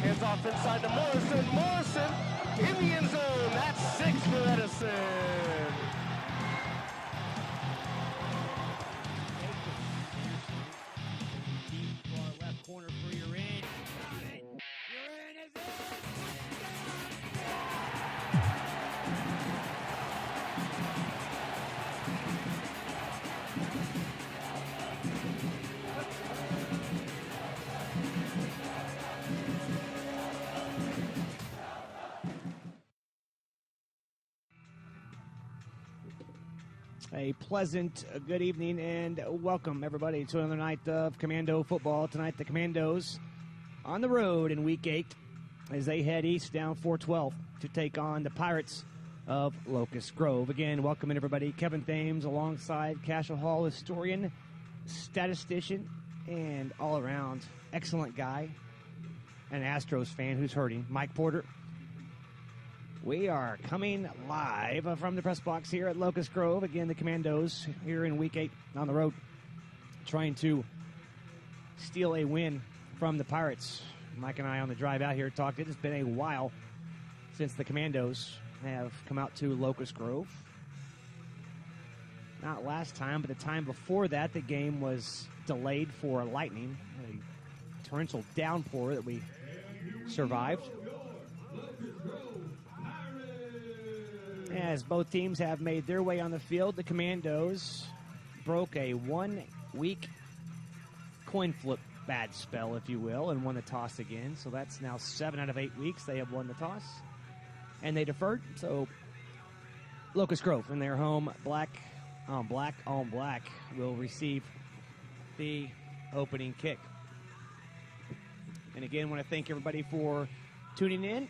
Hands off inside to Morrison. Morrison in the end zone. That's 6 for Edison. Deep far left corner for your in. You're in, is it? A pleasant good evening and welcome, everybody, to another night of Commando football. Tonight, the Commandos on the road in Week 8 as they head east down 412 to take on the Pirates of Locust Grove. Again, welcoming everybody. Kevin Thames alongside Cascia Hall historian, statistician, and all-around excellent guy, an Astros fan who's hurting, Mike Porter. We are coming live from the press box here at Locust Grove. Again, the Commandos here in Week 8 on the road, trying to steal a win from the Pirates. Mike and I on the drive out here talked. It has been a while since the Commandos have come out to Locust Grove. Not last time, but the time before that, the game was delayed for lightning, a torrential downpour that we survived. As both teams have made their way on the field, the Commandos broke a 1-week coin flip bad spell, if you will, and won the toss again. So that's now 7 out of 8 weeks they have won the toss. And they deferred. So Locust Grove in their home, black on black, will receive the opening kick. And again, I want to thank everybody for tuning in.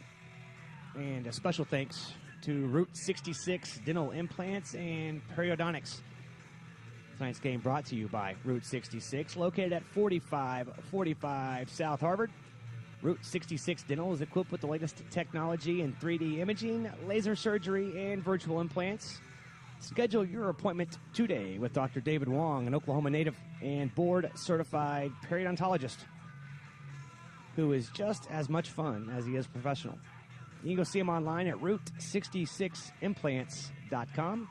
And a special thanks to Route 66 Dental Implants and Periodontics. Tonight's game brought to you by Route 66, located at 4545 South Harvard. Route 66 Dental is equipped with the latest technology in 3D imaging, laser surgery, and virtual implants. Schedule your appointment today with Dr. David Wong, an Oklahoma native and board-certified periodontologist who is just as much fun as he is professional. You can go see him online at Route66implants.com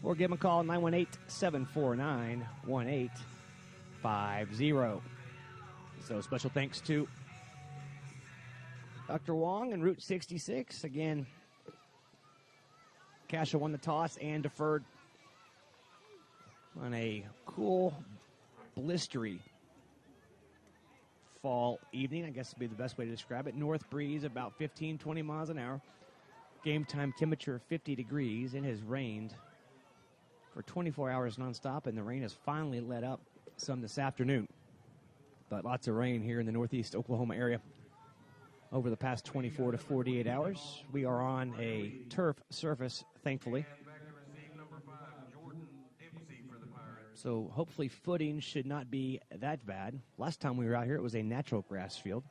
or give him a call at 918-749-1850. So special thanks to Dr. Wong and Route 66. Again, Cascia won the toss and deferred on a cool, blistery fall evening, I guess would be the best way to describe it. North breeze about 15-20 miles an hour. Game time temperature 50 degrees. It has rained for 24 hours nonstop, and the rain has finally let up some this afternoon. But lots of rain here in the northeast Oklahoma area over the past 24 to 48 hours. We are on a turf surface, thankfully. So hopefully footing should not be that bad. Last time we were out here, it was a natural grass field.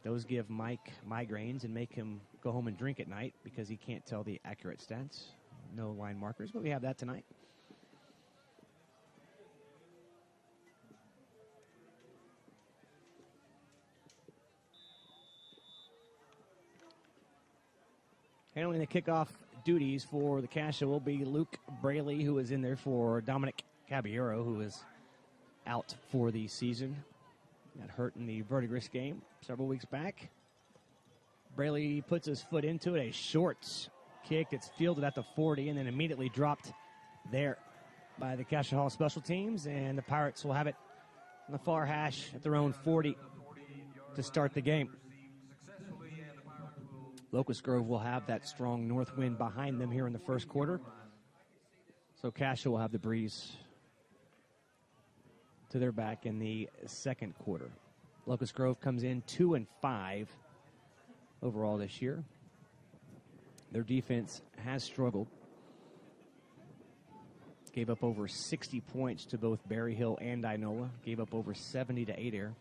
Those give Mike migraines and make him go home and drink at night because he can't tell the accurate stats. No line markers, but we have that tonight. Handling the kickoff duties for the Cascia will be Luke Braley, who is in there for Dominic Caballero, who is out for the season. Got hurt in the Verdigris game several weeks back. Braley puts his foot into it, a short kick that's fielded at the 40 and then immediately dropped there by the Cascia Hall special teams, and the Pirates will have it on the far hash at their own 40 to start the game. Locust Grove will have that strong north wind behind them here in the first quarter. So Cascia will have the breeze to their back in the second quarter. Locust Grove comes in 2-5 overall this year. Their defense has struggled. Gave up over 60 points to both Berry Hill and Inola. Gave up over 70 to Adair.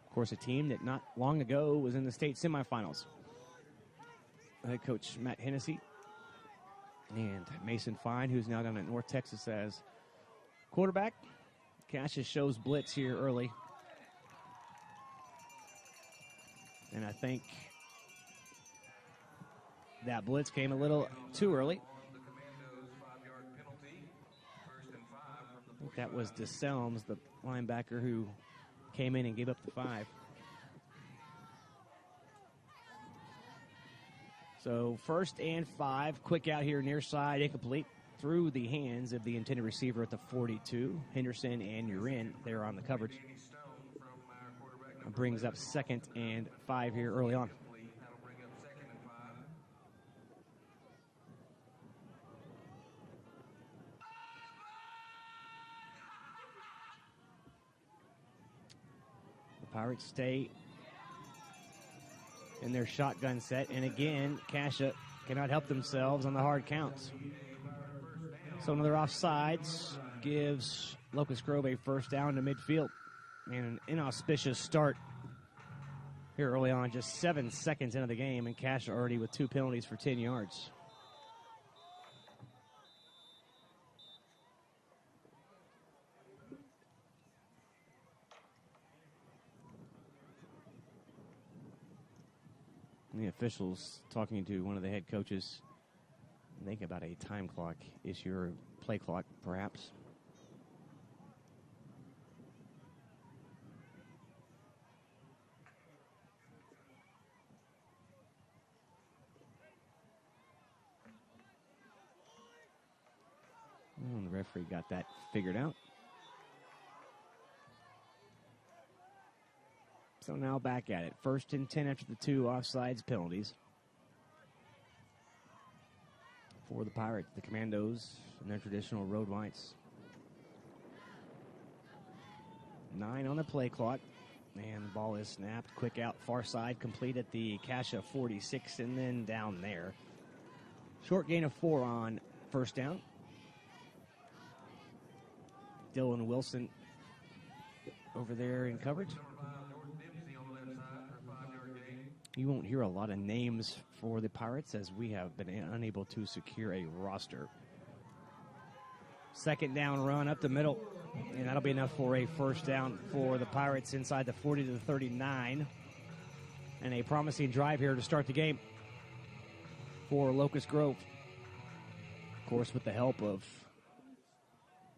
Of course, a team that not long ago was in the state semifinals. Head coach Matt Hennessy And Mason Fine, who's now down at North Texas as quarterback. Cascia shows blitz here early. And I think that blitz came a little too early. I think that was DeSelms, the linebacker, who came in and gave up the 5. So 1st and 5, quick out here near side, incomplete, through the hands of the intended receiver at the 42. Henderson and Urin there on the coverage. Brings up 2nd and 5 here early on. The Pirates stay in their shotgun set, and again, Cascia cannot help themselves on the hard counts. So another offsides gives Locust Grove a 1st down to midfield. And an inauspicious start here early on, just 7 seconds into the game, and Cascia already with 2 penalties for 10 yards. And the officials talking to one of the head coaches, think about a time clock issue or play clock, perhaps. And the referee got that figured out. So now back at it. 1st and 10 after the 2 offsides penalties. For the Pirates, the Commandos, and their traditional road whites. 9 on the play clock. And the ball is snapped. Quick out, far side, complete at the Cascia 46, and then down there. Short gain of 4 on 1st down. Dylan Wilson over there in coverage. You won't hear a lot of names for the Pirates as we have been unable to secure a roster. 2nd down run up the middle, and that'll be enough for a 1st down for the Pirates inside the 40 to the 39. And a promising drive here to start the game for Locust Grove. Of course, with the help of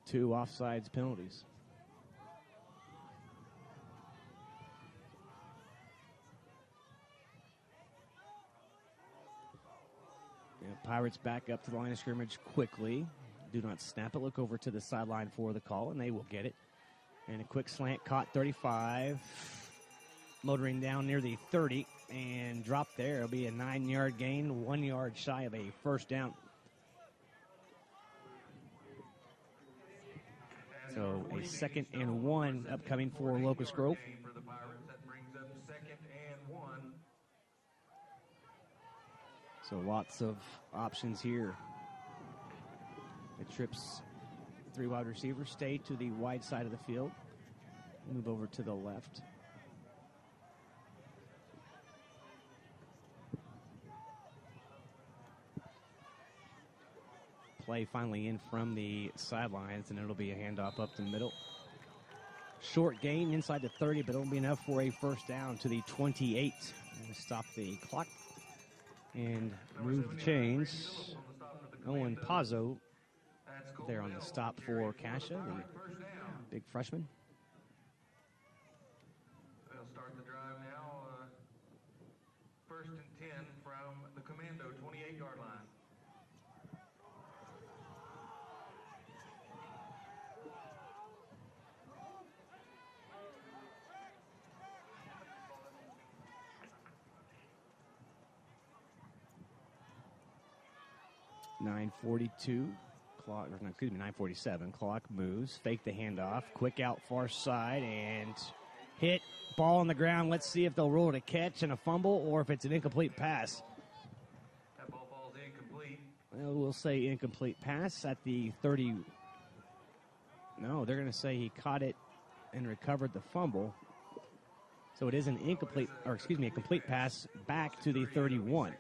2 offsides penalties. Pirates back up to the line of scrimmage quickly. Do not snap it. Look over to the sideline for the call, and they will get it. And a quick slant caught 35. Motoring down near the 30 and dropped there. It'll be a 9-yard gain, 1 yard shy of a 1st down. So a 2nd and 1 upcoming for Locust Grove. So lots of options here. It trips 3 wide receivers, stay to the wide side of the field, move over to the left. Play finally in from the sidelines, and it'll be a handoff up the middle. Short gain inside the 30, but it'll be enough for a 1st down to the 28. And stop the clock and move the chains. Owen Pazzo there on the stop for Cascia, the big freshman. They'll start the drive now. 1st and 10 from the Commando 28-yard line. .942 clock, or no, excuse me, 9:47. Clock moves. Fake the handoff. Quick out far side and hit. Ball on the ground. Let's see if they'll rule it a catch and a fumble or if it's an incomplete pass. That ball falls incomplete. Well, we'll say incomplete pass at the 30. No, they're going to say he caught it and recovered the fumble. So it is an incomplete, or excuse me, a complete pass back to the 31.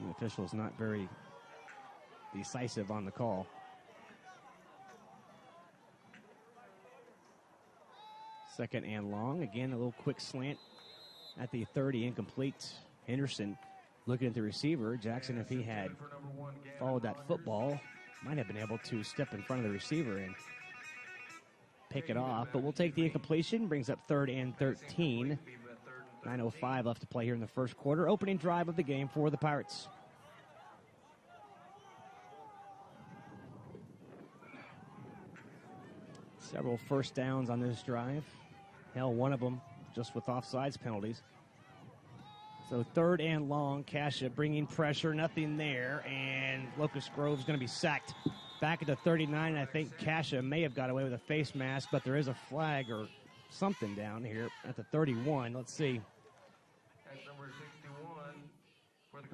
The official's not very decisive on the call. Second and long. Again, a little quick slant at the 30, incomplete. Henderson looking at the receiver. Jackson, if he had followed that football, might have been able to step in front of the receiver and pick it off. But we'll take the incompletion. Brings up 3rd and 13. 9:05 left to play here in the first quarter. Opening drive of the game for the Pirates. Several first downs on this drive. Hell, one of them just with offsides penalties. So 3rd and long. Cascia bringing pressure. Nothing there. And Locust Grove's going to be sacked back at the 39. I think Cascia may have got away with a face mask, but there is a flag or something down here at the 31. Let's see.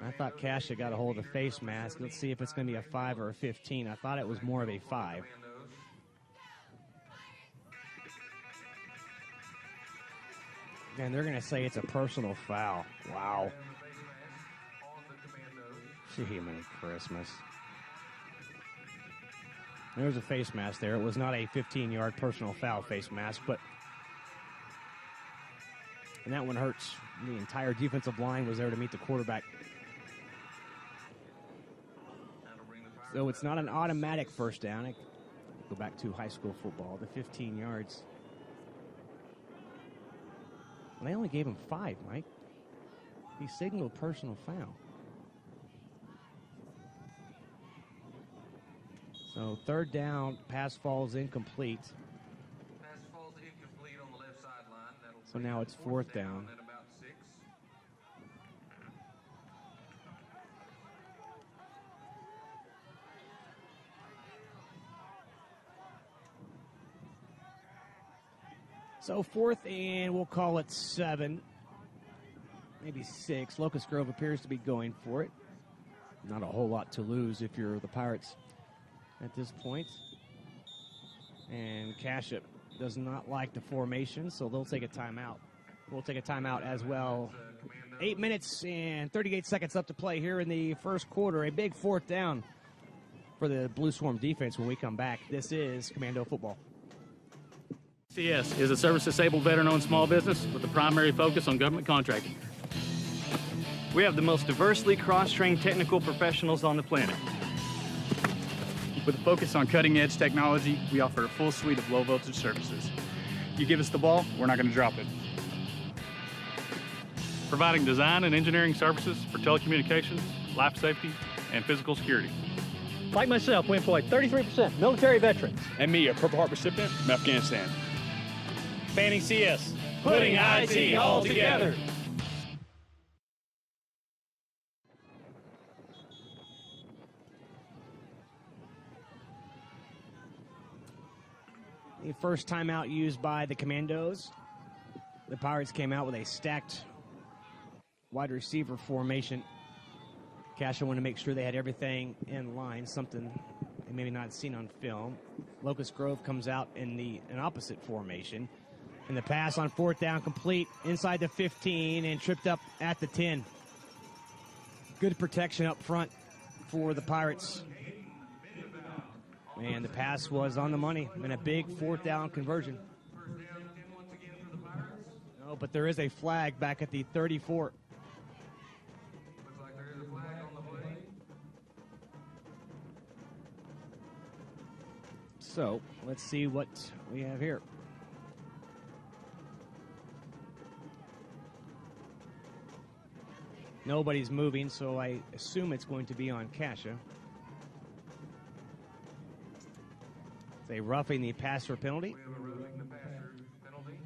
I thought Cascia got a hold of the face mask. Let's see if it's going to be a 5 or a 15. I thought it was more of a 5. And they're going to say it's a personal foul. Wow. Jiminy Christmas. There's a face mask there. It was not a 15-yard personal foul face mask, but and that one hurts. The entire defensive line was there to meet the quarterback. So it's not an automatic first down. I go back to high school football, the 15 yards. Well, they only gave him 5, Mike. He signaled personal foul. So 3rd down, pass falls incomplete. Pass falls incomplete on the left sideline. So now it's 4th down. At about 6. So 4th and we'll call it 7, maybe 6. Locust Grove appears to be going for it. Not a whole lot to lose if you're the Pirates at this point. And Cascia does not like the formation, so they'll take a timeout. We'll take a timeout as well. 8 minutes and 38 seconds up to play here in the first quarter. A big 4th down for the Blue Swarm defense when we come back. This is Commando Football. CS is a service-disabled veteran-owned small business with a primary focus on government contracting. We have the most diversely cross-trained technical professionals on the planet. With a focus on cutting-edge technology, we offer a full suite of low-voltage services. You give us the ball, we're not going to drop it. Providing design and engineering services for telecommunications, life safety, and physical security. Like myself, we employ 33% military veterans. And me, a Purple Heart recipient from Afghanistan. Fanning CS, putting IT all together. The first timeout used by the Commandos. The Pirates came out with a stacked wide receiver formation. Cascia wanted to make sure they had everything in line, something they maybe not seen on film. Locust Grove comes out in an opposite formation. And the pass on 4th down complete inside the 15 and tripped up at the 10. Good protection up front for the Pirates. And the pass was on the money and a big 4th down conversion. No, but there is a flag back at the 34. Looks like there is a flag on the play. So let's see what we have here. Nobody's moving, so I assume it's going to be on Cascia. It's a roughing the passer penalty. We have a roughing the passer penalty.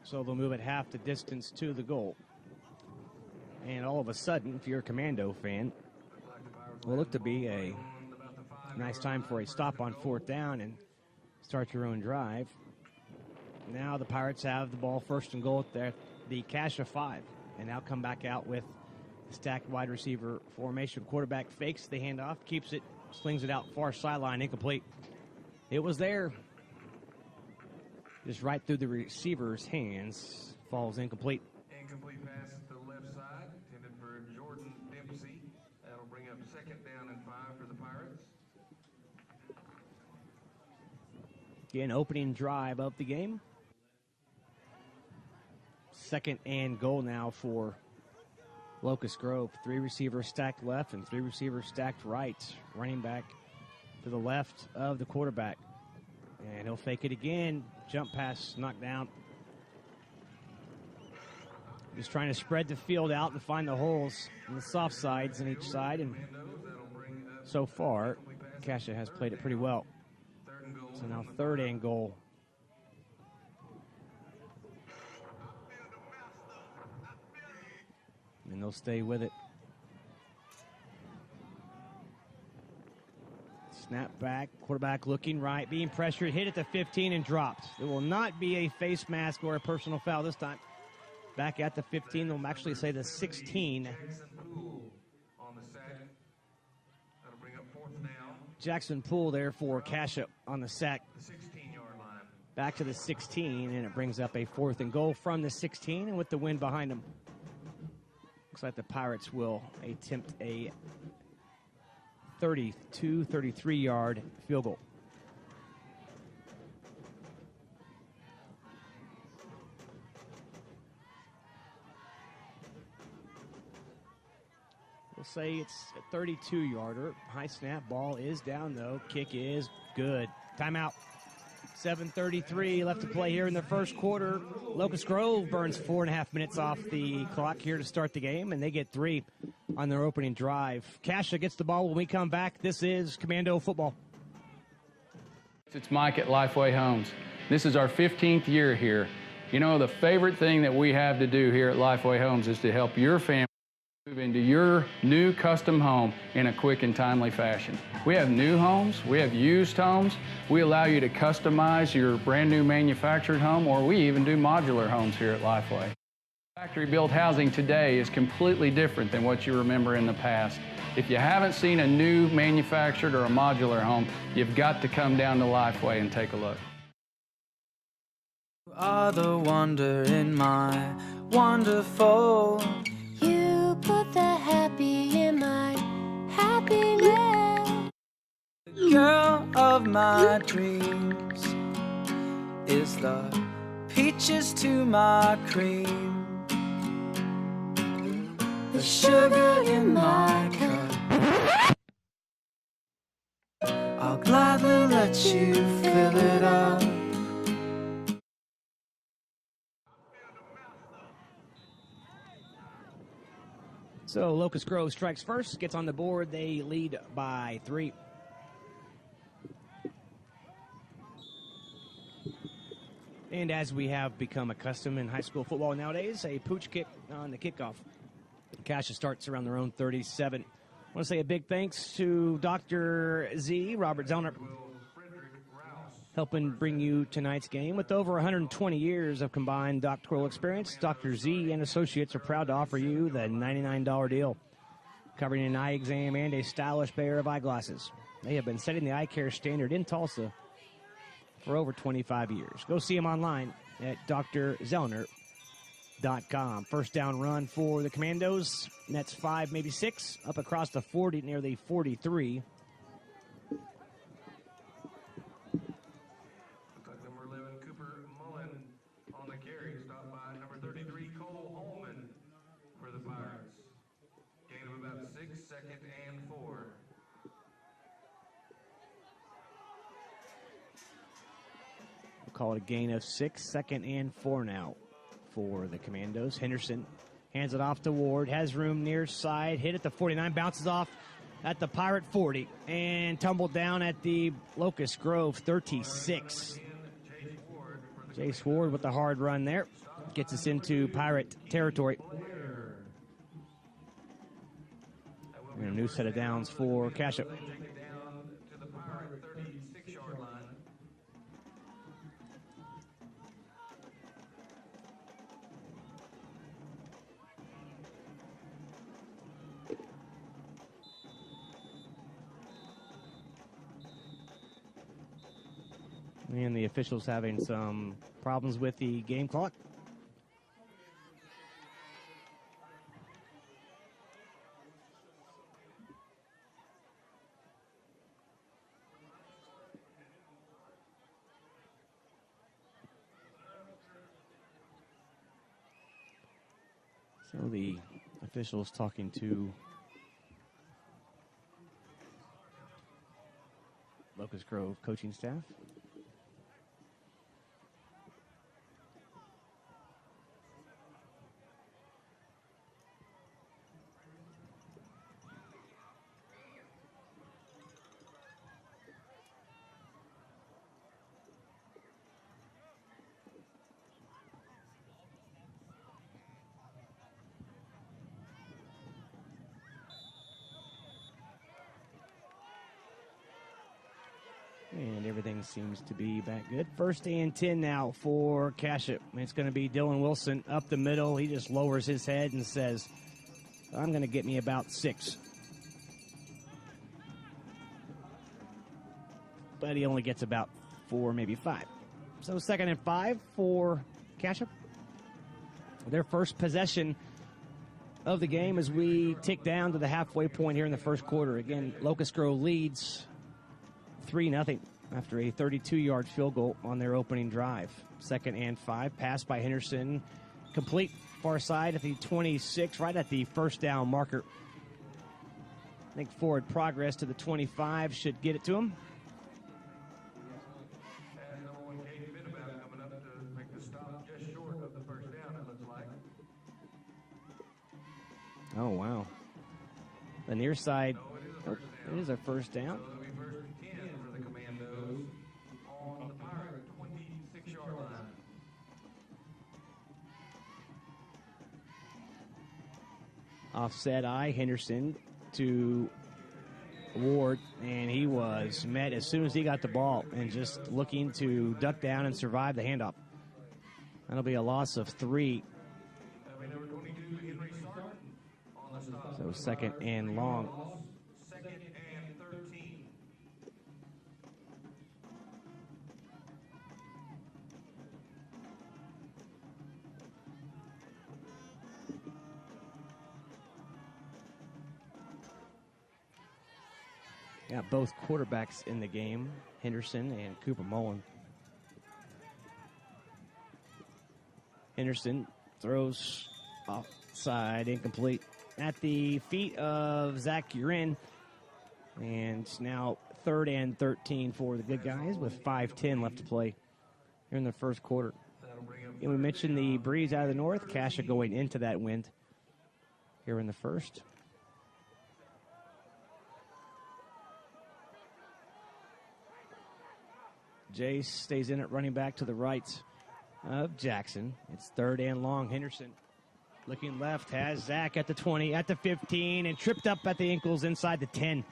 So they'll move it half the distance to the goal. And all of a sudden, if you're a Commando fan, it will look to be a nice time for a stop on 4th down and start your own drive. Now the Pirates have the ball 1st and goal at the Cascia 5. And now come back out with the stacked wide receiver formation. Quarterback fakes the handoff, keeps it, slings it out far sideline, incomplete. It was there. just right through the receiver's hands. Falls incomplete. Incomplete pass to the left side, intended for Jordan Dempsey. That'll bring up 2nd down and 5 for the Pirates. Again, opening drive of the game. 2nd and goal now for Locust Grove. 3 receivers stacked left and 3 receivers stacked right. Running back to the left of the quarterback. And he'll fake it again. Jump pass knocked down. Just trying to spread the field out and find the holes on the soft sides on each side. And so far, Cascia has played it pretty well. So now 3rd and goal. And they'll stay with it. Snap back, quarterback looking right, being pressured, hit at the 15 and dropped. It will not be a face mask or a personal foul this time. Back at the 15, they'll actually say the 16. Jackson Poole there for Cascia on the sack. Back to the 16, and it brings up a 4th and goal from the 16, and with the wind behind them. Looks like the Pirates will attempt a 32, 33-yard field goal. We'll say it's a 32-yarder. High snap, ball is down, though. Kick is good. Timeout. 7:33 left to play here in the first quarter. Locust Grove burns 4.5 minutes off the clock here to start the game, and they get 3 on their opening drive. Cascia gets the ball when we come back. This is Commando Football. It's Mike at Lifeway Homes. This is our 15th year here. You know, the favorite thing that we have to do here at Lifeway Homes is to help your family move into your new custom home in a quick and timely fashion. We have new homes, we have used homes, we allow you to customize your brand new manufactured home, or we even do modular homes here at Lifeway. Factory-built housing today is completely different than what you remember in the past. If you haven't seen a new manufactured or a modular home, you've got to come down to Lifeway and take a look. You are the wonder in my wonderful. You put the happy in my happiness. The girl of my dreams is the peaches to my cream, the sugar in my cup. I'll gladly let you fill it up. So Locust Grove strikes first, gets on the board. They lead by 3. And as we have become accustomed in high school football nowadays, a pooch kick on the kickoff. Cascia starts around their own 37. I want to say a big thanks to Dr. Z, Robert Zellner, helping bring you tonight's game. With over 120 years of combined doctoral experience, Dr. Z and Associates are proud to offer you the $99 deal, covering an eye exam and a stylish pair of eyeglasses. They have been setting the eye care standard in Tulsa for over 25 years. Go see them online at drzellner.com. First down run for the Commandos. That's 5, maybe 6, up across the 40, near the 43. Call it a gain of 6, 2nd and 4 now for the Commandos. Henderson hands it off to Ward, has room near side, hit at the 49, bounces off at the Pirate 40, and tumbled down at the Locust Grove 36. Jace Ward with the hard run there. Gets us into Pirate territory. And a new set of downs for Cascia. And the officials having some problems with the game clock. So the officials talking to Locust Grove coaching staff. And everything seems to be back good. 1st and 10 now for Cascia. It's going to be Dylan Wilson up the middle. He just lowers his head and says, I'm going to get me about 6. But he only gets about 4, maybe 5. So 2nd and 5 for Cascia. Their first possession of the game as we tick down to the halfway point here in the first quarter. Again, Locust Grove leads 3-0 after a 32-yard field goal on their opening drive. 2nd and 5, pass by Henderson, complete far side at the 26, right at the first down marker. I think forward progress to the 25 should get it to him. And number 1, Kate Finneback coming up to make the stop just short of the first down, it looks like. Oh, wow. The near side, it is a first down. So it'll be 1st and 10 for the Commandos on the Pirate 26-yard line. Offset eye, Henderson to Ward, and he was met as soon as he got the ball and just looking to duck down and survive the handoff. That'll be a loss of 3. Number 22, Henry Sarton on the stop. So 2nd and long. 2nd and 13. Got both quarterbacks in the game, Henderson and Cooper Mullen. Henderson throws offside, incomplete, at the feet of Zach Urin. And now 3rd and 13 for the good guys with 5:10 left to play here in the first quarter. And we mentioned the breeze out of the north, Cascia going into that wind here in the first. Jace stays in it, running back to the right of Jackson. It's 3rd and long. Henderson looking left, has Zach at the 20, at the 15, and tripped up at the ankles inside the 10.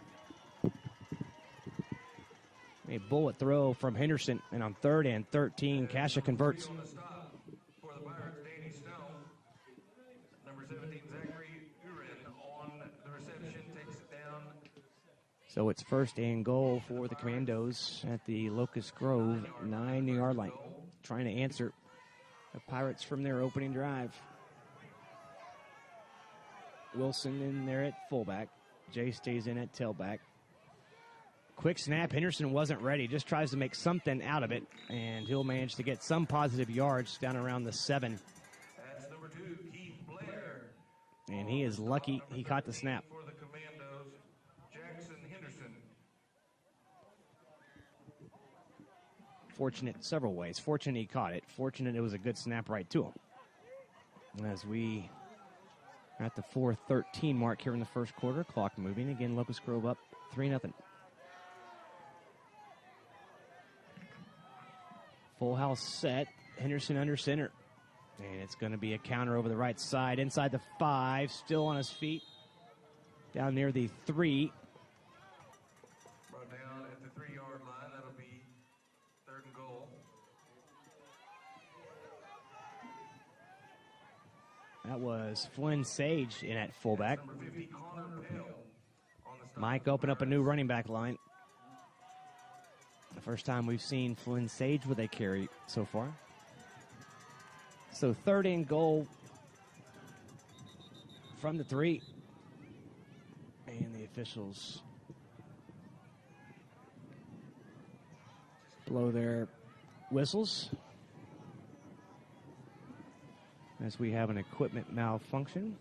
A bullet throw from Henderson, and on 3rd and 13, Cascia converts. On the stop for the Pirates, Danny Snow. Number 17, Zachary Urin on the reception, takes it down. So it's 1st and goal for the Commandos at the Locust Grove 9-yard line, trying to answer the Pirates from their opening drive. Wilson in there at fullback. Jay stays in at tailback. Quick snap. Henderson wasn't ready. Just tries to make something out of it, and he'll manage to get some positive yards down around the 7. That's number 2, Keith Blair. And he is lucky he caught the snap. For the Commandos, Jackson Henderson. Fortunate several ways. Fortunate he caught it. Fortunate it was a good snap right to him. As we are at the 4:13 mark here in the first quarter, clock moving. Again, Locust Grove up 3-0. Full house set. Henderson under center. And it's going to be a counter over the right side. Inside the 5. Still on his feet. Down near the 3. Brought down at the 3-yard line. That'll be 3rd and goal. That was Flynn Sage in at fullback. Number 50, Connor Pell on the stop. Mike opened up a new running back line. First time we've seen Flynn Sage with a carry so far. So 3rd and goal from the 3. And the officials blow their whistles as we have an equipment malfunction.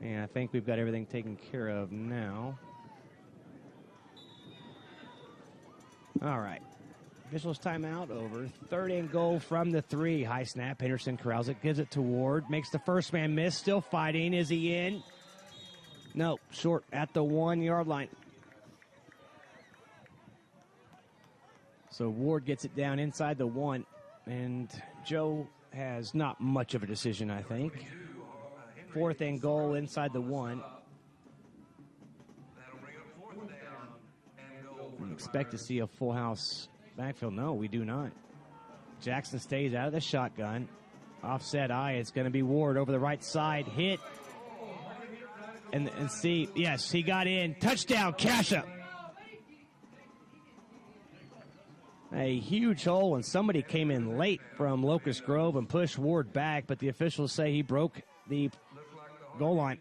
And I think we've got everything taken care of now. All right. Officials timeout over. 3rd and goal from the 3. High snap. Henderson corrals it. Gives it to Ward. Makes the first man miss. Still fighting. Is he in? No. Short at the 1-yard line. So Ward gets it down inside the 1. And Joe has not much of a decision, I think. 4th and goal inside the 1. Expect to see a full house backfield. No, we do not. Jackson stays out of the shotgun. Offset eye. It's going to be Ward over the right side. Hit. And see, yes, he got in. Touchdown, Cascia. A huge hole, and somebody came in late from Locust Grove and pushed Ward back, but the officials say he broke the goal line.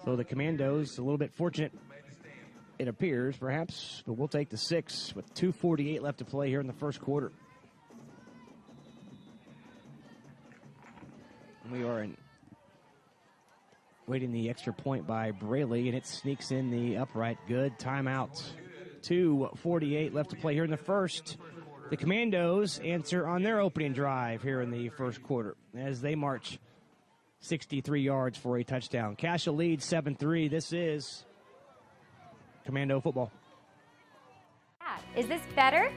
So the Commandos, a little bit fortunate, it appears, perhaps, but we'll take the 6 with 2:48 left to play here in the first quarter. We are waiting the extra point by Braley, and it sneaks in the upright. Good timeout. 2:48 left to play here in the first. The Commandos answer on their opening drive here in the first quarter as they march 63 yards for a touchdown. Cascia leads 7-3. This is Commando football. Is this better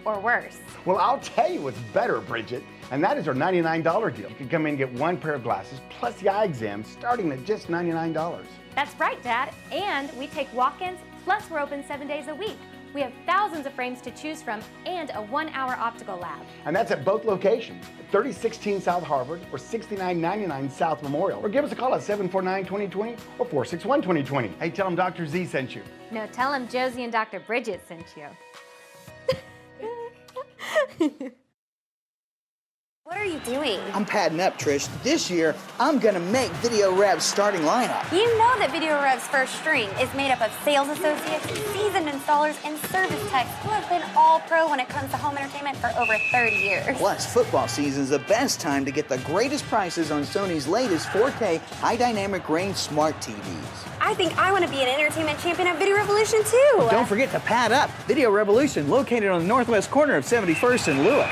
or worse? Well, I'll tell you what's better, Bridget, and that is our $99 deal. You can come in and get 1 pair of glasses plus the eye exam starting at just $99. That's right, Dad. And we take walk-ins, plus we're open 7 days a week. We have thousands of frames to choose from and a 1-hour optical lab. And that's at both locations, 3016 South Harvard or 6999 South Memorial. Or give us a call at 749-2020 or 461-2020. Hey, tell them Dr. Z sent you. No, tell him Josie and Dr. Bridget sent you. What are you doing? I'm padding up, Trish. This year, I'm gonna make Video Rev's starting lineup. You know that Video Rev's first string is made up of sales associates, seasoned installers, and service techs who have been all pro when it comes to home entertainment for over 30 years. Plus, football season's the best time to get the greatest prices on Sony's latest 4K high dynamic range smart TVs. I think I want to be an entertainment champion at Video Revolution too. Don't forget to pad up. Video Revolution, located on the northwest corner of 71st and Lewis.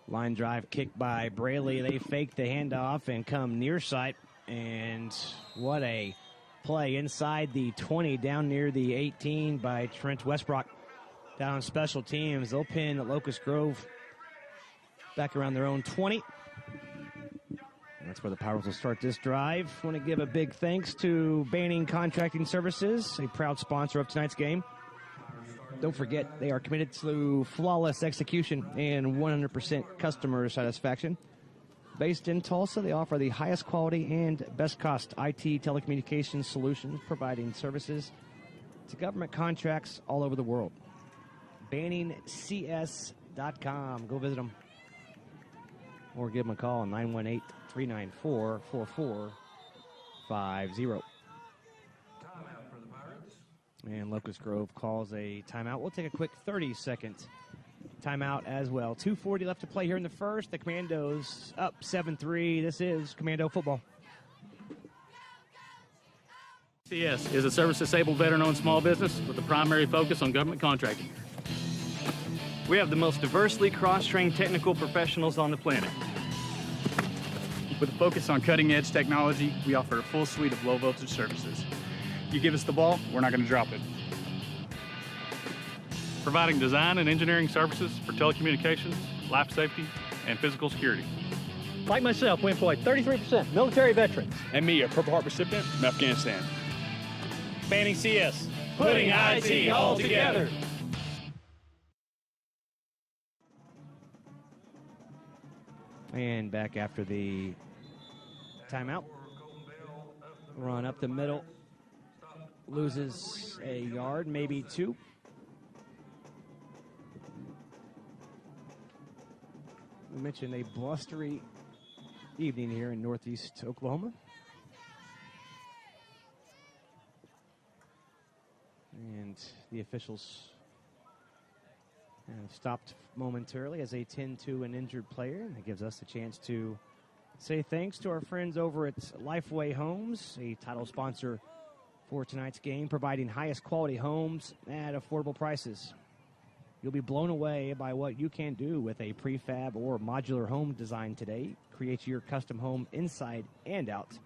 Line drive kick by Braley. They fake the handoff and come near side. And what a play inside the 20 down near the 18 by Trent Westbrook. Down on special teams. They'll pin Locust Grove back around their own 20. That's where the Powers will start this drive. Want to give a big thanks to Banning Contracting Services, a proud sponsor of tonight's game. Don't forget, they are committed to flawless execution and 100% customer satisfaction. Based in Tulsa, they offer the highest quality and best cost IT telecommunications solutions, providing services to government contracts all over the world. BanningCS.com. Go visit them. Or give them a call on 918-394-4450. And Locust Grove calls a timeout. We'll take a quick 30-second timeout as well. 2:40 left to play here in the first. The Commandos up 7-3. This is Commando football. CS is a service-disabled veteran-owned small business with a primary focus on government contracting. We have the most diversely cross-trained technical professionals on the planet. With a focus on cutting-edge technology, we offer a full suite of low-voltage services. You give us the ball, we're not going to drop it. Providing design and engineering services for telecommunications, life safety, and physical security. Like myself, we employ 33% military veterans. And me, a Purple Heart recipient from Afghanistan. Banning CS. Putting IT all together. And back after the timeout. Run up the middle. Loses a yard, maybe two. We mentioned a blustery evening here in northeast Oklahoma. And the officials have stopped momentarily as they tend to an injured player. And it gives us a chance to say thanks to our friends over at Lifeway Homes, a title sponsor for tonight's game, providing highest quality homes at affordable prices. You'll be blown away by what you can do with a prefab or modular home design today. Create your custom home inside and out.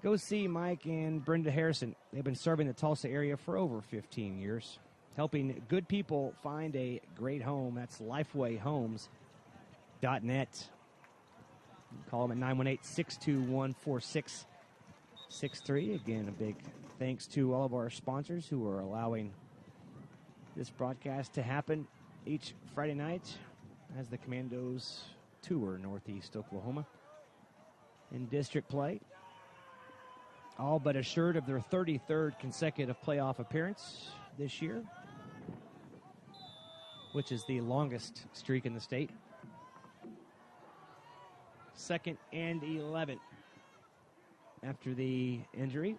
Go see Mike and Brenda Harrison. They've been serving the Tulsa area for over 15 years, helping good people find a great home. That's lifewayhomes.net. Call them at 918-621-4663. Again, a big thanks to all of our sponsors who are allowing this broadcast to happen each Friday night as the Commandos tour northeast Oklahoma in district play. All but assured of their 33rd consecutive playoff appearance this year, which is the longest streak in the state. 2nd and 11 after the injury.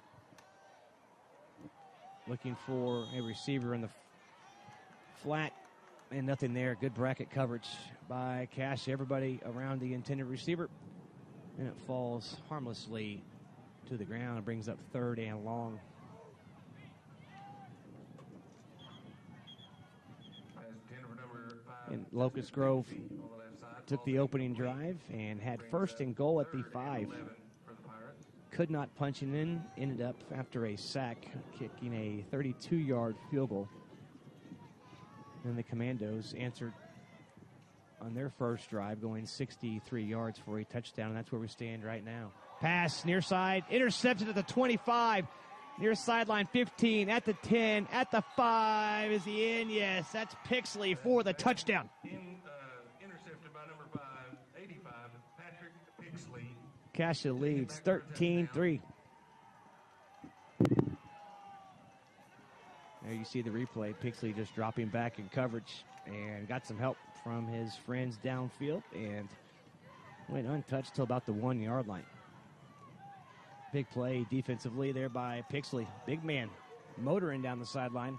Looking for a receiver in the flat, and nothing there. Good bracket coverage by Cascia. Everybody around the intended receiver, and it falls harmlessly to the ground and brings up 3rd and long. And Locust Grove took the opening drive and had 1st and goal at the 5. Could not punch it in. Ended up, after a sack, kicking a 32-yard field goal. And the Commandos answered on their first drive, going 63 yards for a touchdown, and that's where we stand right now. Pass, near side, intercepted at the 25, near sideline 15, at the 10, at the 5. Is he in? Yes, that's Pixley for the touchdown. Intercepted by number 5, 85, Patrick Pixley. Cascia leads 13-3. There you see the replay. Pixley just dropping back in coverage and got some help from his friends downfield and went untouched till about the 1-yard line. Big play defensively there by Pixley. Big man motoring down the sideline.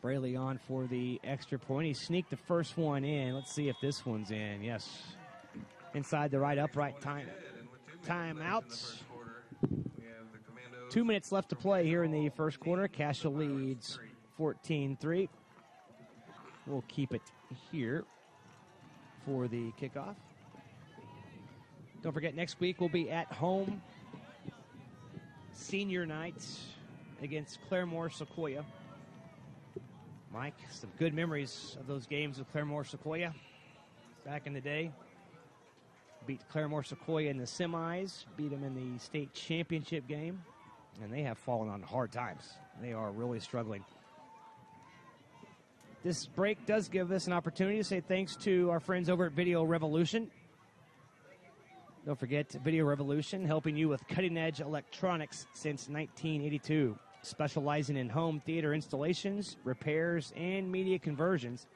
Braley on for the extra point. He sneaked the first one in. Let's see if this one's in. Yes. Inside the right upright timeout. 2 minutes left to play here in the first quarter. Cascia leads 14-3. We'll keep it here for the kickoff. Don't forget, next week we'll be at home. Senior night against Claremore Sequoia. Mike, some good memories of those games with Claremore Sequoia back in the day. Beat Claremore Sequoia in the semis, beat them in the state championship game, and they have fallen on hard times. They are really struggling. This break does give us an opportunity to say thanks to our friends over at Video Revolution. Don't forget, Video Revolution, helping you with cutting-edge electronics since 1982, specializing in home theater installations, repairs, and media conversions,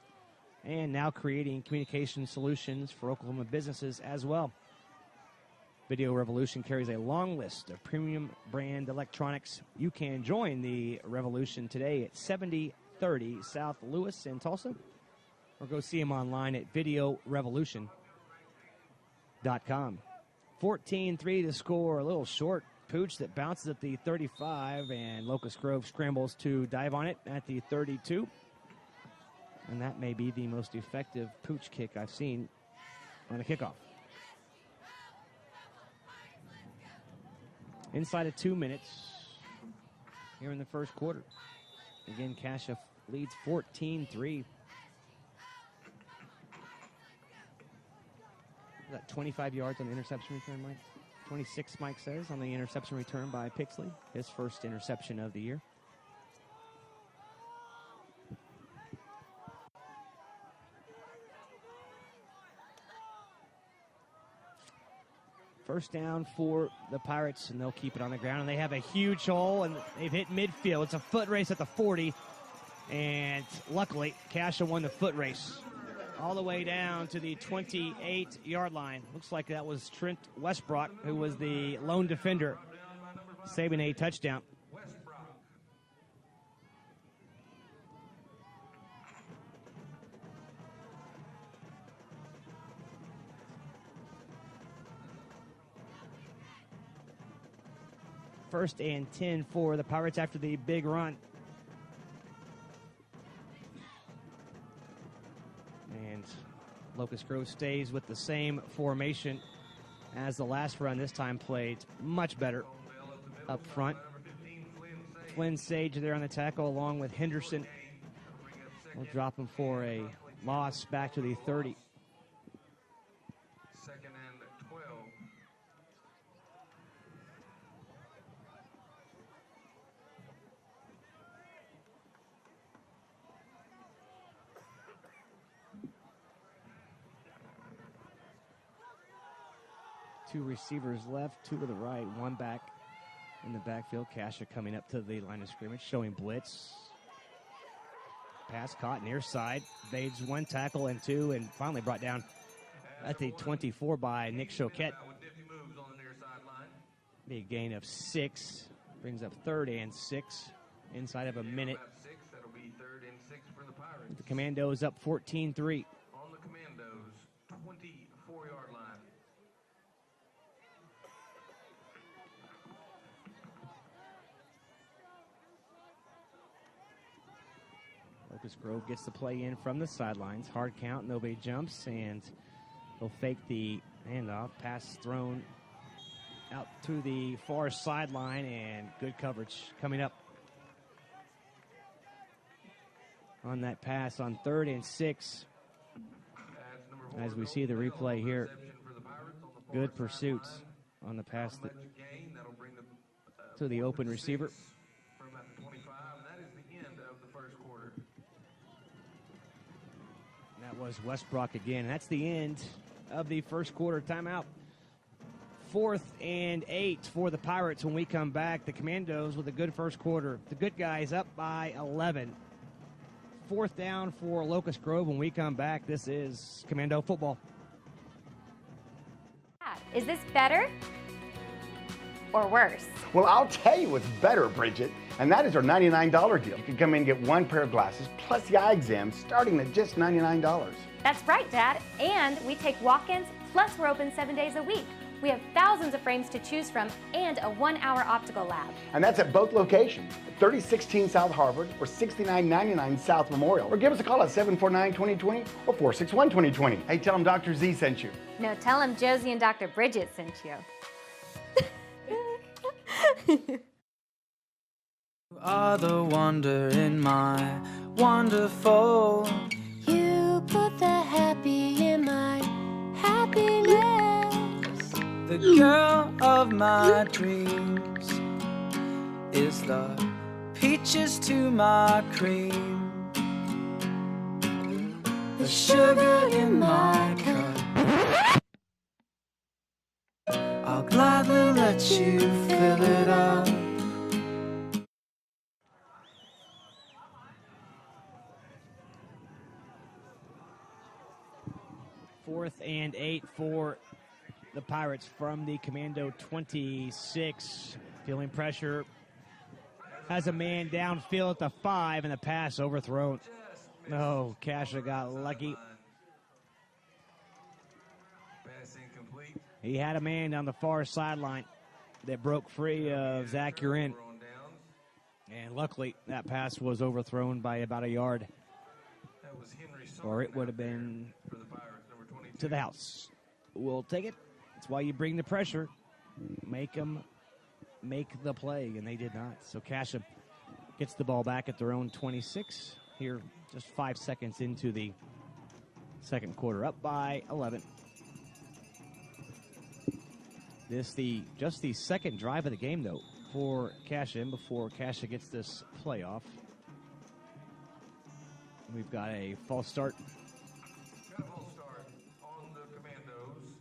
and now creating communication solutions for Oklahoma businesses as well. Video Revolution carries a long list of premium brand electronics. You can join the revolution today at 7030 South Lewis in Tulsa, or go see them online at videorevolution.com. 14-3 to score, a little short. Pooch that bounces at the 35, and Locust Grove scrambles to dive on it at the 32. And that may be the most effective Pooch kick I've seen on a kickoff. Inside of 2 minutes here in the first quarter. Again, Cascia leads 14-3. Got 25 yards on the interception return, Mike. 26, Mike says, on the interception return by Pixley. His first interception of the year. First down for the Pirates, and they'll keep it on the ground. And they have a huge hole, and they've hit midfield. It's a foot race at the 40, and luckily, Cascia won the foot race all the way down to the 28-yard line. Looks like that was Trent Westbrook, who was the lone defender, saving a touchdown. First and 10 for the Pirates after the big run. And Locust Grove stays with the same formation as the last run. This time played much better up front. Flynn Sage there on the tackle along with Henderson. We'll drop him for a loss back to the 30. Second and 12. Two receivers left, two to the right, one back in the backfield. Cascia coming up to the line of scrimmage, showing blitz. Pass caught near side. Evades one tackle and two, and finally brought down at the 24 by Nick Choquette. Big gain of 6. Brings up 3rd and 6 inside of a minute. That'll be 3rd and 6 for the Pirates. The Commandos up 14-3. On the Commandos, 24-yard line. Locust Grove gets the play in from the sidelines. Hard count, nobody jumps, and they'll fake the handoff. Pass thrown out to the far sideline, and good coverage coming up on that pass on 3rd and 6. As we see the replay here, good pursuits on the pass to the open receiver. That was Westbrook again. That's the end of the first quarter timeout. 4th and 8 for the Pirates when we come back. The Commandos with a good first quarter. The good guys up by 11. 4th down for Locust Grove when we come back. This is Commando football. Is this better or worse? Well, I'll tell you what's better, Bridget, and that is our $99 deal. You can come in and get one pair of glasses plus the eye exam starting at just $99. That's right, Dad. And we take walk-ins, plus we're open 7 days a week. We have thousands of frames to choose from and a 1-hour optical lab. And that's at both locations, 3016 South Harvard or 6999 South Memorial. Or give us a call at 749-2020 or 461-2020. Hey, tell them Dr. Z sent you. No, tell him Josie and Dr. Bridget sent you. You are the wonder in my wonderful. You put the happy in my happiness. The girl of my dreams is the peaches to my cream. The sugar in my cup. I'll gladly let you fill it up. Fourth and 8 for the Pirates from the Commando 26. Feeling pressure. Has a man downfield at the 5, and the pass overthrown. No, Cascia got lucky. He had a man down the far sideline that broke free of Zach Urin. And luckily, that pass was overthrown by about a yard. Or it would have been to the house. We'll take it. That's why you bring the pressure. Make them make the play, and they did not. So Cascia gets the ball back at their own 26. Here, just 5 seconds into the second quarter, up by 11. Just the second drive of the game, though, for Cascia, before Cascia gets this playoff. We've got a false start. Got a false start on the Commandos.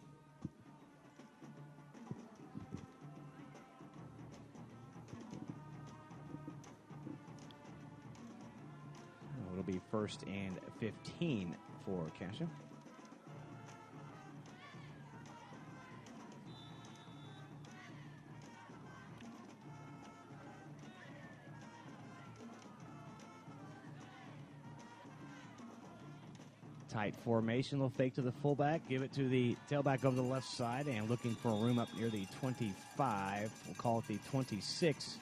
first and 15 for Cascia. Tight formation. They'll fake to the fullback, give it to the tailback over the left side, and looking for a room up near the 25. We'll call it the 26.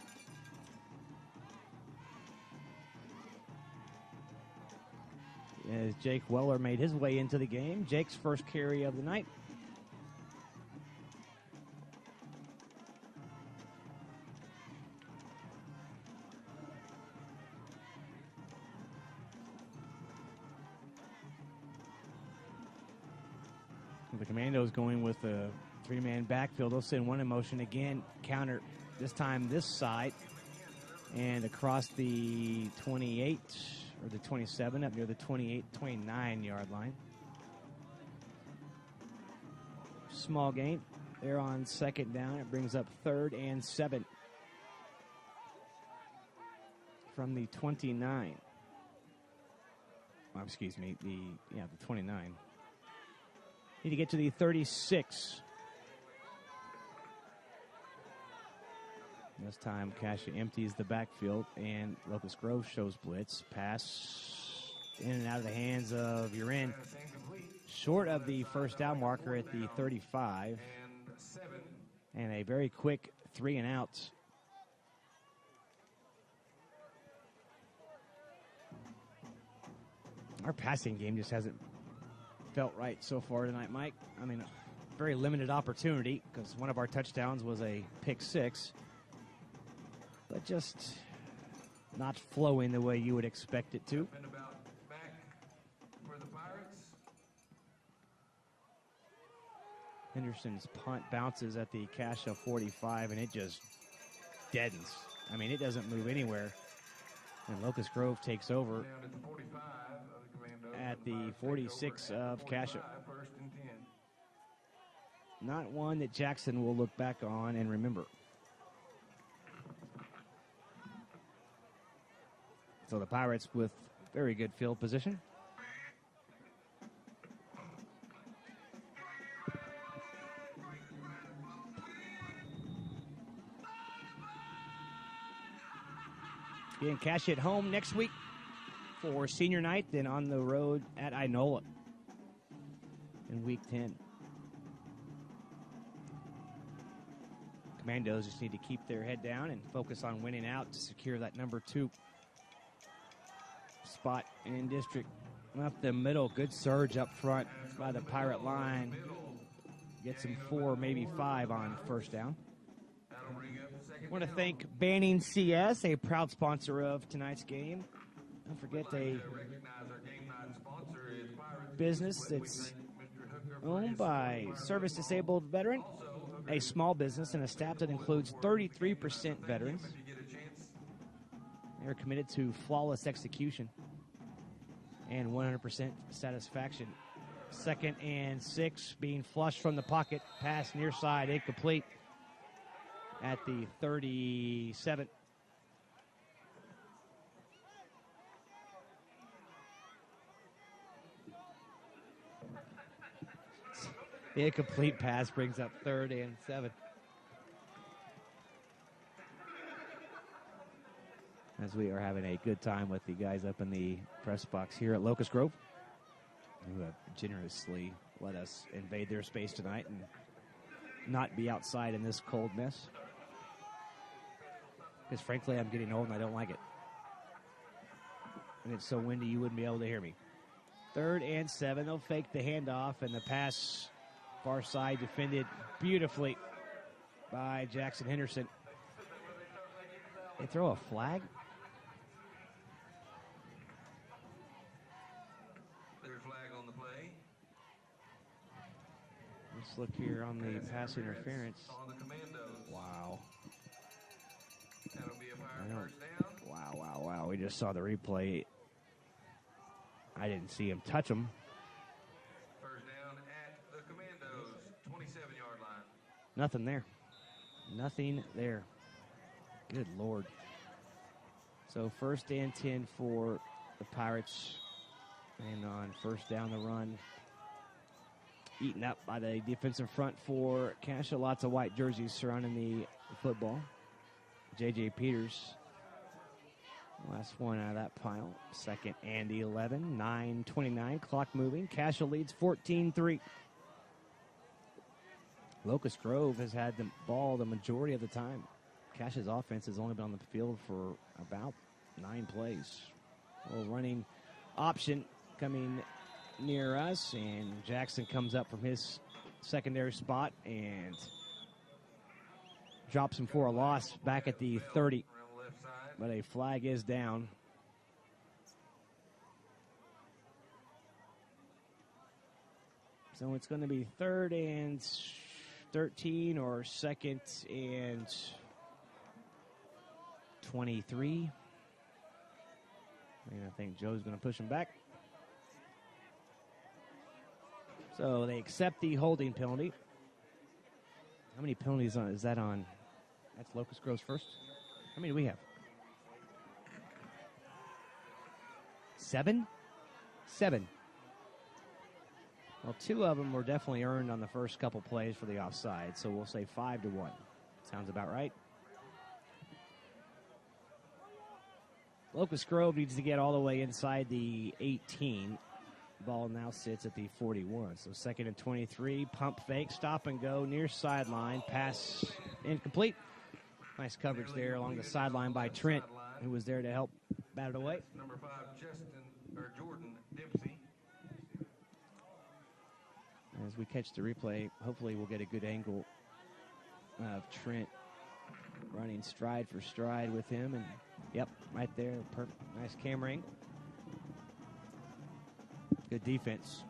As Jake Weller made his way into the game. Jake's first carry of the night. The Commandos going with a three-man backfield. They'll send one in motion again. Counter, this time this side. And across the 28 or the 27 up near the 28, 29-yard line. Small gain. They're on second down. It brings up 3rd and 7 from the 29. Oh, excuse me, the 29. Need to get to the 36. This time, Cascia empties the backfield, and Locust Grove shows blitz. Pass in and out of the hands of Urin. Short of the first down marker at the 35. And a very quick 3 and outs. Our passing game just hasn't felt right so far tonight, Mike. I mean, very limited opportunity because one of our touchdowns was a pick 6. But just not flowing the way you would expect it to. Henderson's punt bounces at the Cascia 45, and it just deadens. I mean, it doesn't move anywhere. And Locust Grove takes over at the 46 of Cascia. Not one that Jackson will look back on and remember. So the Pirates with very good field position. Again, Cascia at home next week for senior night, then on the road at Inola in week 10. Commandos just need to keep their head down and focus on winning out to secure that number 2 spot in district. Up the middle, good surge up front by the Pirate line. Gets them 4, maybe 5 on first down. I want to thank Banning CS, a proud sponsor of tonight's game. Don't forget a business that's owned by service-disabled veteran, a small business, and a staff that includes 33% veterans. They're committed to flawless execution and 100% satisfaction. 2nd and 6 being flushed from the pocket. Pass near side, incomplete at the 37. The incomplete pass brings up 3rd and 7. As we are having a good time with the guys up in the press box here at Locust Grove, who have generously let us invade their space tonight and not be outside in this cold mess. Because frankly, I'm getting old and I don't like it. And it's so windy you wouldn't be able to hear me. 3rd and 7. They'll fake the handoff, and the pass far side defended beautifully by Jackson Henderson. They throw a flag? Clear flag on the play. Let's look here on the pass interference. Wow. That'll be a Pirate first down. Wow. We just saw the replay. I didn't see him touch him. First down at the Commandos, 27-yard line. Nothing there. Good Lord. So 1st and 10 for the Pirates And on first down, the run eaten up by the defensive front for Cascia. Lots of white jerseys surrounding the football. J.J. Peters, last one out of that pile. Second and 11, 9:29, clock moving. Cascia leads 14-3. Locust Grove has had the ball the majority of the time. Cascia's offense has only been on the field for about 9 plays. A little running option coming near us, and Jackson comes up from his secondary spot and drops him for a loss back at the 30. But a flag is down. So it's going to be 3rd and 13 or 2nd and 23. And I think Joe's going to push him back. So they accept the holding penalty. How many penalties is that on? That's Locust Grove's first. How many do we have? 7? 7. Well, 2 of them were definitely earned on the first couple plays for the offside, so we'll say 5-1. Sounds about right. Locust Grove needs to get all the way inside the 18. Ball now sits at the 41. So 2nd and 23. Pump fake. Stop and go. Near sideline. Pass incomplete. Nice coverage there along the sideline by Trent, who was there to help bat it away. Number 5, Jordan Dempsey. As we catch the replay, hopefully we'll get a good angle of Trent running stride for stride with him. And, yep, right there. Nice camera angle. Good defense.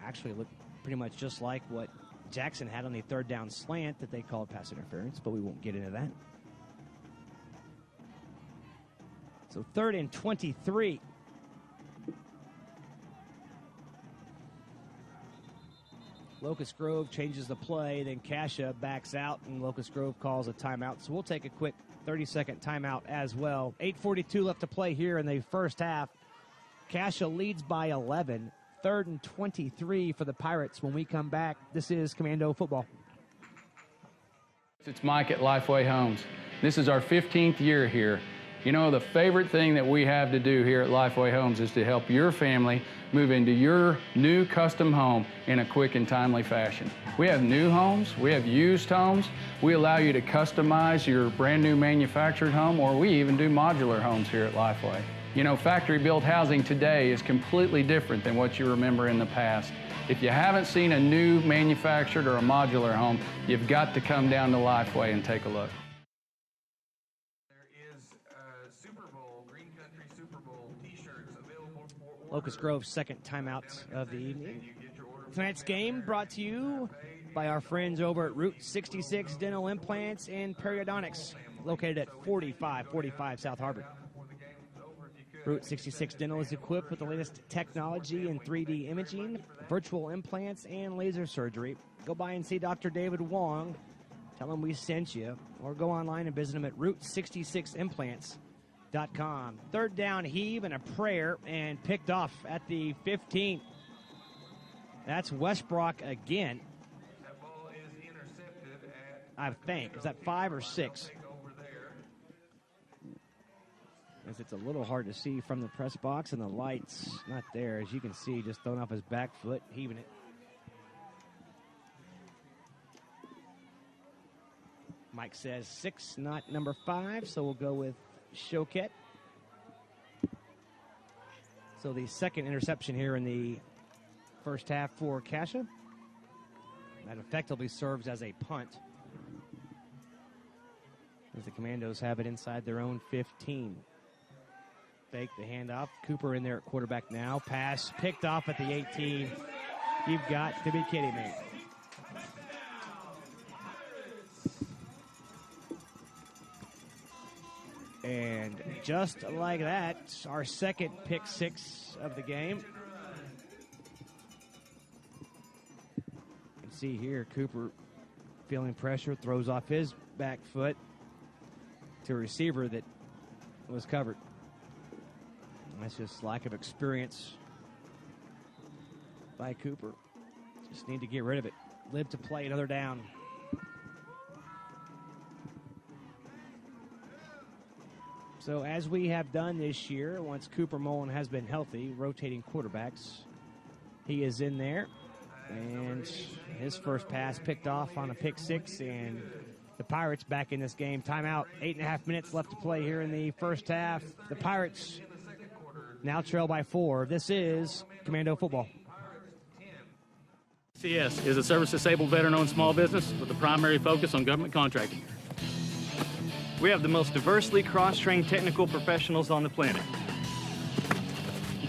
Actually looked pretty much just like what Jackson had on the 3rd down slant that they called pass interference, but we won't get into that. So 3rd and 23. Locust Grove changes the play, then Cascia backs out, and Locust Grove calls a timeout. So we'll take a quick 30-second timeout as well. 8:42 left to play here in the first half. Cascia leads by 11. 3rd and 23 for the Pirates. When we come back, this is Commando Football. It's Mike at Lifeway Homes. This is our 15th year here. You know, the favorite thing that we have to do here at Lifeway Homes is to help your family move into your new custom home in a quick and timely fashion. We have new homes, we have used homes, we allow you to customize your brand new manufactured home, or we even do modular homes here at Lifeway. You know, factory-built housing today is completely different than what you remember in the past. If you haven't seen a new manufactured or a modular home, you've got to come down to Lifeway and take a look. There is Super Bowl, Green Country Super Bowl t-shirts available for Locust Grove's second timeout of the evening. Tonight's game brought to you by our friends over at Route 66 Dental Implants and Periodontics, located at 4545 South Harbor. Route 66 Dental is equipped with the latest technology in 3D imaging, virtual implants, and laser surgery. Go by and see Dr. David Wong. Tell him we sent you, or go online and visit him at Route66Implants.com. 3rd down heave and a prayer, and picked off at the 15. That's Westbrook again. That ball is intercepted at, I think. Is that 5 or 6? As it's a little hard to see from the press box, and the light's not there. As you can see, just throwing off his back foot, heaving it. Mike says 6, not number 5, so we'll go with Choquette. So the second interception here in the first half for Cascia. That effectively serves as a punt, as the Commandos have it inside their own 15. Fake the handoff. Cooper in there at quarterback now. Pass picked off at the 18. You've got to be kidding me. And just like that, our second pick 6 of the game. You can see here, Cooper feeling pressure, throws off his back foot to a receiver that was covered. That's just lack of experience by Cooper. Just need to get rid of it. Live to play another down. So as we have done this year, once Cooper Mullen has been healthy, rotating quarterbacks, he is in there. And his first pass picked off on a pick six, and the Pirates back in this game. Timeout, 8.5 minutes left to play here in the first half. The Pirates now trail by 4. This is Commando Football. VsLocusGrove25Oct2019 is a service-disabled veteran-owned small business with a primary focus on government contracting. We have the most diversely cross-trained technical professionals on the planet.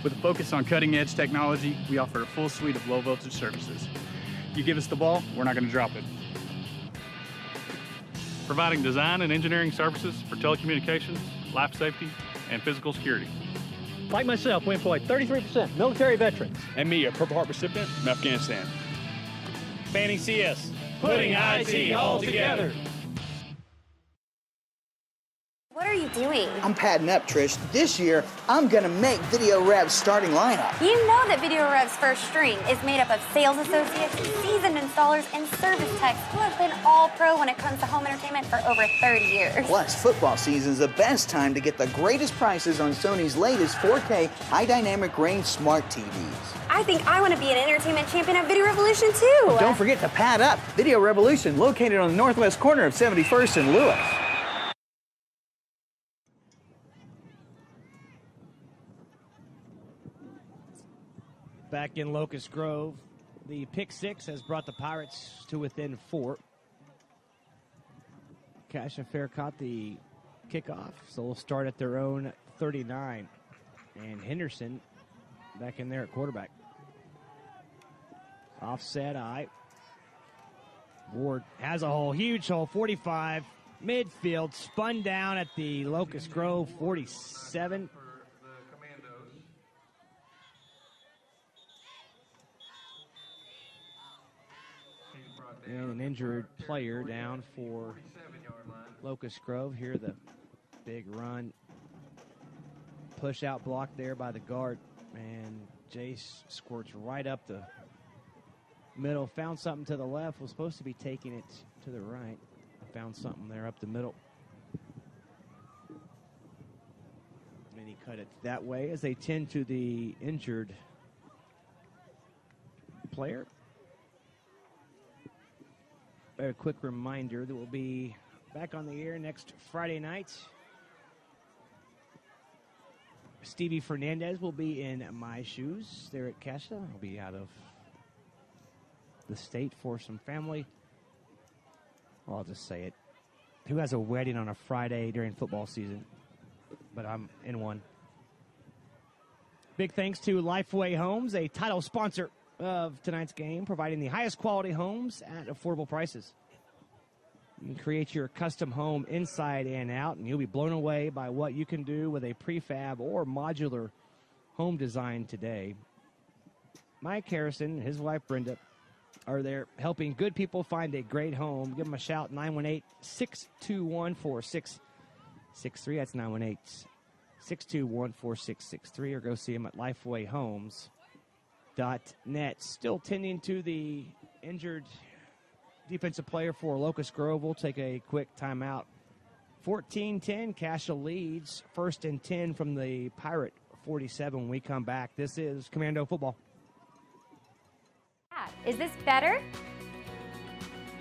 With a focus on cutting-edge technology, we offer a full suite of low-voltage services. You give us the ball, we're not going to drop it. Providing design and engineering services for telecommunications, life safety, and physical security. Like myself, we employ 33% military veterans. And me, a Purple Heart recipient from Afghanistan. Fanning CS, putting IT all together. What are you doing? I'm padding up, Trish. This year, I'm going to make Video Rev's starting lineup. You know that Video Rev's first string is made up of sales associates, seasoned installers, and service techs who have been all pro when it comes to home entertainment for over 30 years. Plus, football season is the best time to get the greatest prices on Sony's latest 4K high dynamic range smart TVs. I think I want to be an entertainment champion at Video Revolution too. Don't forget to pad up. Video Revolution, located on the northwest corner of 71st and Lewis. Back in Locust Grove, the pick six has brought the Pirates to within 4. Cascia Fair caught the kickoff, so we'll start at their own 39. And Henderson back in there at quarterback. Offset eye. Ward has a hole, huge hole, 45. Midfield, spun down at the Locust Grove 47. And an injured player down for Locust Grove. Here the big run. Push out block there by the guard. And Jace squirts right up the middle. Found something to the left. Was supposed to be taking it to the right. Found something there up the middle. And he cut it that way as they tend to the injured player. A quick reminder that we'll be back on the air next Friday night. Stevie Fernandez will be in my shoes there at Cascia. I'll be out of the state for some family. Well, I'll just say it. Who has a wedding on a Friday during football season? But I'm in one. Big thanks to Lifeway Homes, a title sponsor of tonight's game, providing the highest quality homes at affordable prices. You can create your custom home inside and out, and you'll be blown away by what you can do with a prefab or modular home design today. Mike Harrison and his wife Brenda are there helping good people find a great home. Give them a shout, 918-621-4663. That's 918-621-4663, or go see them at LifewayHomes.net. Still tending to the injured defensive player for Locust Grove. We'll take a quick timeout. 14-10, Cascia leads. 1st and 10 from the Pirate 47 when we come back. This is Commando Football. Is this better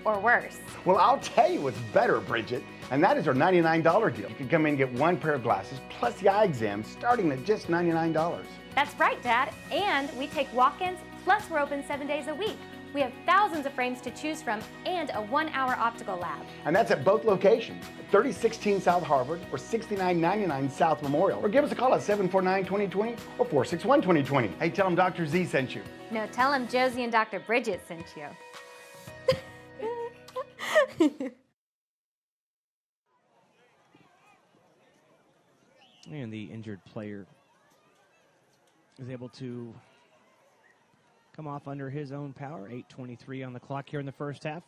or worse? Well, I'll tell you what's better, Bridget, and that is our $99 deal. You can come in and get 1 pair of glasses plus the eye exam starting at just $99. That's right, Dad. And we take walk-ins, plus we're open 7 days a week. We have thousands of frames to choose from and a 1-hour optical lab. And that's at both locations, 3016 South Harvard or 6999 South Memorial. Or give us a call at 749-2020 or 461-2020. Hey, tell them Dr. Z sent you. No, tell him Josie and Dr. Bridget sent you. And the injured player is able to come off under his own power. 8:23 on the clock here in the first half.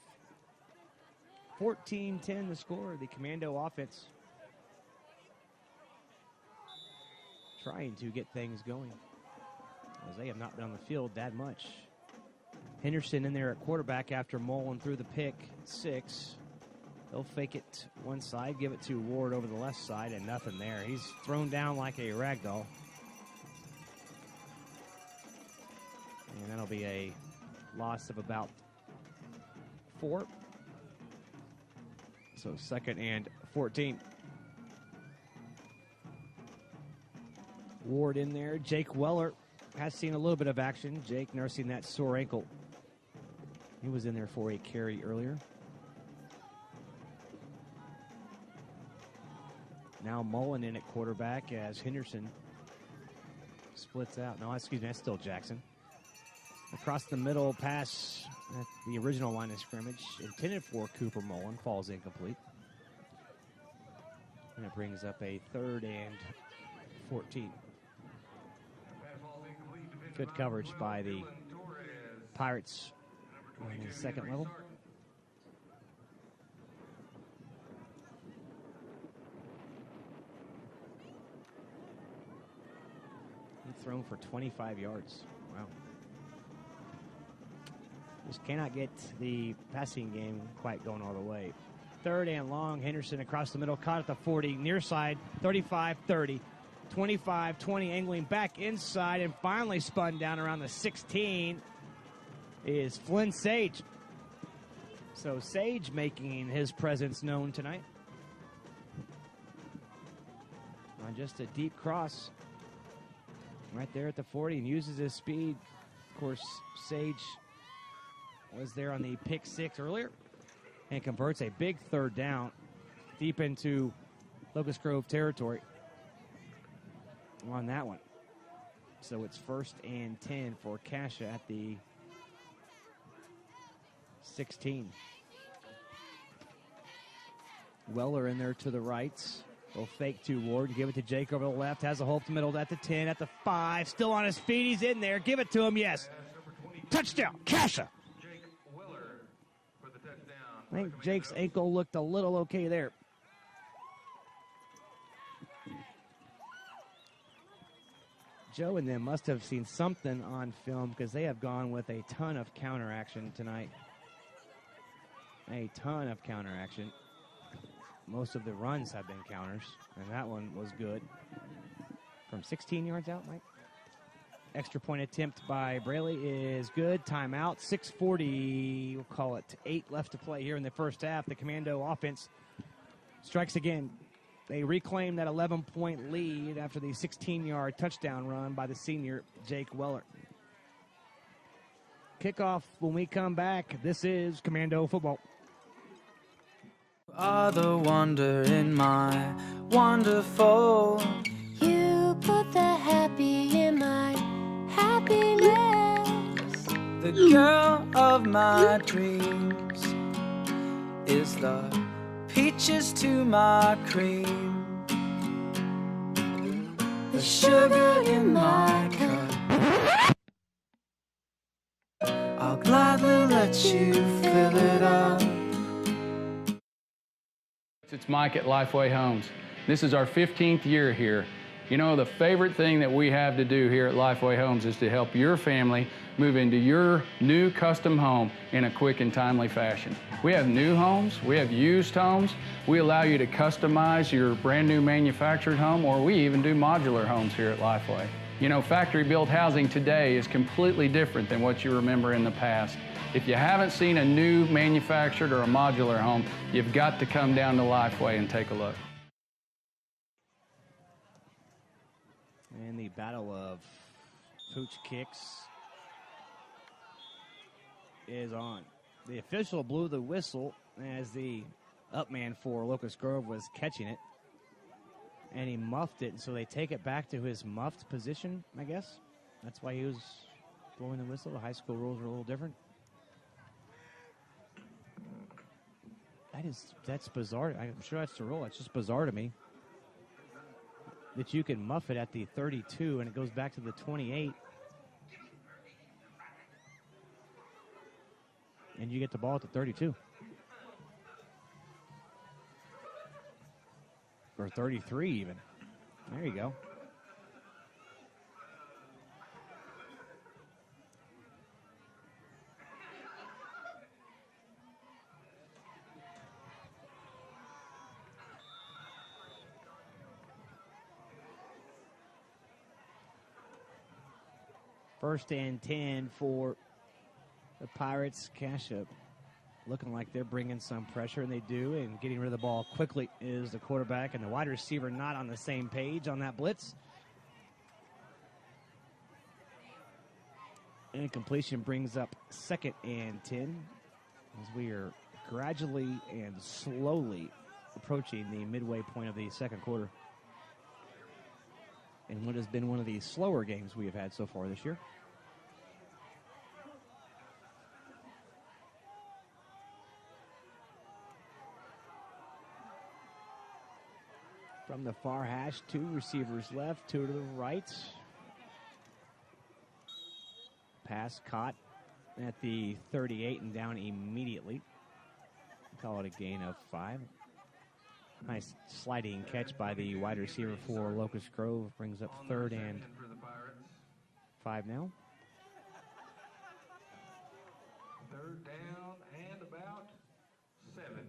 14-10 the score. The Commando offense trying to get things going, as they have not been on the field that much. Henderson in there at quarterback after Mullen threw the pick 6. They'll fake it one side, give it to Ward over the left side, and nothing there. He's thrown down like a rag doll. And that'll be a loss of about 4. So 2nd and 14. Ward in there. Jake Weller has seen a little bit of action. Jake nursing that sore ankle. He was in there for a carry earlier. Now Mullen in at quarterback as Henderson splits out. No, excuse me, that's still Jackson. Across the middle pass at the original line of scrimmage, intended for Cooper Mullen, falls incomplete. And it brings up a 3rd and 14. Good coverage by the Pirates on the 2nd level. He's thrown for 25 yards. Wow. Just cannot get the passing game quite going all the way. 3rd and long. Henderson across the middle, caught at the 40, near side, 35-30. 25-20, angling back inside, and finally spun down around the 16 is Flynn Sage. So Sage making his presence known tonight. On just a deep cross right there at the 40 and uses his speed. Of course, Sage was there on the pick 6 earlier and converts a big 3rd down deep into Locust Grove territory on that one. So it's 1st and 10 for Cascia at the 16. Weller in there to the right. Will fake to Ward, give it to Jake over the left, has a hole up the middle at the 10, at the 5, still on his feet, he's in there, give it to him, yes. Touchdown, Cascia. I think Jake's ankle looked a little okay there. Joe and them must have seen something on film because they have gone with a ton of counter action tonight. A ton of counter action. Most of the runs have been counters, and that one was good. From 16 yards out, Mike. Extra point attempt by Braley is good. Timeout. 6:40, we'll call it 8 left to play here in the first half. The Commando offense strikes again. They reclaim that 11-point lead after the 16-yard touchdown run by the senior Jake Weller. Kickoff when we come back. This is Commando football. You are the wonder in my wonderful. You put the happy in my happiness. The girl of my dreams is the peaches to my cream. The sugar in my cup. I'll gladly let you fill it up. It's Mike at Lifeway Homes. This is our 15th year here. You know, the favorite thing that we have to do here at Lifeway Homes is to help your family move into your new custom home in a quick and timely fashion. We have new homes, we have used homes, we allow you to customize your brand new manufactured home, or we even do modular homes here at Lifeway. You know, factory-built housing today is completely different than what you remember in the past. If you haven't seen a new manufactured or a modular home, you've got to come down to Lifeway and take a look. And the battle of pooch kicks is on. The official blew the whistle as the upman for Locust Grove was catching it. And he muffed it, so they take it back to his muffed position, I guess. That's why he was blowing the whistle. The high school rules are a little different. That's bizarre. I'm sure that's the rule. It's just bizarre to me that you can muff it at the 32 and it goes back to the 28. And you get the ball at the 32. Or 33 even. There you go. First and 10 for the Pirates. Cascia looking like they're bringing some pressure, and they do, and getting rid of the ball quickly is the quarterback, and the wide receiver not on the same page on that blitz. And completion brings up second and 10 as we are gradually and slowly approaching the midway point of the second quarter in what has been one of the slower games we have had so far this year. From the far hash, two receivers left, two to the right. Pass caught at the 38 and down immediately. Call it a gain of 5. Nice sliding catch by the wide receiver for Locust Grove. Brings up third and 5 now. Third down and about 7.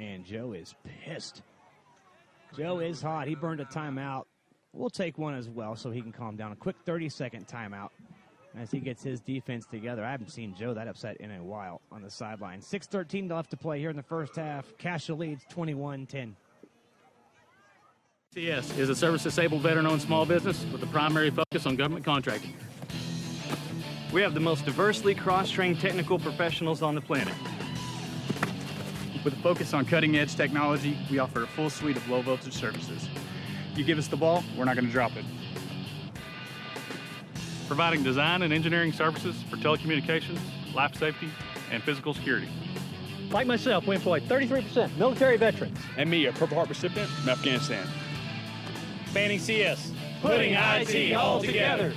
And Joe is pissed. Joe is hot. He burned a timeout. We'll take one as well so he can calm down. A quick 30-second timeout as he gets his defense together. I haven't seen Joe that upset in a while on the sideline. 6:13 left to play here in the first half. Cascia leads 21-10. VsLocusGrove25Oct2019 is a service-disabled veteran-owned small business with a primary focus on government contracting. We have the most diversely cross-trained technical professionals on the planet. With a focus on cutting-edge technology, we offer a full suite of low-voltage services. You give us the ball, we're not going to drop it. Providing design and engineering services for telecommunications, life safety, and physical security. Like myself, we employ 33% military veterans. And me, a Purple Heart recipient from Afghanistan. Banning CS, putting IT all together.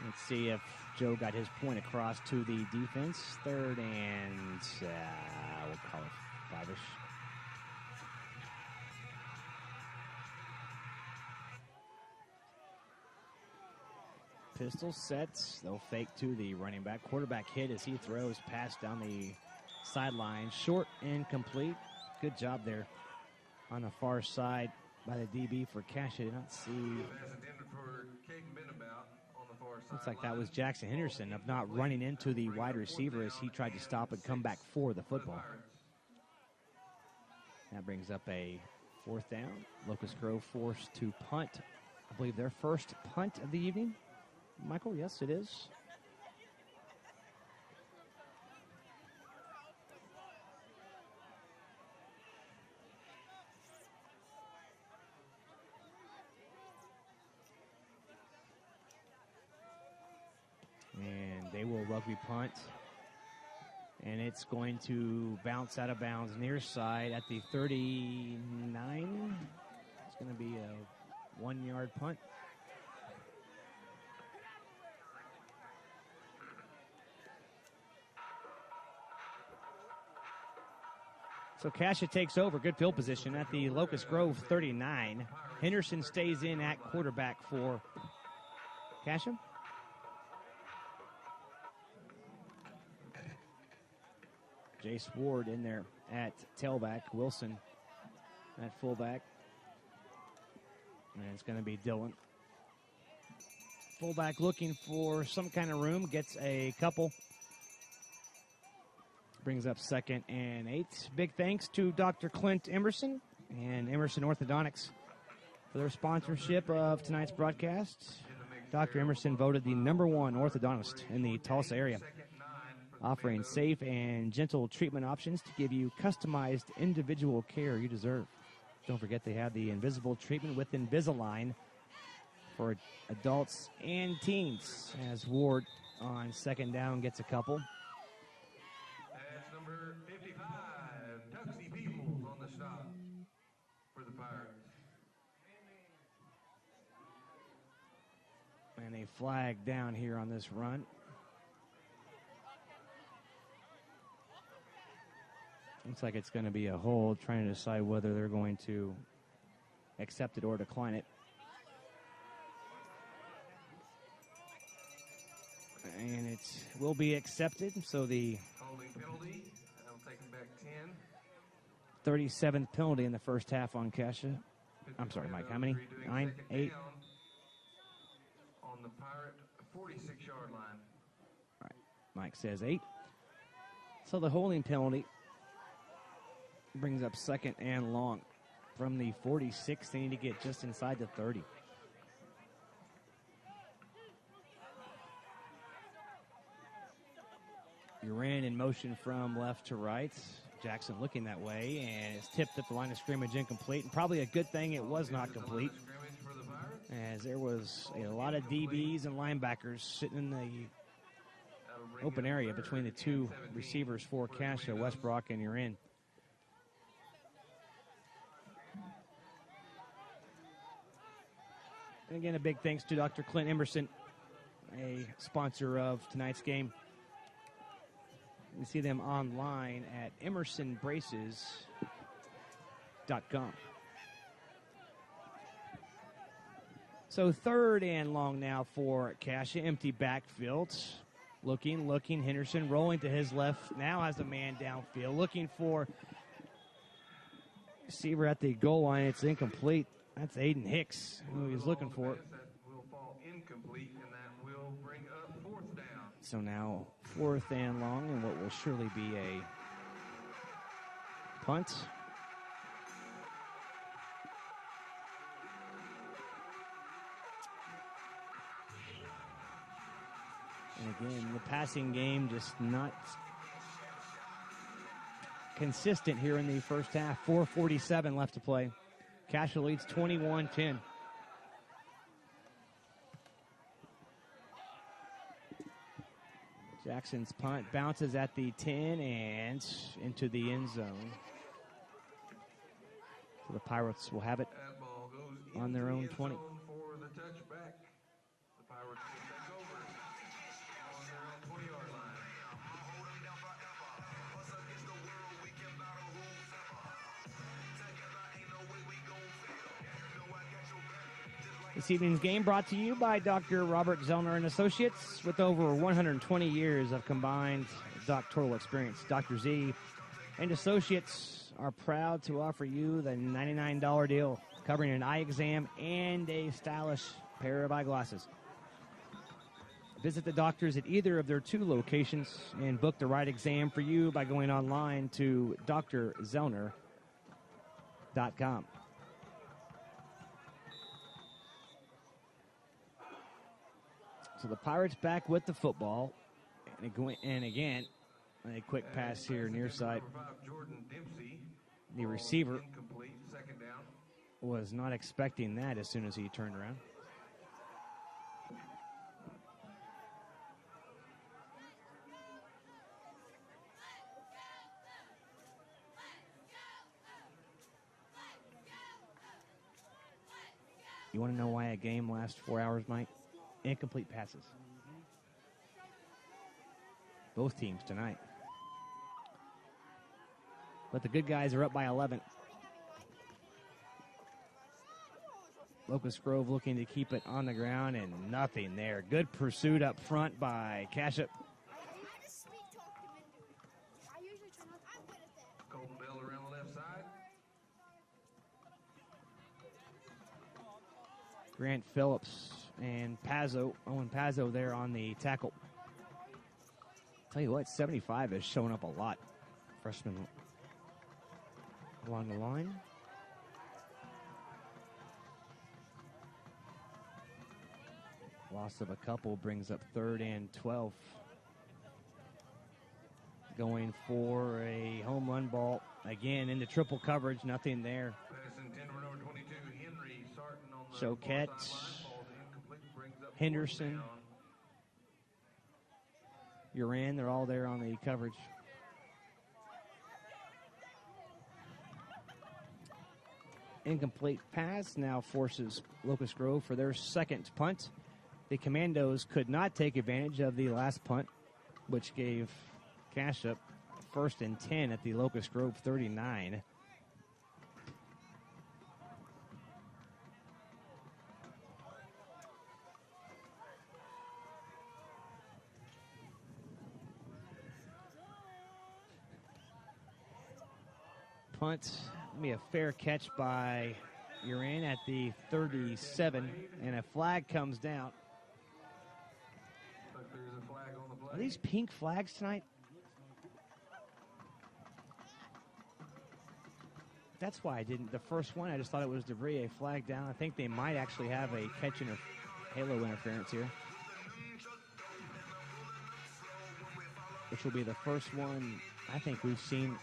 Let's see if Joe got his point across to the defense. Third and, we'll call it 5-ish. Pistol sets. They'll fake to the running back. Quarterback hit as he throws. Pass down the sideline. Short and complete. Good job there on the far side by the DB for Cascia. Did not see. Looks like that was Jackson Henderson of not running into the wide receiver as he tried to stop and come back for the football. That brings up a fourth down. Locust Grove forced to punt. I believe their first punt of the evening. Michael, yes, it is. And they will rugby punt. And it's going to bounce out of bounds near side at the 39. It's going to be a 1-yard punt. So Cascia takes over. Good field position at the Locust Grove 39. Henderson stays in at quarterback for Cascia. Jace Ward in there at tailback. Wilson at fullback. And it's going to be Dylan. Fullback looking for some kind of room. Gets a couple. Brings up 2nd and 8. Big thanks to Dr. Clint Emerson and Emerson Orthodontics for their sponsorship of tonight's broadcast. Dr. Emerson voted the #1 orthodontist in the Tulsa area, offering safe and gentle treatment options to give you customized individual care you deserve. Don't forget they have the invisible treatment with Invisalign for adults and teens. As Ward on 2nd down gets a couple. That's number 55, Tuxie Peoples on the stop for the Pirates. And a flag down here on this run. Looks like it's going to be a hold, trying to decide whether they're going to accept it or decline it. will be accepted. So the Holding penalty. That'll take him back 10. 37th penalty in the first half on Cascia. I'm sorry, Mike. How many? 9, 8? On the Pirate 46-yard line. All right. Mike says 8. So the holding penalty brings up 2nd and long. From the 46, they need to get just inside the 30. Uran in motion from left to right. Jackson looking that way, and it's tipped at the line of scrimmage incomplete. And probably a good thing it was not complete, as there was a lot of DBs and linebackers sitting in the open area between the two receivers for Cascia, Westbrook and Uran. And again, a big thanks to Dr. Clint Emerson, a sponsor of tonight's game. You see them online at emersonbraces.com. So 3rd and long now for Cascia. Empty backfield. Looking. Henderson rolling to his left. Now has a man downfield. Looking for receiver at the goal line. It's incomplete. That's Aiden Hicks, who he's looking for. That will fall incomplete, and that will bring up 4th down. So now 4th and long, and what will surely be a punt. And again, the passing game just not consistent here in the first half. 4:47 left to play. Cascia leads 21-10. Jackson's punt bounces at the 10 and into the end zone. So the Pirates will have it on their own 20. For the touchback, the Pirates will take over on their own 20-yard line. This evening's game brought to you by Dr. Robert Zellner and Associates. With over 120 years of combined doctoral experience, Dr. Z and Associates are proud to offer you the $99 deal, covering an eye exam and a stylish pair of eyeglasses. Visit the doctors at either of their 2 locations and book the right exam for you by going online to drzellner.com. So the Pirates back with the football. And again, a quick pass here near side. The receiver was not expecting that as soon as he turned around. You want to know why a game lasts 4 hours, Mike? Incomplete passes. Both teams tonight. But the good guys are up by 11. Locust Grove looking to keep it on the ground, and nothing there. Good pursuit up front by Cascia. Colton Bell around the left side. Grant Phillips and Owen Pazzo there on the tackle. Tell you what, 75 has shown up a lot. Freshman along the line. Loss of a couple brings up 3rd and 12. Going for a home run ball. Again, into triple coverage, nothing there. Choquette, Henderson, Uran, they're all there on the coverage. Incomplete pass now forces Locust Grove for their 2nd punt. The Commandos could not take advantage of the last punt, which gave Cascia 1st and 10 at the Locust Grove 39. punt. It'll be a fair catch by Urin at the 37, and a flag comes down. Are these pink flags tonight? That's why I didn't. The first one, I just thought it was debris, a flag down. I think they might actually have a catch halo interference here, which will be the first one I think we've seen.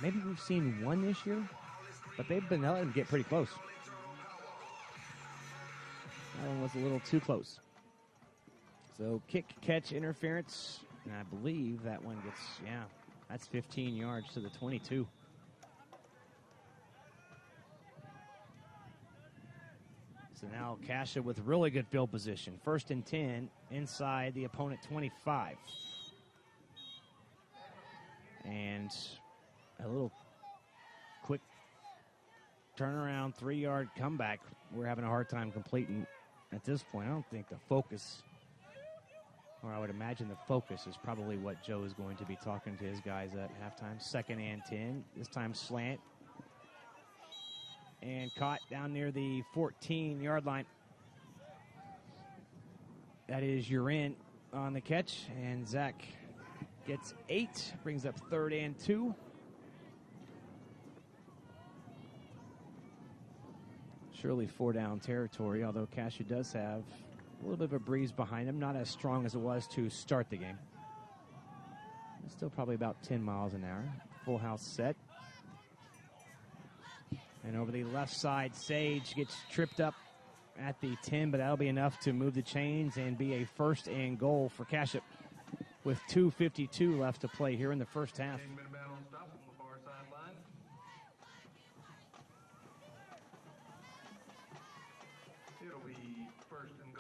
Maybe we've seen one this year, but they've been letting them get pretty close. That one was a little too close. So kick, catch, interference, and I believe that one gets, that's 15 yards to the 22. So now Cascia with really good field position. 1st and 10 inside the opponent 25. And a little quick turnaround, 3-yard comeback. We're having a hard time completing at this point. I don't think the focus, or I would imagine the focus is probably what Joe is going to be talking to his guys at halftime. 2nd and 10, this time slant. And caught down near the 14-yard line. That is Urin on the catch, and Zach gets 8, brings up 3rd and 2. Surely 4-down territory, although Cascia does have a little bit of a breeze behind him, not as strong as it was to start the game. It's still probably about 10 miles an hour. Full house set. And over the left side, Sage gets tripped up at the 10, but that'll be enough to move the chains and be a 1st and goal for Cascia with 2:52 left to play here in the first half.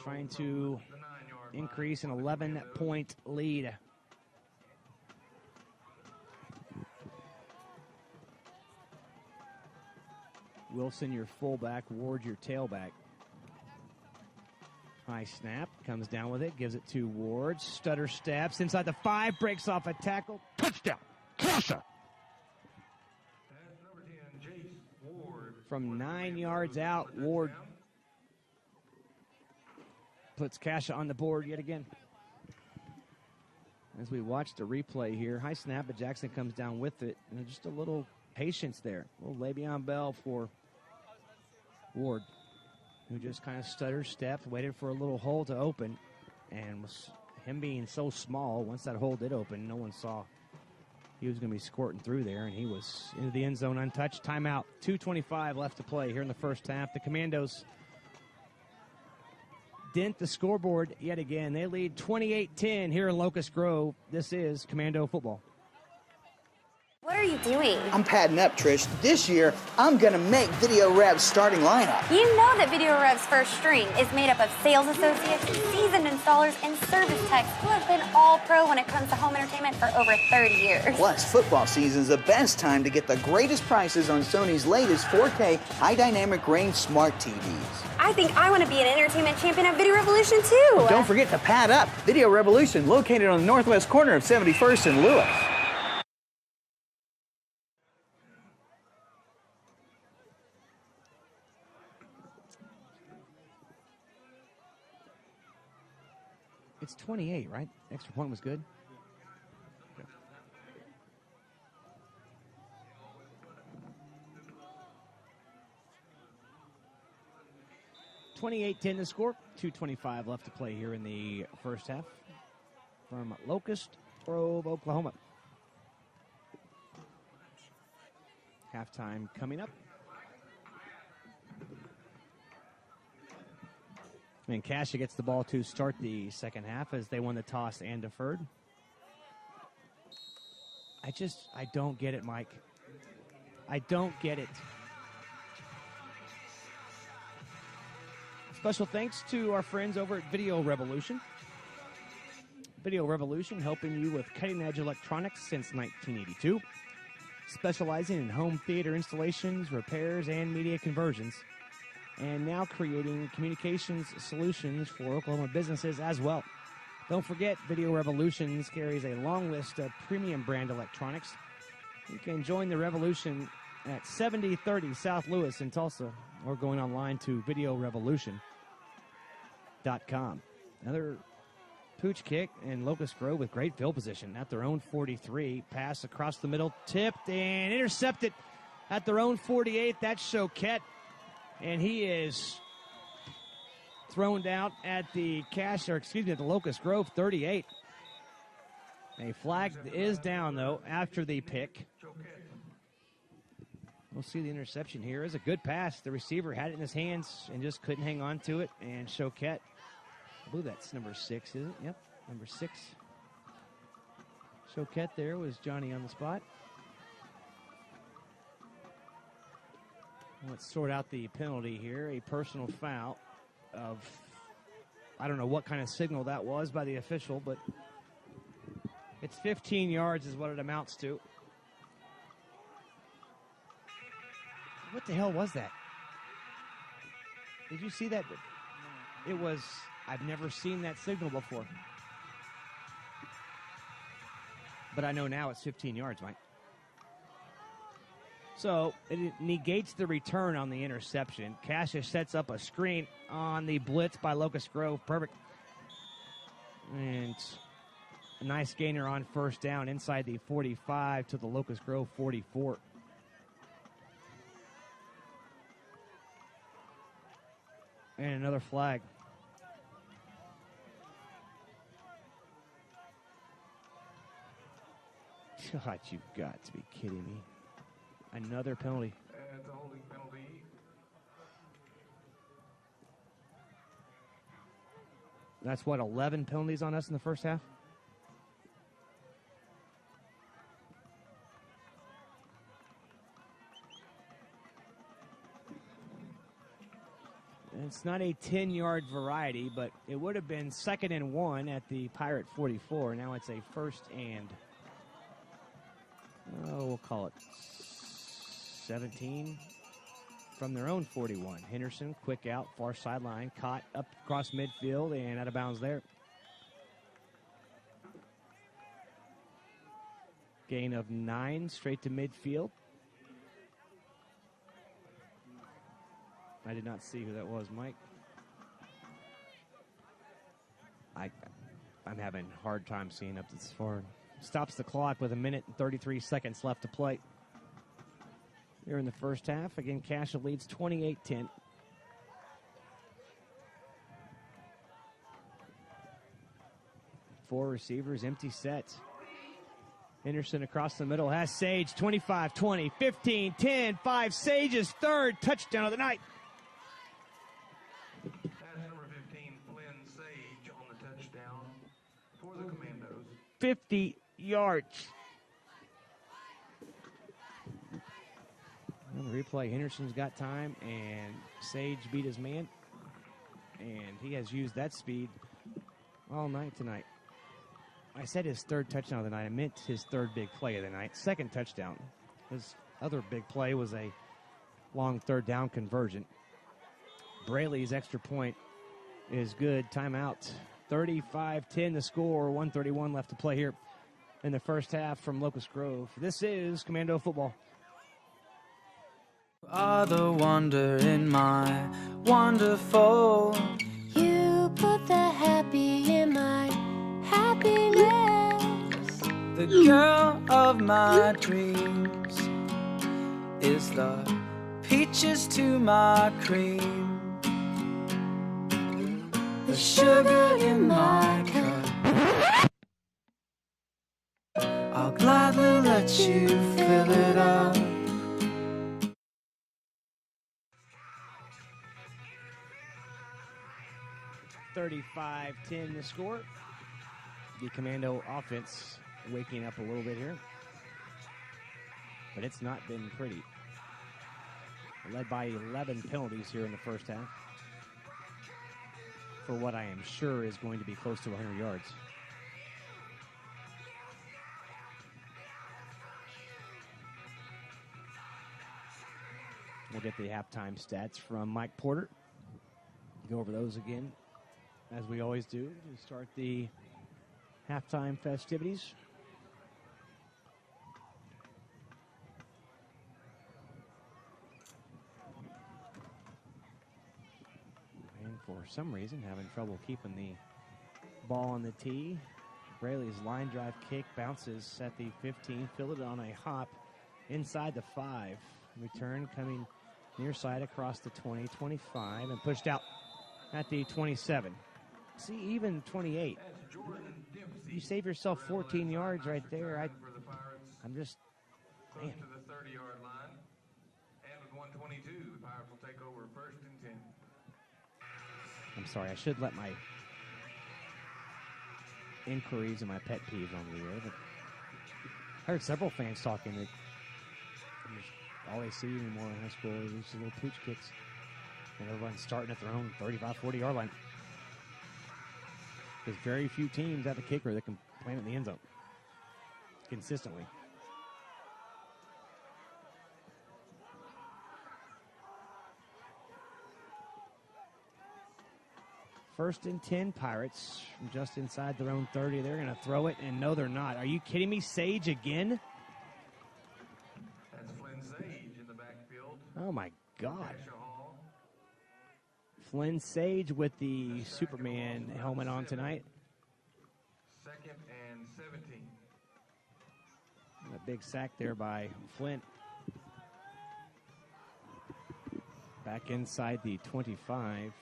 Trying to increase an 11-point lead. Wilson, your fullback. Ward, your tailback. High snap. Comes down with it. Gives it to Ward. Stutter steps inside the 5. Breaks off a tackle. Touchdown. Cascia. From 9 yards out, Ward puts Cascia on the board yet again. As we watch the replay here, high snap, but Jackson comes down with it. And just a little patience there. A little Le'Veon Bell for Ward, who just kind of stuttered, stepped, waited for a little hole to open, and was him being so small, once that hole did open, no one saw he was going to be squirting through there, and he was into the end zone untouched. Timeout, 2:25 left to play here in the first half. The Commandos dent the scoreboard yet again. They lead 28-10 here in Locust Grove. This is Commando football. What are you doing? I'm padding up, Trish. This year, I'm going to make Video Rev's starting lineup. You know that Video Rev's first string is made up of sales associates, seasoned installers, and service techs who have been all pro when it comes to home entertainment for over 30 years. Plus, football season is the best time to get the greatest prices on Sony's latest 4K high-dynamic range smart TVs. I think I want to be an entertainment champion at Video Revolution, too. Don't forget to pad up. Video Revolution, located on the northwest corner of 71st and Lewis. It's 28, right? Extra point was good. Okay. 28-10 the score. 2:25 left to play here in the first half. From Locust Grove, Oklahoma. Halftime coming up. And Cascia gets the ball to start the second half as they won the toss and deferred. I don't get it, Mike. I don't get it. Special thanks to our friends over at Video Revolution. Video Revolution helping you with cutting-edge electronics since 1982. Specializing in home theater installations, repairs, and media conversions. And now creating communications solutions for Oklahoma businesses as well. Don't forget, Video Revolutions carries a long list of premium brand electronics You can join the revolution at 7030 South Lewis in Tulsa, or going online to videorevolution.com. Another pooch kick, and Locust Grove with great field position at their own 43. Pass across the middle, tipped and intercepted at their own 48. That's Choquette, and he is thrown down at the Cascia, at the Locust Grove 38. A flag is down, though, after the pick. We'll see the interception here. It's a good pass. The receiver had it in his hands and just couldn't hang on to it. And Choquette, I believe that's number 6, isn't it? Yep, number 6. Choquette there was Johnny on the spot. Let's sort out the penalty here. A personal foul of, I don't know what kind of signal that was by the official, but it's 15 yards is what it amounts to. What the hell was that? Did you see that? It was, I've never seen that signal before. But I know now it's 15 yards, Mike. So it negates the return on the interception. Cascia sets up a screen on the blitz by Locust Grove. Perfect. And a nice gainer on first down inside the 45 to the Locust Grove 44. And another flag. God, you've got to be kidding me. Another penalty. It's a holding penalty. That's what, 11 penalties on us in the first half? It's not a 10-yard variety, but it would have been 2nd and 1 at the Pirate 44. Now it's a 1st and, we'll call it 17 from their own 41. Henderson, quick out, far sideline, caught up across midfield and out of bounds there. Gain of 9 straight to midfield. I did not see who that was, Mike. I'm having a hard time seeing up this far. Stops the clock with 1 minute and 33 seconds left to play. Here in the first half. Again, Cascia leads 28-10. Four receivers, empty sets. Henderson across the middle has Sage, 25-20, 15-10, 5. Sage's third touchdown of the night. That's number 15, Flynn Sage, on the touchdown for the Commandos. 50 yards. On the replay, Henderson's got time, and Sage beat his man. And he has used that speed all night tonight. I said his third touchdown of the night. I meant his third big play of the night. Second touchdown. His other big play was a long third down conversion. Braley's extra point is good. Timeout. 35-10 the score. 1:31 left to play here in the first half from Locust Grove. This is Commando Football. Are the wonder in my wonderful. You put the happy in my happiness. The girl of my dreams is the peaches to my cream. The sugar in my cup. I'll gladly let you fill it up. $35-10 the score. The Commando offense waking up a little bit here. But it's not been pretty. Led by 11 penalties here in the first half. For what I am sure is going to be close to 100 yards. We'll get the halftime stats from Mike Porter. Go over those again, as we always do, to start the halftime festivities. some reason, having trouble keeping the ball on the tee. Braley's line drive kick bounces at the 15, fielded on a hop inside the 5. Return coming near side across the 20, 25, and pushed out at the 27. See, even 28. You save yourself 14 yards right there. I'm just, man. To the 30-yard line. And with 122, the Pirates will take over 1st and 10. I'm sorry, I should let my inquiries and my pet peeves on the air, but I heard several fans talking that all they see anymore in high school is these little pooch kicks, and everyone's starting at their own 35, 40-yard line. Because very few teams have a kicker that can plant in the end zone consistently. First and 10, Pirates from just inside their own 30. They're going to throw it, and no, they're not. Are you kidding me? Sage again? That's Flynn Sage in the backfield. Oh, my God. Flynn Sage with the Superman helmet on tonight. 2nd and 17. A big sack there by Flint. Back inside the 25.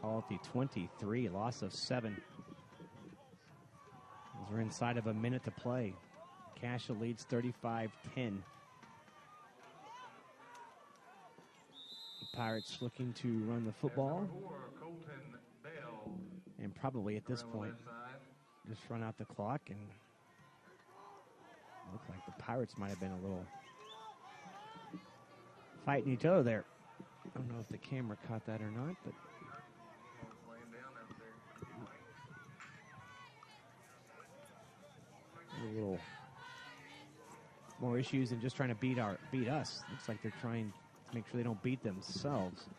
Call it the 23, loss of 7. As we're inside of a minute to play. Cascia leads 35-10. Pirates looking to run the football. And probably at this point, just run out the clock. And look like the Pirates might have been a little fighting each other there. I don't know if the camera caught that or not, but a little more issues than just trying to beat us. Looks like they're trying to make sure they don't beat themselves.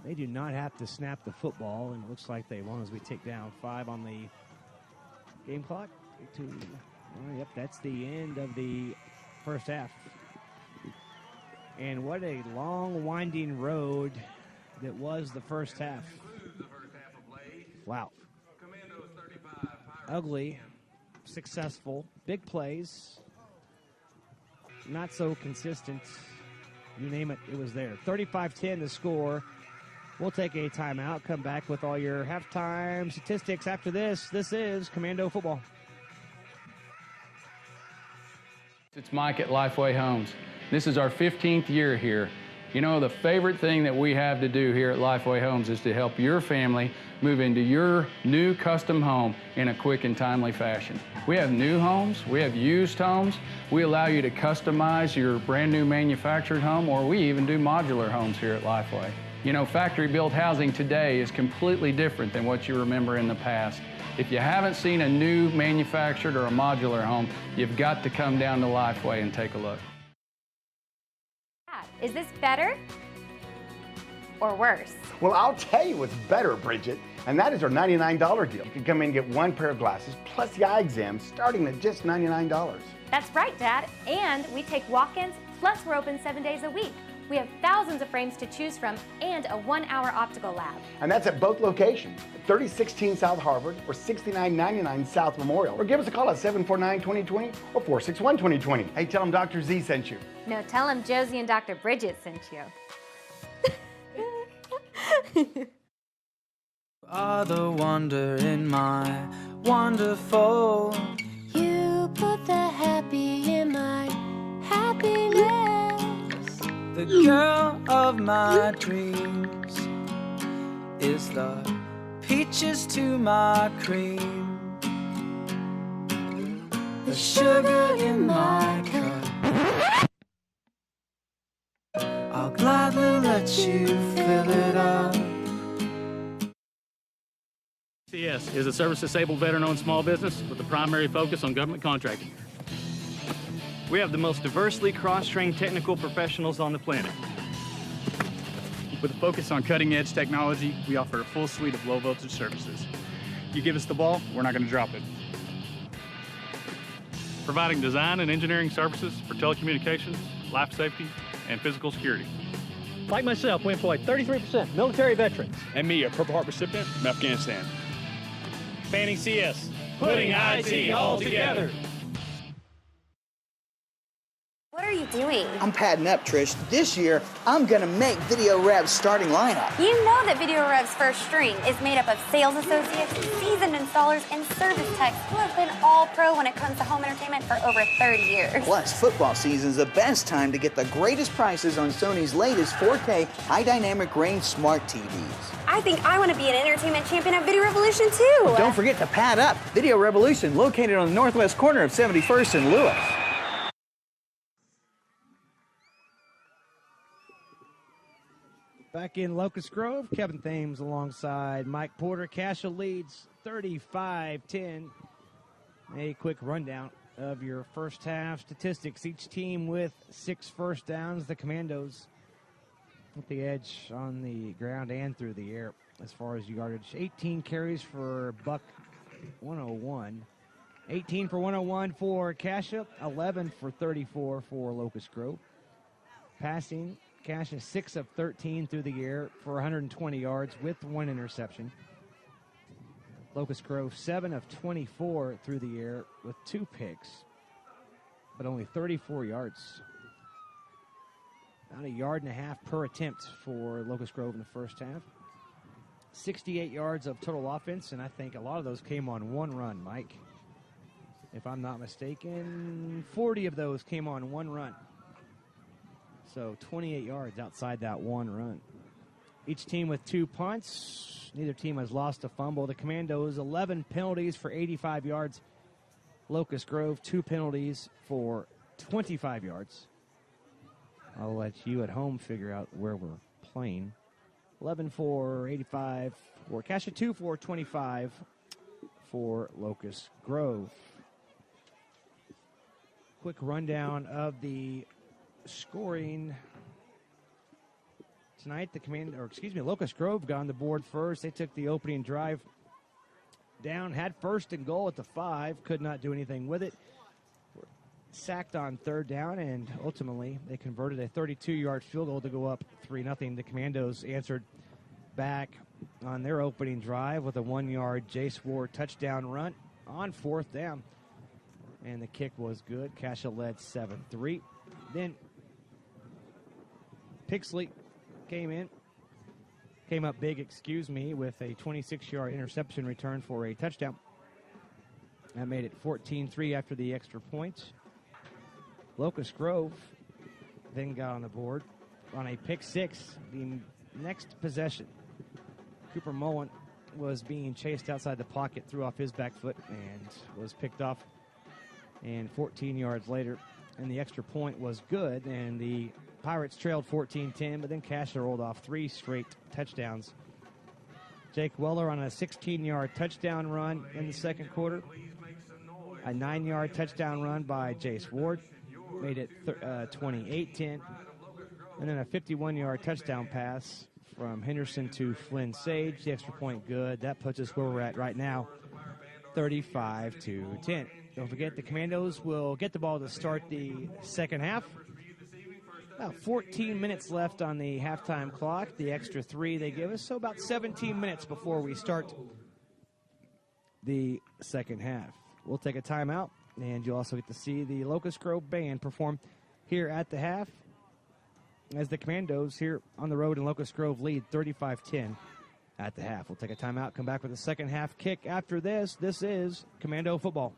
They do not have to snap the football, and it looks like they won't as we take down 5 on the game clock. 2. Oh, yep, that's the end of the first half. And what a long, winding road that was the first half. Wow. Ugly, successful, big plays, not so consistent. You name it, it was there. 35-10 the score. We'll take a timeout, come back with all your halftime statistics after this. This is Commando Football. It's Mike at Lifeway Homes. This is our 15th year here. You know, the favorite thing that we have to do here at Lifeway Homes is to help your family move into your new custom home in a quick and timely fashion. We have new homes, we have used homes, we allow you to customize your brand new manufactured home, or we even do modular homes here at Lifeway. You know, factory-built housing today is completely different than what you remember in the past. If you haven't seen a new manufactured or a modular home, you've got to come down to Lifeway and take a look. Is this better or worse? Well, I'll tell you what's better, Bridget, and that is our $99 deal. You can come in and get 1 pair of glasses plus the eye exam starting at just $99. That's right, Dad. And we take walk-ins, plus we're open 7 days a week. We have thousands of frames to choose from and a 1-hour optical lab. And that's at both locations, 3016 South Harvard or 6999 South Memorial. Or give us a call at 749-2020 or 461-2020. Hey, tell them Dr. Z sent you. No, tell him Josie and Dr. Bridget sent you. Are the wonder in my wonderful. You put the happy in my happiness. The girl of my dreams is the peaches to my cream. The sugar in my cup. I'll gladly let you fill it up. VsLocusGrove25Oct2019 is a service-disabled veteran-owned small business with a primary focus on government contracting. We have the most diversely cross-trained technical professionals on the planet. With a focus on cutting-edge technology, we offer a full suite of low-voltage services. You give us the ball, we're not going to drop it. Providing design and engineering services for telecommunications, life safety, and physical security. Like myself, we employ 33% military veterans. And me, a Purple Heart recipient from Afghanistan. Fanning CS, putting IT all together. What are you doing? I'm padding up, Trish. This year, I'm gonna make Video Rev's starting lineup. You know that Video Rev's first string is made up of sales associates, seasoned installers, and service techs who have been all pro when it comes to home entertainment for over 30 years. Plus, football season's the best time to get the greatest prices on Sony's latest 4K high dynamic range smart TVs. I think I want to be an entertainment champion at Video Revolution too. Don't forget to pad up. Video Revolution, located on the northwest corner of 71st and Lewis. Back in Locust Grove, Kevin Thames alongside Mike Porter. Cascia leads 35-10. A quick rundown of your first half statistics. Each team with 6 first downs. The Commandos with the edge on the ground and through the air as far as yardage. 18 carries for Buck 101. 18 for 101 for Cascia. 11 for 34 for Locust Grove. Passing, Cascia 6 of 13 through the air for 120 yards with 1 interception. Locust Grove 7 of 24 through the air with 2 picks, but only 34 yards. About 1.5 yards per attempt for Locust Grove in the first half. 68 yards of total offense, and I think a lot of those came on one run, Mike. If I'm not mistaken, 40 of those came on one run. So 28 yards outside that one run. Each team with 2 punts. Neither team has lost a fumble. The Commandos, 11 penalties for 85 yards. Locust Grove, 2 penalties for 25 yards. I'll let you at home figure out where we're playing. 11 for 85 for Cascia, 2 for 25 for Locust Grove. Quick rundown of the scoring tonight. Locust Grove got on the board first. They took the opening drive down, had first and goal at the 5, could not do anything with it. Sacked on 3rd down, and ultimately they converted a 32-yard field goal to go up 3-0. The Commandos answered back on their opening drive with a 1-yard Jace Ward touchdown run on 4th down, and the kick was good. Cascia led 7-3. Then Pixley came up big, with a 26-yard interception return for a touchdown. That made it 14-3 after the extra point. Locust Grove then got on the board on a pick 6 the next possession. Cooper Mullen was being chased outside the pocket, threw off his back foot, and was picked off. And 14 yards later, and the extra point was good, and the Pirates trailed 14-10, but then Cascia rolled off 3 straight touchdowns. Jake Weller on a 16-yard touchdown run in the second quarter. A 9-yard touchdown run by Jace Ward made it 28-10. And then a 51-yard touchdown pass from Henderson to Flynn Sage. The extra point good. That puts us where we're at right now, 35-10. Don't forget, the Commandos will get the ball to start the second half. About 14 minutes left on the halftime clock, the extra 3 they give us, so about 17 minutes before we start the second half. We'll take a timeout, and you'll also get to see the Locust Grove Band perform here at the half as the Commandos here on the road in Locust Grove lead 35-10 at the half. We'll take a timeout, come back with the second half kick after this. This is Commando Football.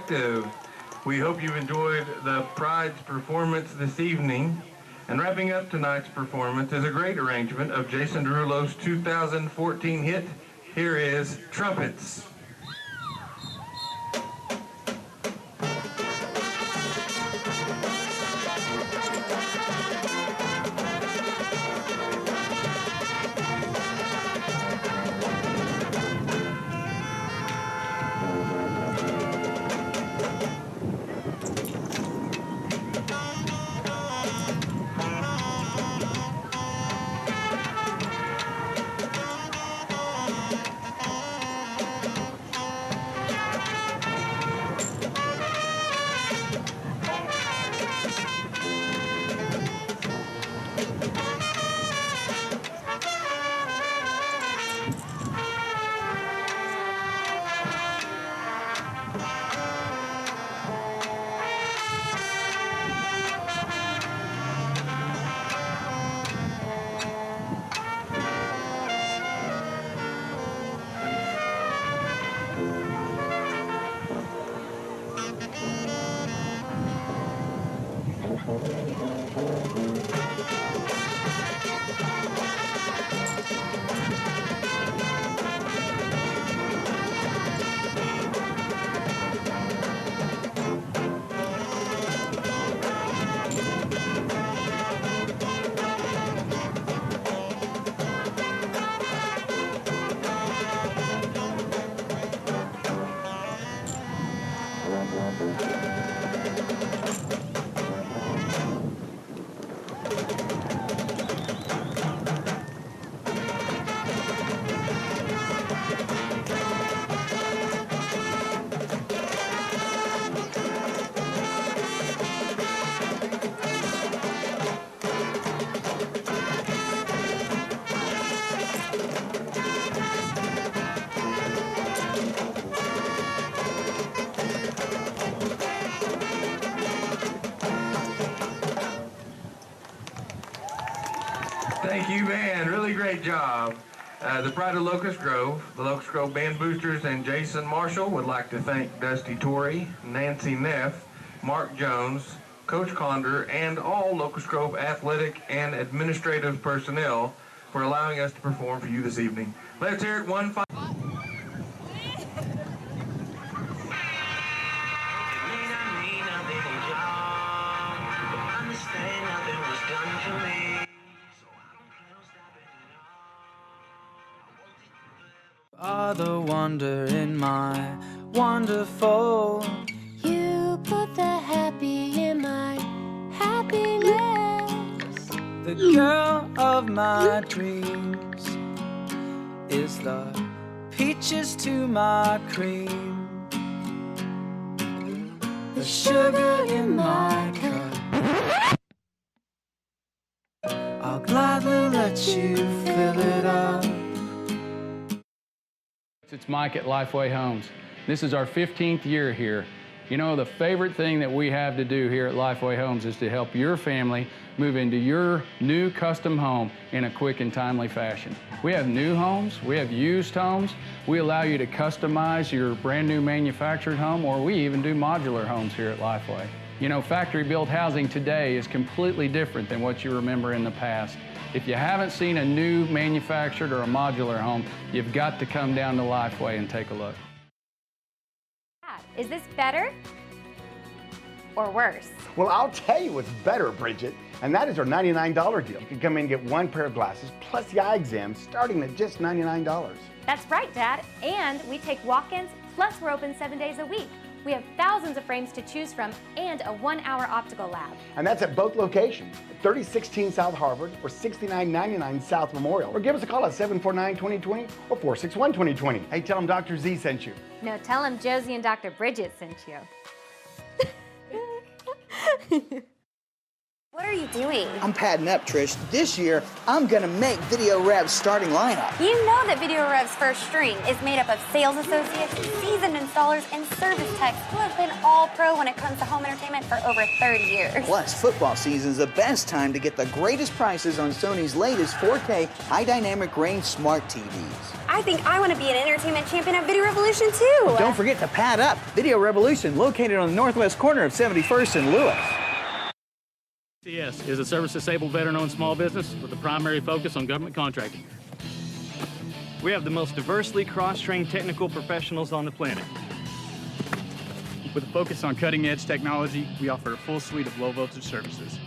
perspective. We hope you've enjoyed the Pride's performance this evening. And wrapping up tonight's performance is a great arrangement of Jason Derulo's 2014 hit. Here is Trumpets. Thank you, band. Really great job. The Pride of Locust Grove, the Locust Grove Band Boosters, and Jason Marshall would like to thank Dusty Torrey, Nancy Neff, Mark Jones, Coach Condor, and all Locust Grove athletic and administrative personnel for allowing us to perform for you this evening. Let's hear it one final. Are the wonder in my wonderful. You put the happy in my happiness. The girl of my dreams is the peaches to my cream. The sugar in my cup, I'll gladly let you fill it up. It's Mike at Lifeway Homes. This is our 15th year here. You know, the favorite thing that we have to do here at Lifeway Homes is to help your family move into your new custom home in a quick and timely fashion. We have new homes, we have used homes, we allow you to customize your brand new manufactured home, or we even do modular homes here at Lifeway. You know, factory-built housing today is completely different than what you remember in the past. If you haven't seen a new manufactured or a modular home, you've got to come down to Lifeway and take a look. Is this better or worse? Well, I'll tell you what's better, Bridget, and that is our $99 deal. You can come in and get one pair of glasses plus the eye exam starting at just $99. That's right, Dad. And we take walk-ins, plus we're open 7 days a week. We have thousands of frames to choose from and a 1-hour optical lab. And that's at both locations, 3016 South Harvard or 6999 South Memorial. Or give us a call at 749-2020 or 461-2020. Hey, tell them Dr. Z sent you. No, tell him Josie and Dr. Bridget sent you. What are you doing? I'm padding up, Trish. This year, I'm going to make Video Rev's starting lineup. You know that Video Rev's first string is made up of sales associates, seasoned installers, and service techs who have been all pro when it comes to home entertainment for over 30 years. Plus, football season's the best time to get the greatest prices on Sony's latest 4K high dynamic range smart TVs. I think I want to be an entertainment champion at Video Revolution too. Don't forget to pad up. Video Revolution, located on the northwest corner of 71st and Lewis. VsLocusGrove is a service-disabled veteran-owned small business with a primary focus on government contracting. We have the most diversely cross-trained technical professionals on the planet. With a focus on cutting-edge technology, we offer a full suite of low-voltage services.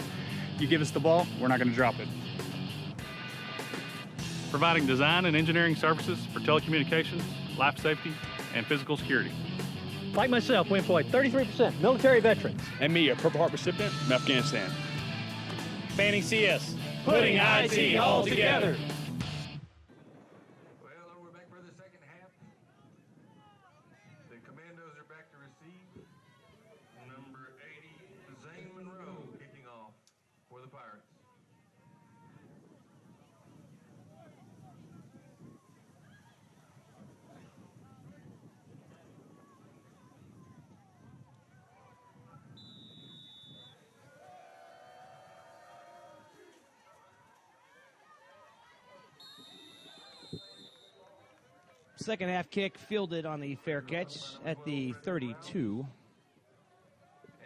You give us the ball, we're not going to drop it. Providing design and engineering services for telecommunications, life safety, and physical security. Like myself, we employ 33% military veterans. And me, a Purple Heart recipient from Afghanistan. Banning CS, putting IT all together. Well, we're back for the second half. The Commandos are back to receive. Number 80, Zane Monroe, kicking off for the Pirates. Second half kick fielded on the fair catch at the 32.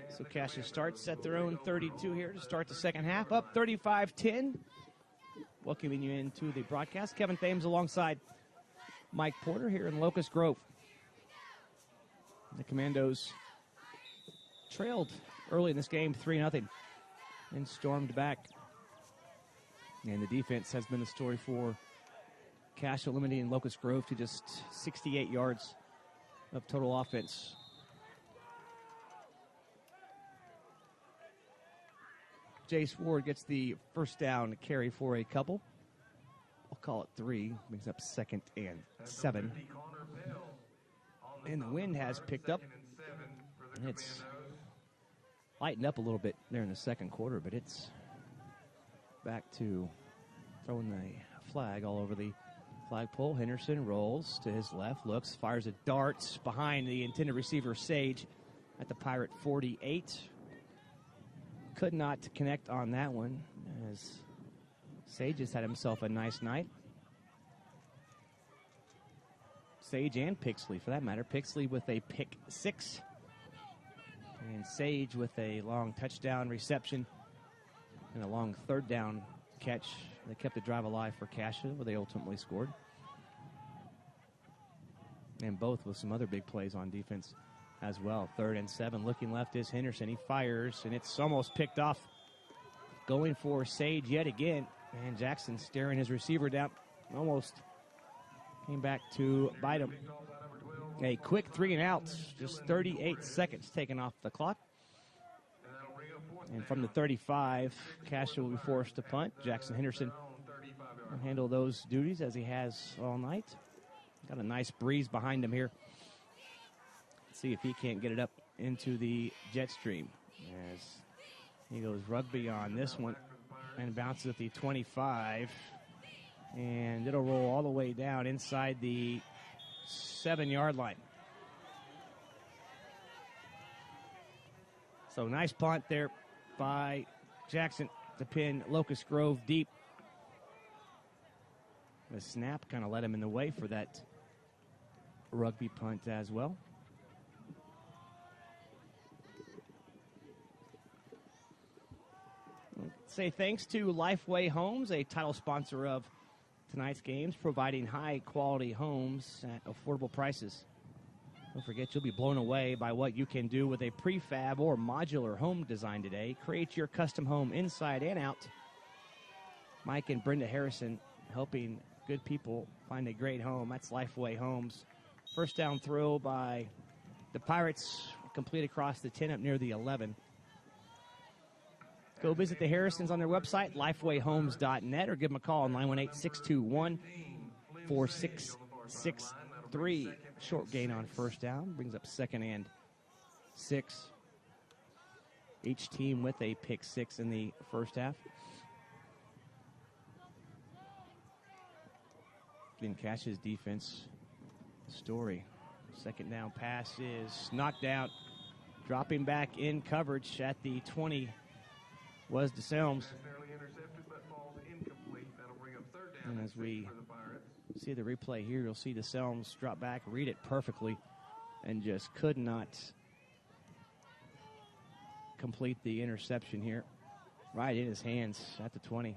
So Cascia starts at their own 32 here to start the second half. Up 35-10. Welcoming you into the broadcast. Kevin Thames alongside Mike Porter here in Locust Grove. The Commandos trailed early in this game 3-0 and stormed back. And the defense has been the story for Cascia, limiting Locust Grove to just 68 yards of total offense. Jace Ward gets the first down carry for a couple. We'll call it 3. Brings up 2nd and 7. And the wind has picked up. And it's lightened up a little bit there in the second quarter, but it's back to throwing the flag all over the flagpole. Henderson rolls to his left, looks, fires a dart behind the intended receiver, Sage, at the Pirate 48. Could not connect on that one, as Sage has had himself a nice night. Sage and Pixley, for that matter. Pixley with a pick 6. And Sage with a long touchdown reception and a long third down catch. They kept the drive alive for Cascia, where they ultimately scored. And both with some other big plays on defense as well. 3rd and 7, looking left is Henderson. He fires, and it's almost picked off. Going for Sage yet again. And Jackson staring his receiver down. Almost came back to bite him. A quick 3 and out. Just 38 seconds taken off the clock. And from the 35, Cascia will be forced to punt. Jackson Henderson will handle those duties as he has all night. Got a nice breeze behind him here. Let's see if he can't get it up into the jet stream. As he goes rugby on this one and bounces at the 25. And it'll roll all the way down inside the 7-yard line. So nice punt there by Jackson to pin Locust Grove deep. The snap kind of led him in the way for that rugby punt as well. Say thanks to Lifeway Homes, a title sponsor of tonight's games, providing high-quality homes at affordable prices. Don't forget, you'll be blown away by what you can do with a prefab or modular home design today. Create your custom home inside and out. Mike and Brenda Harrison helping good people find a great home. That's Lifeway Homes. First down throw by the Pirates, complete across the 10 up near the 11. Go visit the Harrisons on their website, lifewayhomes.net, or give them a call on 918-621-4663. Short gain on first down, brings up 2nd and 6. Each team with a pick 6 in the first half. In Cassia's defense story. Second down pass is knocked out. Dropping back in coverage at the 20 was DeSelms. And as we see the replay here, you'll see DeSelms drop back, read it perfectly, and just could not complete the interception here. Right in his hands at the 20.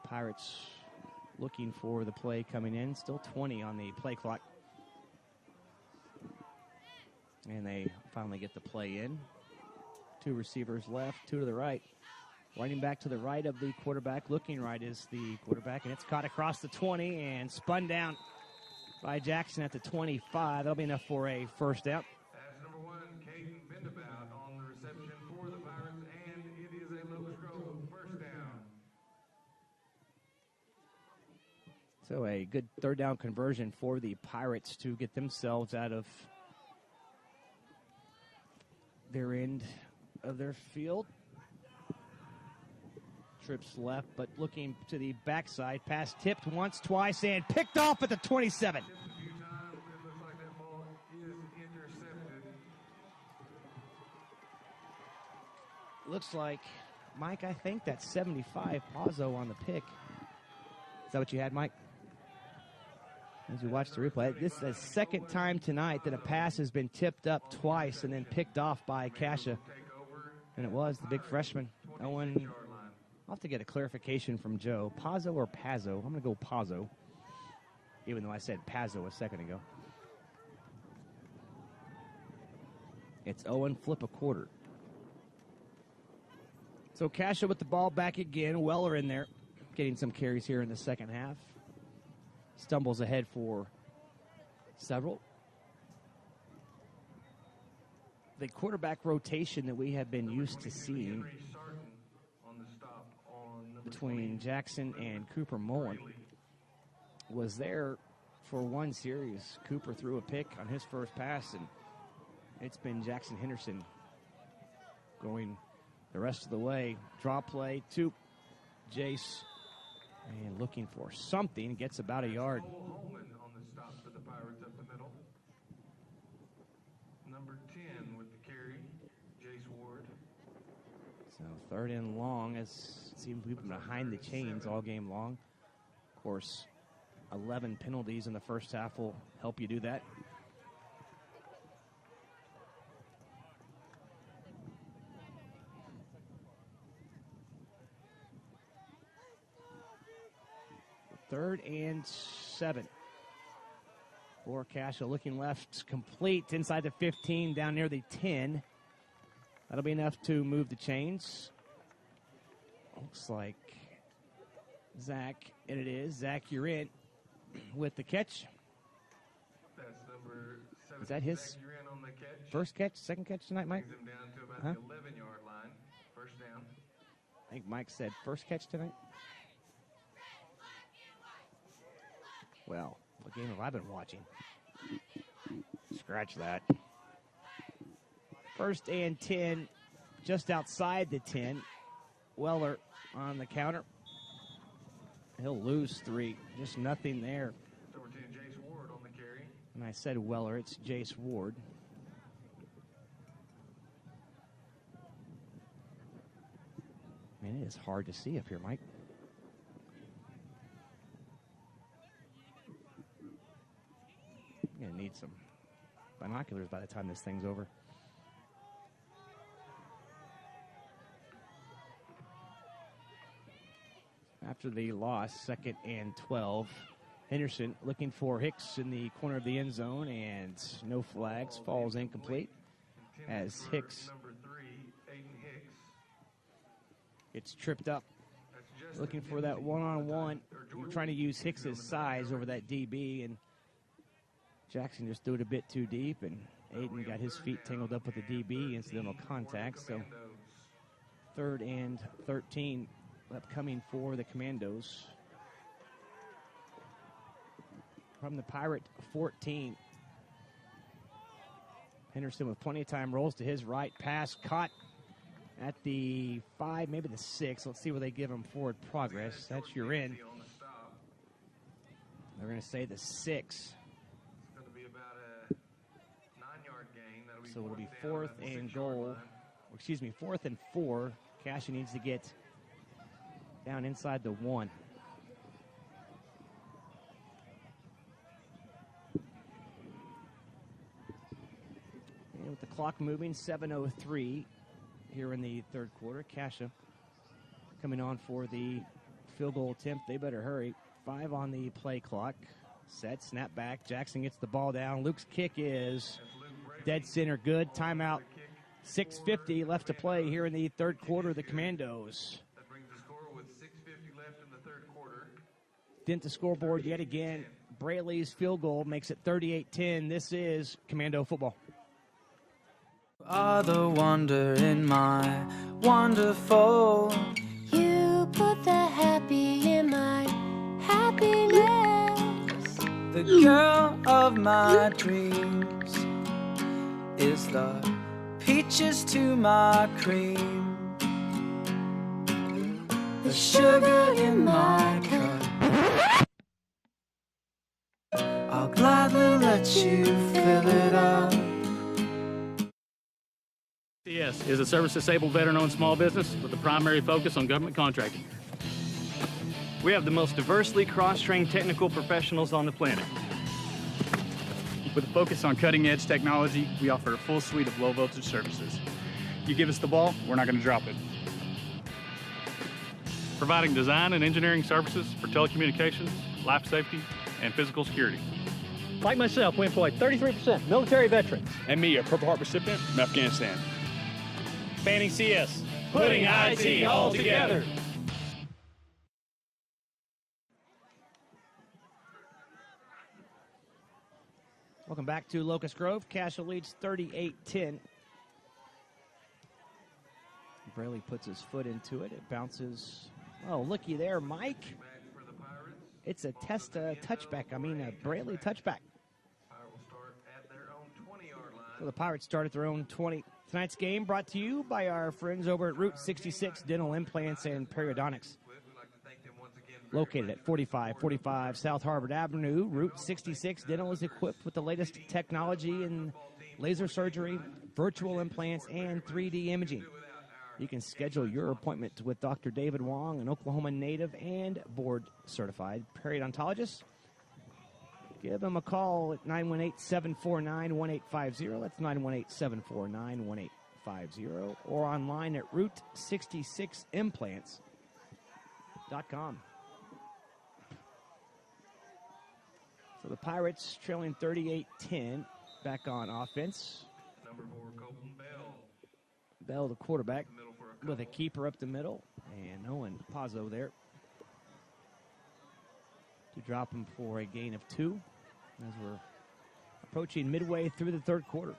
Pirates looking for the play coming in. Still 20 on the play clock. And they finally get the play in. 2 receivers left, 2 to the right. Running back to the right of the quarterback. Looking right is the quarterback, and it's caught across the 20 and spun down by Jackson at the 25. That'll be enough for a first down. Pass number 1, Caden Bendabout on the reception for the Pirates, and it is a Locust Grove first down. So a good third down conversion for the Pirates to get themselves out of their end of their field. Trips left, but looking to the backside. Pass tipped once, twice, and picked off at the 27. Looks like, Mike, I think that's 75 Pazzo on the pick. Is that what you had, Mike? As we watch the replay, this is the second time tonight that a pass has been tipped up twice and then picked off by Cascia. And it was the big freshman, Owen. I'll have to get a clarification from Joe. Pazzo or Pazzo? I'm going to go Pazzo, even though I said Pazzo a second ago. It's Owen flip a quarter. So Cascia with the ball back again. Weller in there, getting some carries here in the second half. Stumbles ahead for several. The quarterback rotation that we have been used to seeing between Jackson and Cooper Mullen was there for one series. Cooper threw a pick on his first pass, and it's been Jackson Henderson going the rest of the way. Draw play to Jace, and looking for something, gets about a yard. Holman on the stop for the Pirates up the middle. Number 10 with the carry, Jace Ward. So third and long, as it seems we've been behind the chains all game long. Of course, 11 penalties in the first half will help you do that. Third and 7 for Cascia. Looking left, complete inside the 15, down near the 10. That'll be enough to move the chains. Looks like Zach, and it is. Zach, you're in with the catch. That's number 7. Is that his Zach, you're in on the catch. first catch, second catch tonight, Mike? Brings him down to about the 11-yard line. First down. I think Mike said first catch tonight. Well, what game have I been watching? Scratch that. First and 10, just outside the 10. Weller on the counter. He'll lose 3. Just nothing there. Number 10, Jace Ward on the carry. And I said Weller, it's Jace Ward. Man, it is hard to see up here, Mike. I'm going to need some binoculars by the time this thing's over. After the loss, second and 12. Henderson looking for Hicks in the corner of the end zone, and no flags. Falls incomplete as Hicks gets tripped up. Looking for that one-on-one. Trying to use Hicks's size over that DB, and Jackson just threw it a bit too deep, and Aiden got his feet tangled up with the DB, incidental contact. So third and 13 upcoming for the Commandos. from the Pirate 14. Henderson with plenty of time, rolls to his right, pass caught at the 5, maybe the 6. Let's see where they give him forward progress. That's your in. They're going to say the 6. So it'll be 4th and goal. Excuse me, 4th and 4. Cascia needs to get down inside the 1. And with the clock moving, 7:03 here in the third quarter. Cascia coming on for the field goal attempt. They better hurry. 5 on the play clock. Set, snap back. Jackson gets the ball down. Luke's kick is dead center, good. Timeout. 6:50 left to play here in the third quarter. The Commandos That brings the score with 6:50 left in the third quarter. dent the scoreboard yet again. Braley's field goal makes it 38-10. This is Commando football. Are the wonder in my wonderful. You put the happy in my happiness. The girl of my dreams is the peaches to my cream. The sugar in my cup. I'll gladly let you fill it up. VsLocusGrove25Oct2019 is a service-disabled veteran-owned small business with a primary focus on government contracting. We have the most diversely cross-trained technical professionals on the planet. With a focus on cutting-edge technology, we offer a full suite of low-voltage services. You give us the ball, we're not going to drop it. Providing design and engineering services for telecommunications, life safety, and physical security. Like myself, we employ 33% military veterans. And me, a Purple Heart recipient from Afghanistan. Fanning CS, putting IT all together. Welcome back to Locust Grove. Cascia leads 38-10. Braley puts his foot into it. It bounces. Oh, looky there, Mike. It's a touchback. I mean, a Braley touchback. So the Pirates start at their own 20. Tonight's game brought to you by our friends over at Route 66 Dental Implants and Periodontics. Located at 4545 South Harvard Avenue, Route 66 Dental is equipped with the latest technology in laser surgery, virtual implants, and 3D imaging. You can schedule your appointment with Dr. David Wong, an Oklahoma native and board-certified periodontologist. Give him a call at 918-749-1850. That's 918-749-1850. Or online at Route66Implants.com. So the Pirates trailing 38-10, back on offense. Number 4, Colton Bell. Bell, the quarterback, with a keeper up the middle. And Owen Pazzo there to drop him for a gain of 2 as we're approaching midway through the third quarter.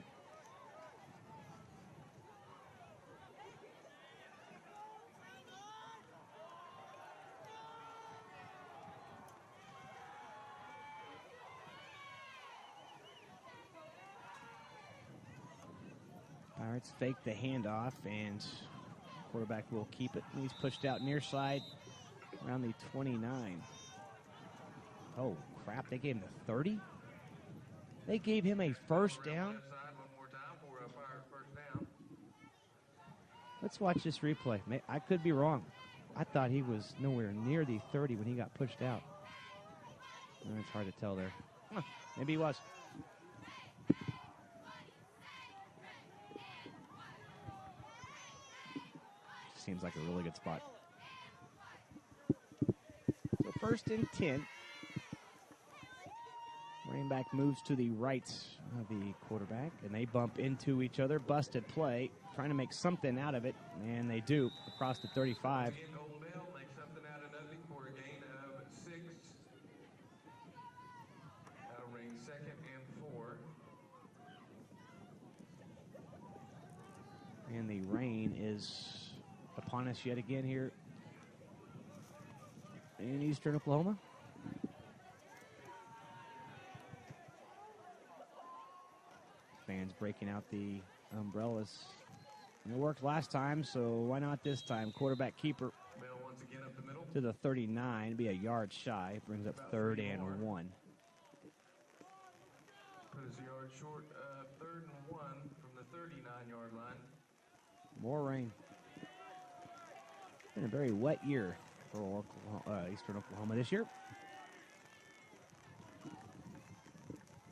Pirates fake the handoff, and quarterback will keep it. He's pushed out near side around the 29. Oh, crap. They gave him the 30? They gave him a first down? Let's watch this replay. I could be wrong. I thought he was nowhere near the 30 when he got pushed out. It's hard to tell there. Huh, maybe he was. Seems like a really good spot. So 1st and 10. Running back moves to the right of the quarterback, and they bump into each other. Busted play, trying to make something out of it, and they do across the 35. Make something out of nothing for a gain of 6. That'll bring 2nd and 4. And the rain is upon us yet again here in eastern Oklahoma. fans breaking out the umbrellas. And it worked last time, so why not this time? Quarterback keeper to the 39, be a yard shy. Brings up 3rd and 1. Put us a yard short, 3rd and 1 from the 39-yard line. More rain. Been a very wet year for Eastern Oklahoma this year.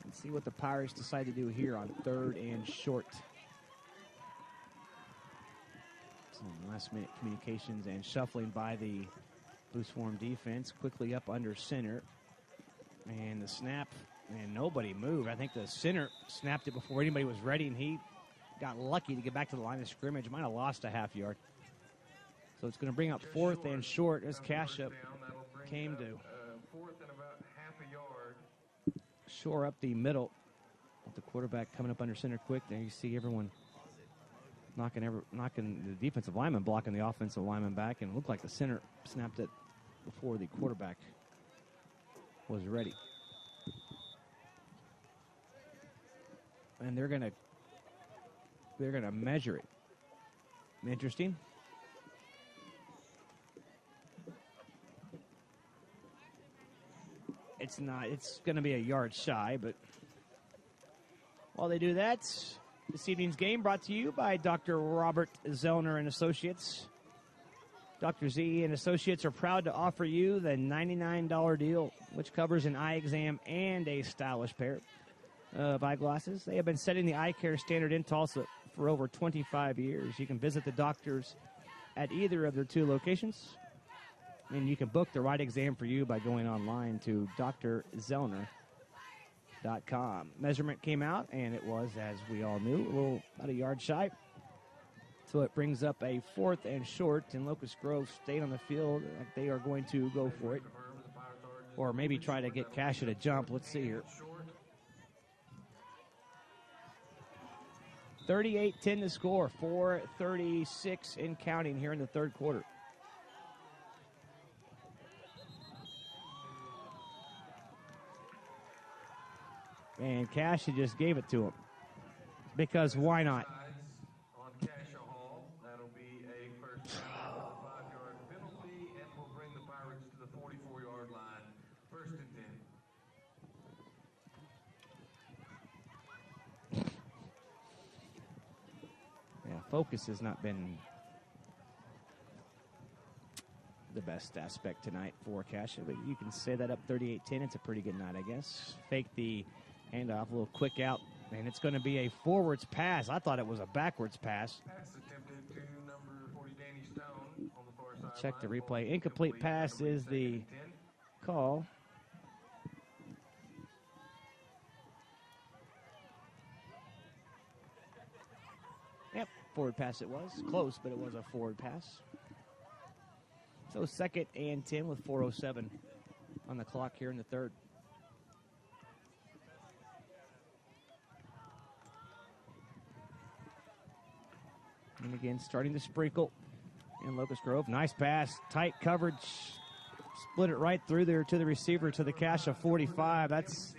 Let's see what the Pirates decide to do here on 3rd and short. Some last-minute communications and shuffling by the loose form defense. Quickly up under center. And the snap, and nobody moved. I think the center snapped it before anybody was ready, and he got lucky to get back to the line of scrimmage. Might have lost a half yard. So it's going to bring up 4th and short as Cascia came to 4th and about half a yard. shore up the middle. With the quarterback coming up under center quick. There you see everyone knocking the defensive lineman, blocking the offensive lineman back, and it looked like the center snapped it before the quarterback was ready. And they're gonna measure it. Interesting. It's not. It's going to be a yard shy, but while they do that, this evening's game brought to you by Dr. Robert Zellner and Associates. Dr. Z and Associates are proud to offer you the $99 deal, which covers an eye exam and a stylish pair of eyeglasses. They have been setting the eye care standard in Tulsa for over 25 years. You can visit the doctors at either of their 2 locations, and you can book the right exam for you by going online to drzellner.com. Measurement came out, and it was, as we all knew, about a yard shy. So it brings up a 4th and short, and Locust Grove stayed on the field like they are going to go for it. Or maybe try to get Cascia to jump. Let's see here. 38-10 to score. 4:36 in counting here in the 3rd quarter. And Cascia just gave it to him. Because why not? On Cascia Hall, that'll be a first down with a 5-yard penalty, and will bring the Pirates to the 44-yard line. 1st and 10. Yeah, focus has not been the best aspect tonight for Cascia, but you can say that up 38-10. It's a pretty good night, I guess. Fake the handoff, a little quick out, and it's going to be a forwards pass. I thought it was a backwards pass. Pass attempted to number 40, Danny Stone, on the far side. Check the replay. Incomplete pass is the call. Yep, forward pass it was. Close, but it was a forward pass. So 2nd and 10 with 4:07 on the clock here in the 3rd. And again, starting to sprinkle in Locust Grove. Nice pass, tight coverage. Split it right through there to the receiver to the Cascia 45. That's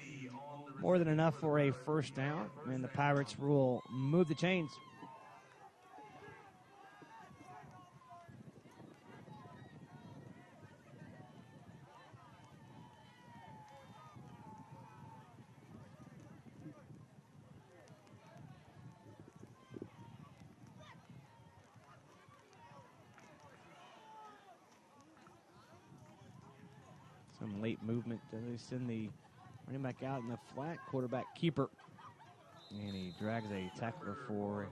more than enough for a first down. And the Pirates will move the chains. Some late movement. They send the running back out in the flat. Quarterback keeper. And he drags a tackler for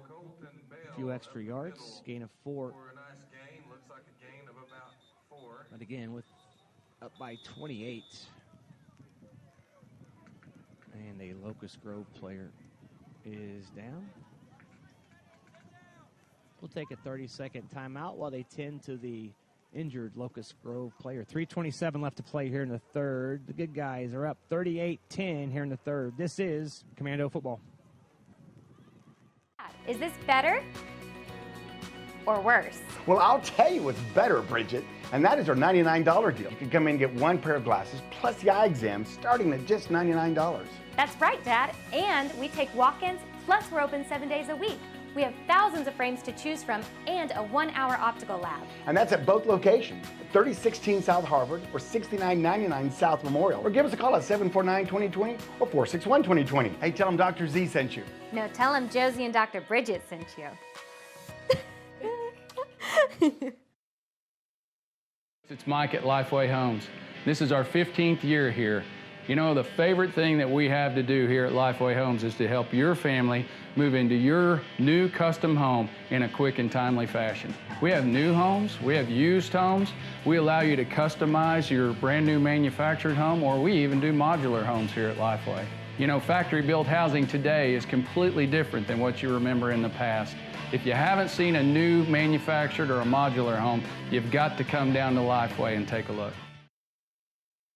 a few extra yards. Gain of 4. For a nice gain. Looks like a gain of about 4. But again, with up by 28. And a Locust Grove player is down. We'll take a 30-second timeout while they tend to the injured Locust Grove player. 3:27 left to play here in the 3rd. The good guys are up 38-10 here in the 3rd. This is Commando Football. Is this better or worse? Well, I'll tell you what's better, Bridget, and that is our $99 deal. You can come in and get 1 pair of glasses plus the eye exam starting at just $99. That's right, Dad. And we take walk-ins plus we're open 7 days a week. We have thousands of frames to choose from and a 1-hour optical lab. And that's at both locations, 3016 South Harvard or 6999 South Memorial. Or give us a call at 749-2020 or 461-2020. Hey, tell them Dr. Z sent you. No, tell them Josie and Dr. Bridget sent you. It's Mike at Lifeway Homes. This is our 15th year here. You know, the favorite thing that we have to do here at Lifeway Homes is to help your family move into your new custom home in a quick and timely fashion. We have new homes, we have used homes, we allow you to customize your brand new manufactured home, or we even do modular homes here at Lifeway. You know, factory-built housing today is completely different than what you remember in the past. If you haven't seen a new manufactured or a modular home, you've got to come down to Lifeway and take a look.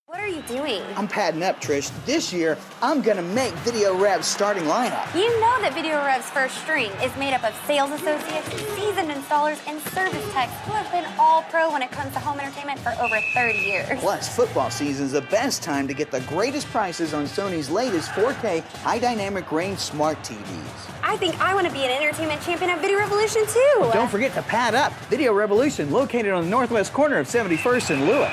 What are you doing? I'm padding up, Trish. This year, I'm gonna make Video Rev's starting lineup. You know that Video Rev's first string is made up of sales associates, seasoned installers, and service techs who have been all pro when it comes to home entertainment for over 30 years. Plus, football season's the best time to get the greatest prices on Sony's latest 4K high dynamic range smart TVs. I think I want to be an entertainment champion at Video Revolution too. Don't forget to pad up. Video Revolution, located on the northwest corner of 71st and Lewis.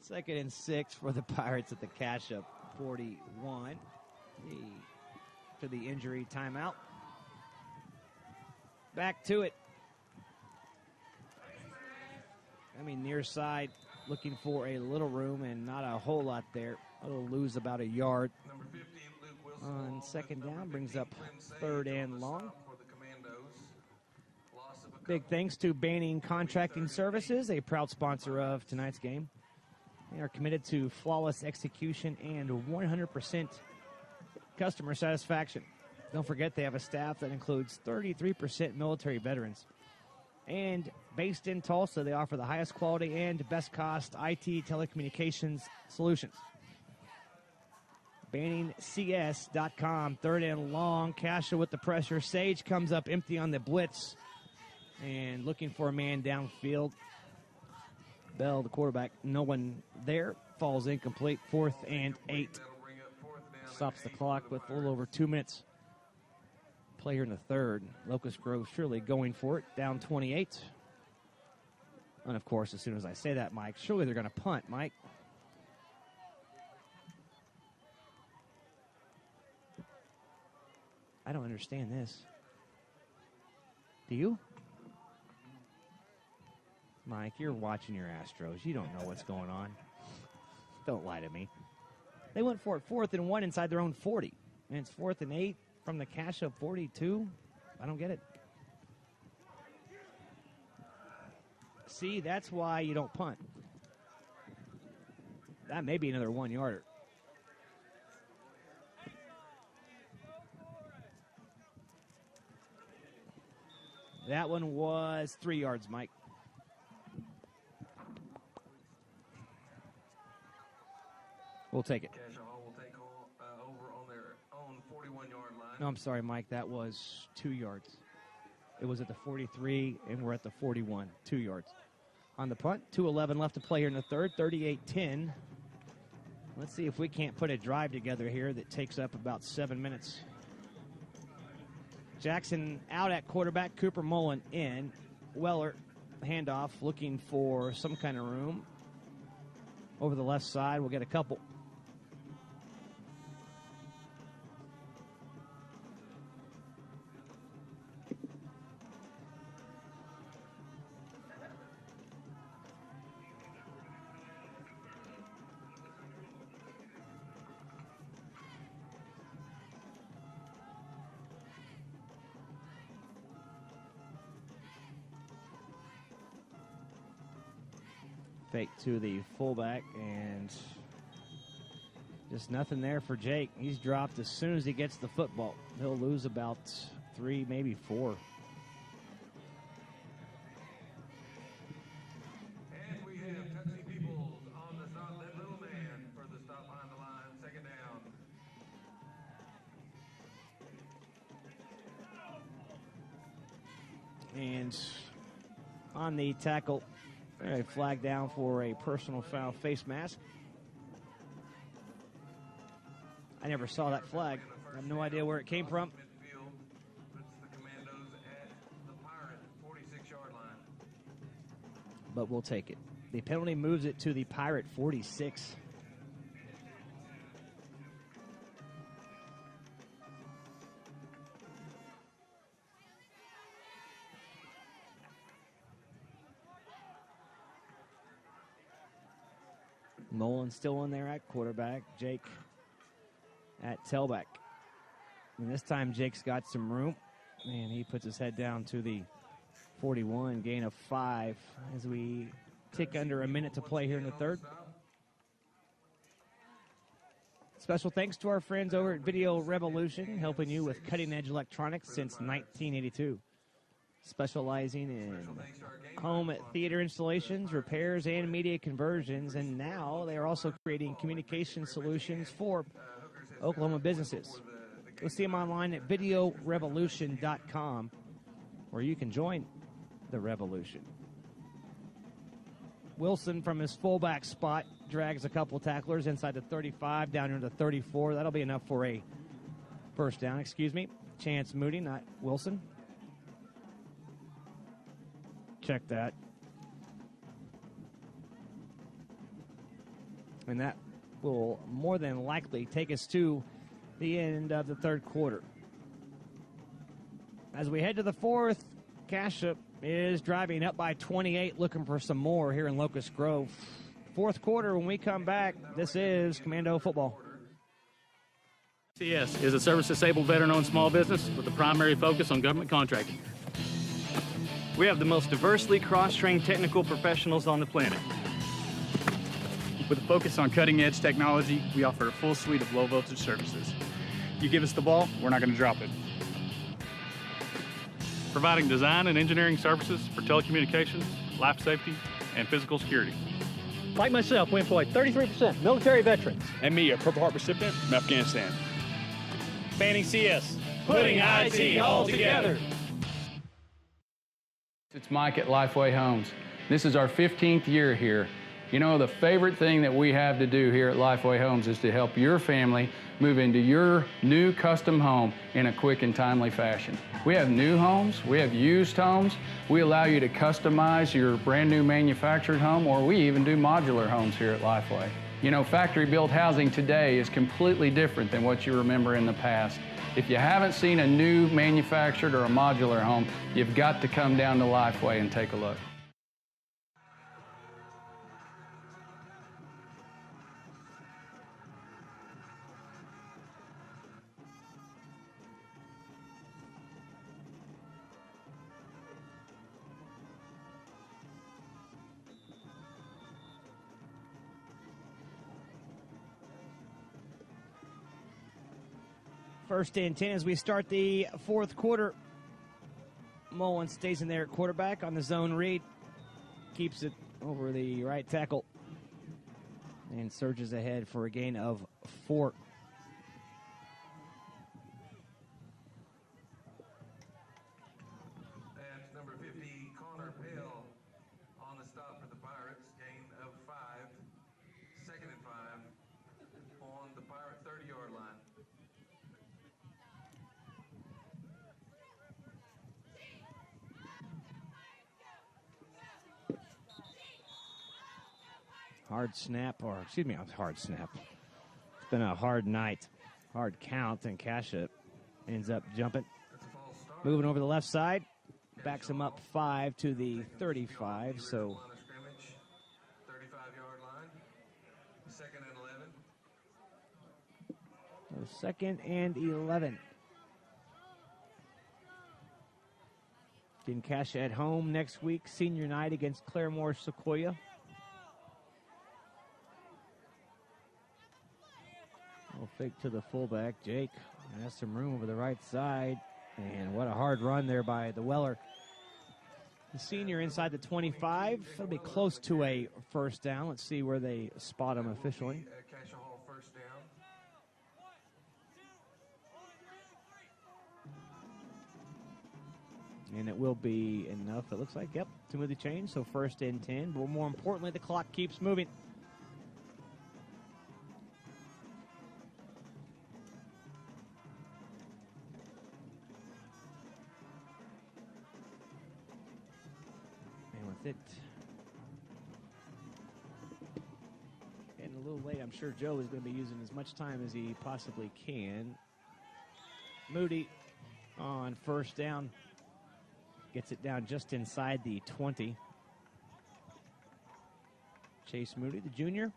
Second and 6 for the Pirates at the Cascia 41. To the injury timeout. Back to it. Near side looking for a little room and not a whole lot there. It'll lose about a yard. On second down, brings up third and long. Big thanks to Banning Contracting Services, a proud sponsor of tonight's game. They are committed to flawless execution and 100% customer satisfaction. Don't forget they have a staff that includes 33% military veterans. And based in Tulsa, they offer the highest quality and best cost IT telecommunications solutions. BanningCS.com, third and long. Cascia with the pressure. Sage comes up empty on the blitz and looking for a man downfield. Bell, the quarterback, no one there. Falls incomplete. 4th and 8. Stops the clock with a little over 2 minutes. Play here in the third. Locust Grove surely going for it. Down 28. And, of course, as soon as I say that, Mike, surely they're going to punt, Mike. I don't understand this. Do you? Mike, you're watching your Astros. You don't know what's going on. Don't lie to me. They went for it 4th and 1 inside their own 40. And it's 4th and 8 from the Cascia 42. I don't get it. See, that's why you don't punt. That may be another 1-yarder. That one was 3 yards, Mike. We'll take it. Cascia will take over on their own 41-yard line. No, I'm sorry, Mike. That was 2 yards. It was at the 43, and we're at the 41. 2 yards. On the punt, 2:11 left to play here in the third, 38-10. Let's see if we can't put a drive together here that takes up about 7 minutes. Jackson out at quarterback, Cooper Mullen in. Weller, handoff, looking for some kind of room. Over the left side, we'll get a couple. Fake to the fullback, and just nothing there for Jake. He's dropped as soon as he gets the football. He'll lose about 3, maybe 4. And we have Texas Peoples on the stop. That little man for the stop behind the line. Second down. And on the tackle, a flag down for a personal foul face mask. I never saw that flag. I have no idea where it came from. But we'll take it. The penalty moves it to the Pirate 46. Nolan still in there at quarterback. Jake at tailback. And this time Jake's got some room. And he puts his head down to the 41, gain of 5 as we tick under a minute to play here in the third. Special thanks to our friends over at Video Revolution, helping you with cutting-edge electronics since 1982. Specializing in home theater installations, repairs, and media conversions. And now they are also creating communication solutions for Oklahoma businesses. Go see them online at VidyoRevolution.com, where you can join the revolution. Wilson from his fullback spot drags a couple tacklers inside the 35 down into the 34. That'll be enough for a first down. Excuse me. Chance Moody, not Wilson. Check that. And that will more than likely take us to the end of the third quarter. As we head to the fourth, Cascia is driving up by 28, looking for some more here in Locust Grove. Fourth quarter, when we come back, this is Commando Football. VsLocusGrove25Oct2019 is a service-disabled veteran-owned small business with a primary focus on government contracting. We have the most diversely cross-trained technical professionals on the planet. With a focus on cutting-edge technology, we offer a full suite of low-voltage services. You give us the ball, we're not going to drop it. Providing design and engineering services for telecommunications, life safety, and physical security. Like myself, we employ 33% military veterans. And me, a Purple Heart recipient from Afghanistan. Banning CS, putting IT all together. It's Mike at Lifeway Homes. This is our 15th year here. You know, the favorite thing that we have to do here at Lifeway Homes is to help your family move into your new custom home in a quick and timely fashion. We have new homes, we have used homes, we allow you to customize your brand new manufactured home, or we even do modular homes here at Lifeway. You know, factory-built housing today is completely different than what you remember in the past. If you haven't seen a new manufactured or a modular home, you've got to come down to Lifeway and take a look. First and 10 as we start the fourth quarter. Mullen stays in there at quarterback on the zone read. Keeps it over the right tackle. And surges ahead for a gain of 4. That's number 50, Connor Pell, on the stop for the Pirates. Gain of 5. Second and 5 on the Pirate 30-yard line. Hard snap, or excuse me, hard snap. It's been a hard night, hard count, and Cascia ends up jumping. Moving over the left side, backs him up 5 to the 35, so 35-yard line. Second and 11. second and 11. Getting Cascia at home next week, senior night against Claremore Sequoia. We'll fake to the fullback. Jake has some room over the right side. And what a hard run there by the Weller. The senior inside the 25. It'll be close to a first down. Let's see where they spot him officially. Cascia Hall first down. And it will be enough, it looks like. Yep, to move the chain. So first and 10. But more importantly, the clock keeps moving. And with it getting a little late, I'm sure Joe is going to be using as much time as he possibly can. Moody on first down. Gets it down just inside the 20. Chase Moody, the junior,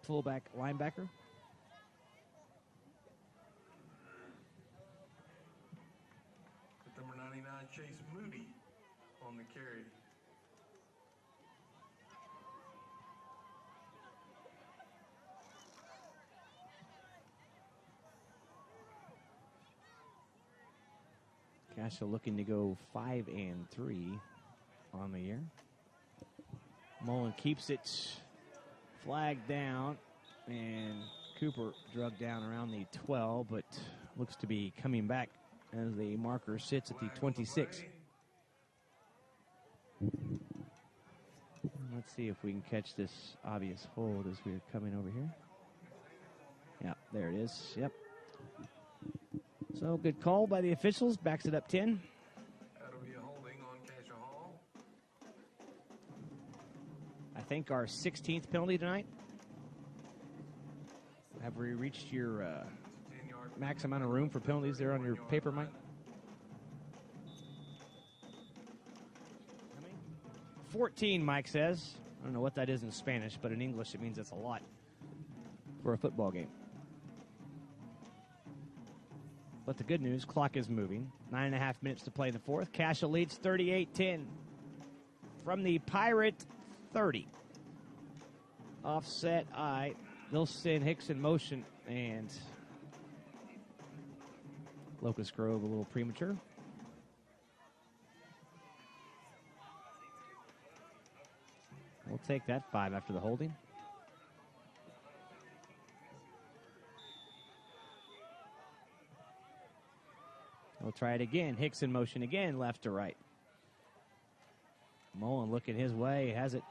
fullback linebacker. Number 99, Chase Moody on the carry. Cascia looking to go 5-3 on the year. Mullen keeps it flagged down, and Cooper drug down around the 12, but looks to be coming back as the marker sits at the 26. Let's see if we can catch this obvious hold as we're coming over here. Yep, there it is. Yep. So good call by the officials. Backs it up 10. That'll be a holding on Cascia Hall. I think our 16th penalty tonight. Have we reached your max amount of room for penalties there on your paper, Mike? 14, Mike says. I don't know what that is in Spanish, but in English it means it's a lot for a football game. But the good news, clock is moving. 9.5 minutes to play in the fourth. Cascia leads 38-10 from the Pirate 30. Offset I. They'll send Hicks in motion, and Locust Grove a little premature. We'll take that 5 after the holding. We'll try it again. Hicks in motion again, left to right. Mullen looking his way, has it.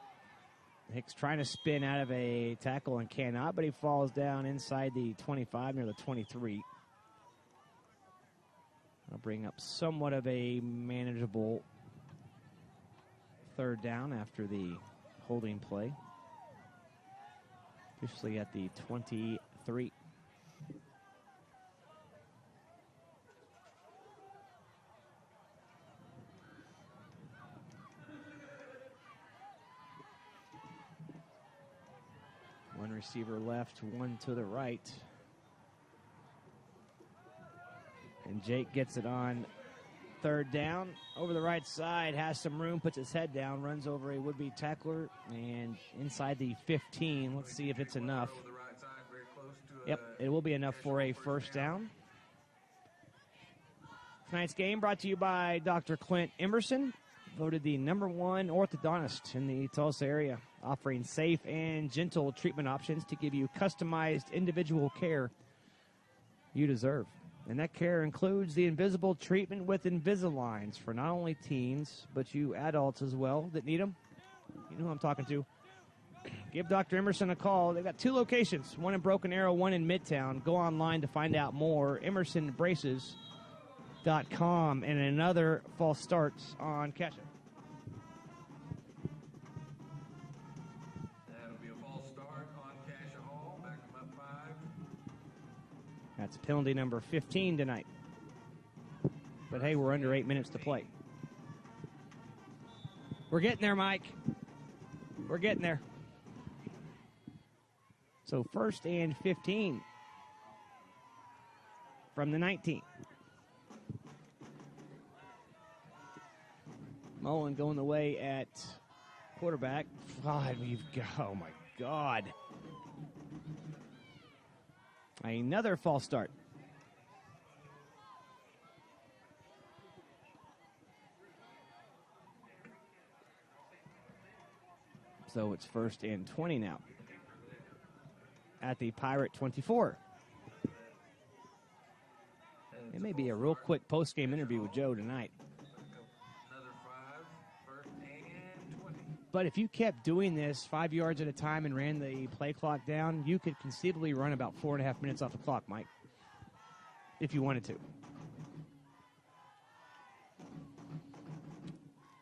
Hicks trying to spin out of a tackle and cannot, but he falls down inside the 25 near the 23. I'll bring up somewhat of a manageable third down after the holding play. Officially at the 23. One receiver left, one to the right. And Jake gets it on third down. Over the right side, has some room, puts his head down, runs over a would-be tackler, and inside the 15. Let's see if it's enough. Yep, it will be enough for a first down. Tonight's game brought to you by Dr. Clint Emerson, voted the #1 orthodontist in the Tulsa area, offering safe and gentle treatment options to give you customized individual care you deserve. And that care includes the invisible treatment with Invisaligns for not only teens, but you adults as well that need them. You know who I'm talking to. Give Dr. Emerson a call. They've got 2 locations, one in Broken Arrow, one in Midtown. Go online to find out more. EmersonBraces.com, and another false starts on Cascia. That'll be a false start on Cascia Hall. Back them up 5. That's penalty number 15 tonight. But hey, we're under 8 minutes to play. We're getting there, Mike. We're getting there. So first and 15 from the 19. Mullen going the way at quarterback. God, oh my God. Another false start. So it's first and 20 now at the Pirate 24. It may be a real quick post-game interview with Joe tonight. But if you kept doing this 5 yards at a time and ran the play clock down, you could conceivably run about 4.5 minutes off the clock, Mike, if you wanted to.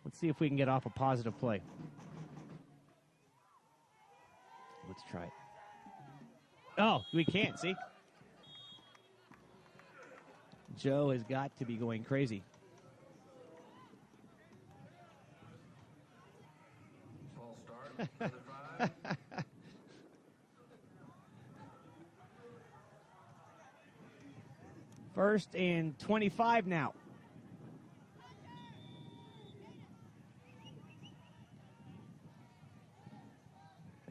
Let's see if we can get off a positive play. Let's try it. Oh, we can't, see? Joe has got to be going crazy. False start. First and 25 now.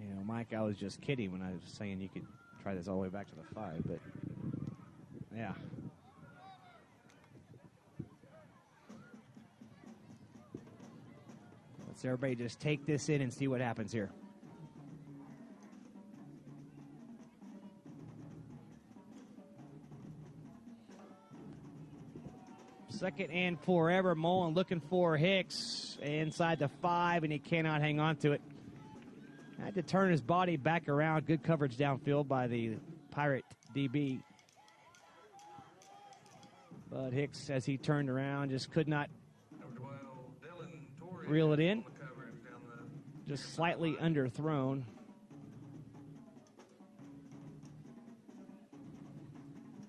You know, Mike, I was just kidding when I was saying you could try this all the way back to the 5, but yeah. Let's everybody just take this in and see what happens here. Second and forever. Mullen looking for Hicks inside the 5, and he cannot hang on to it. Had to turn his body back around. Good coverage downfield by the Pirate DB. But Hicks, as he turned around, just could not reel it in. Just slightly underthrown.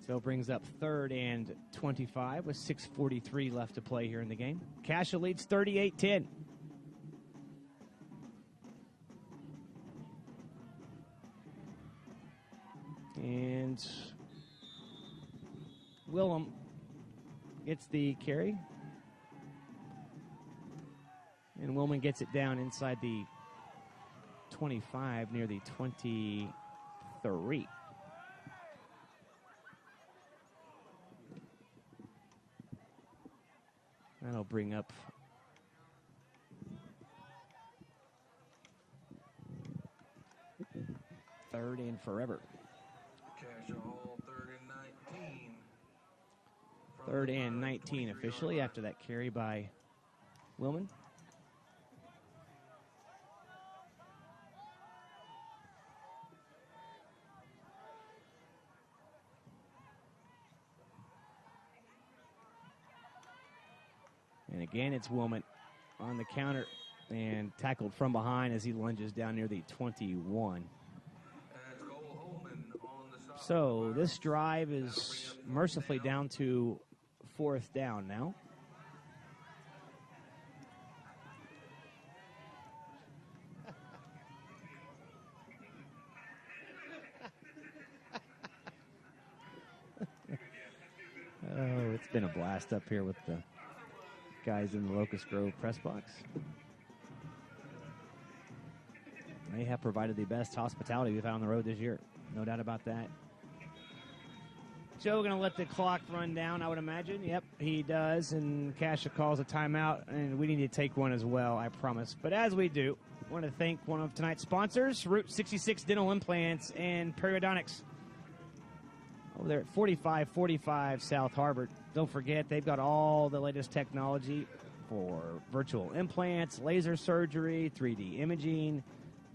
So brings up 3rd and 25 with 6:43 left to play here in the game. Cascia leads 38-10. And Willem gets the carry. And Willman gets it down inside the 25, near the 23. That'll bring up third and forever. Cascia Hall, 3rd and 19. 3rd and 19 officially after that carry by Willman. And again, it's Willman on the counter and tackled from behind as he lunges down near the 21. So this drive is mercifully down to 4th down now. Oh, it's been a blast up here with the guys in the Locust Grove press box. They have provided the best hospitality we've had on the road this year. No doubt about that. Joe going to let the clock run down, I would imagine. Yep, he does. And Cascia calls a timeout, and we need to take one as well, I promise. But as we do, I want to thank one of tonight's sponsors, Route 66 Dental Implants and Periodontics. Over there at 4545 South Harvard. Don't forget, they've got all the latest technology for virtual implants, laser surgery, 3D imaging.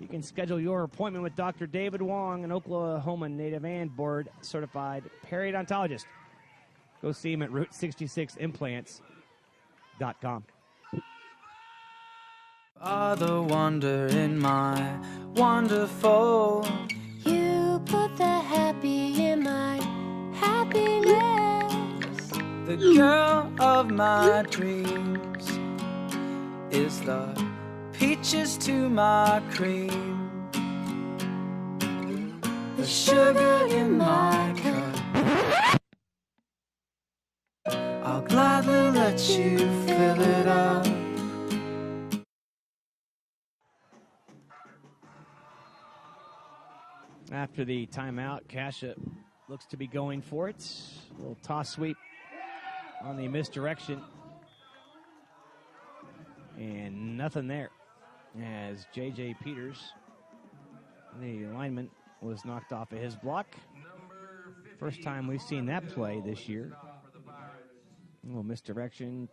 You can schedule your appointment with Dr. David Wong, an Oklahoma native and board-certified periodontologist. Go see him at Route66Implants.com. Are the wonder in my wonderful. You put the happy in my happiness. The girl of my dreams is the peaches to my cream. The sugar in my cup. I'll gladly let you fill it up. After the timeout, Cascia looks to be going for it. A little toss sweep on the misdirection. And nothing there as J.J. Peters, the lineman, was knocked off of his block. First time we've seen that play this year. A little misdirection.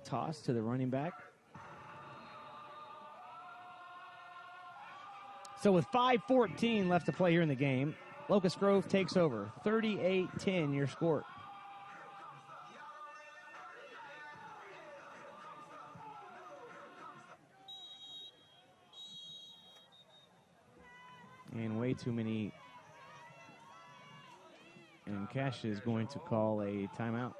toss to the running back. So with 5:14 left to play here in the game, Locust Grove takes over. 38-10 your score. And way too many. And Cascia is going to call a timeout.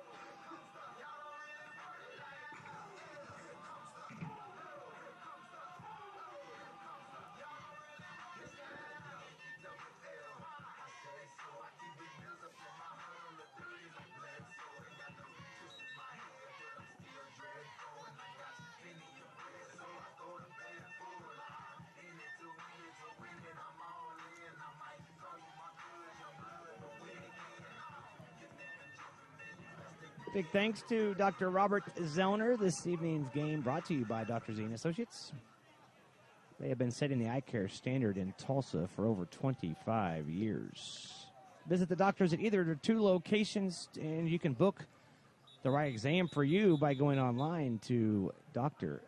Big thanks to Dr. Robert Zellner. This evening's game brought to you by Dr. Z and Associates. They have been setting the eye care standard in Tulsa for over 25 years. Visit the doctors at either of their 2 locations, and you can book the right exam for you by going online to drzellner.com.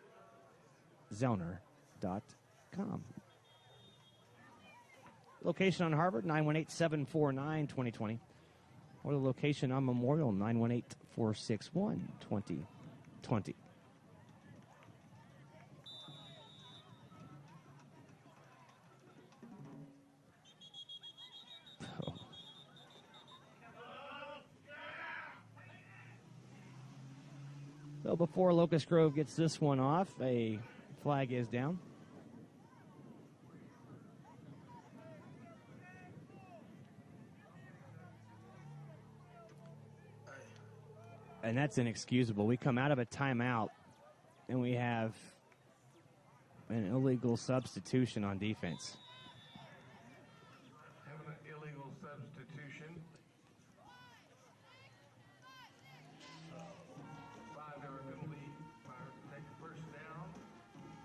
Location on Harvard, 918-749-2020. Or the location on Memorial, 918-461-2020. So before Locust Grove gets this one off, a flag is down. And that's inexcusable. We come out of a timeout, and we have an illegal substitution on defense. Having an illegal substitution. 5-yard penalty. Pirates take the first down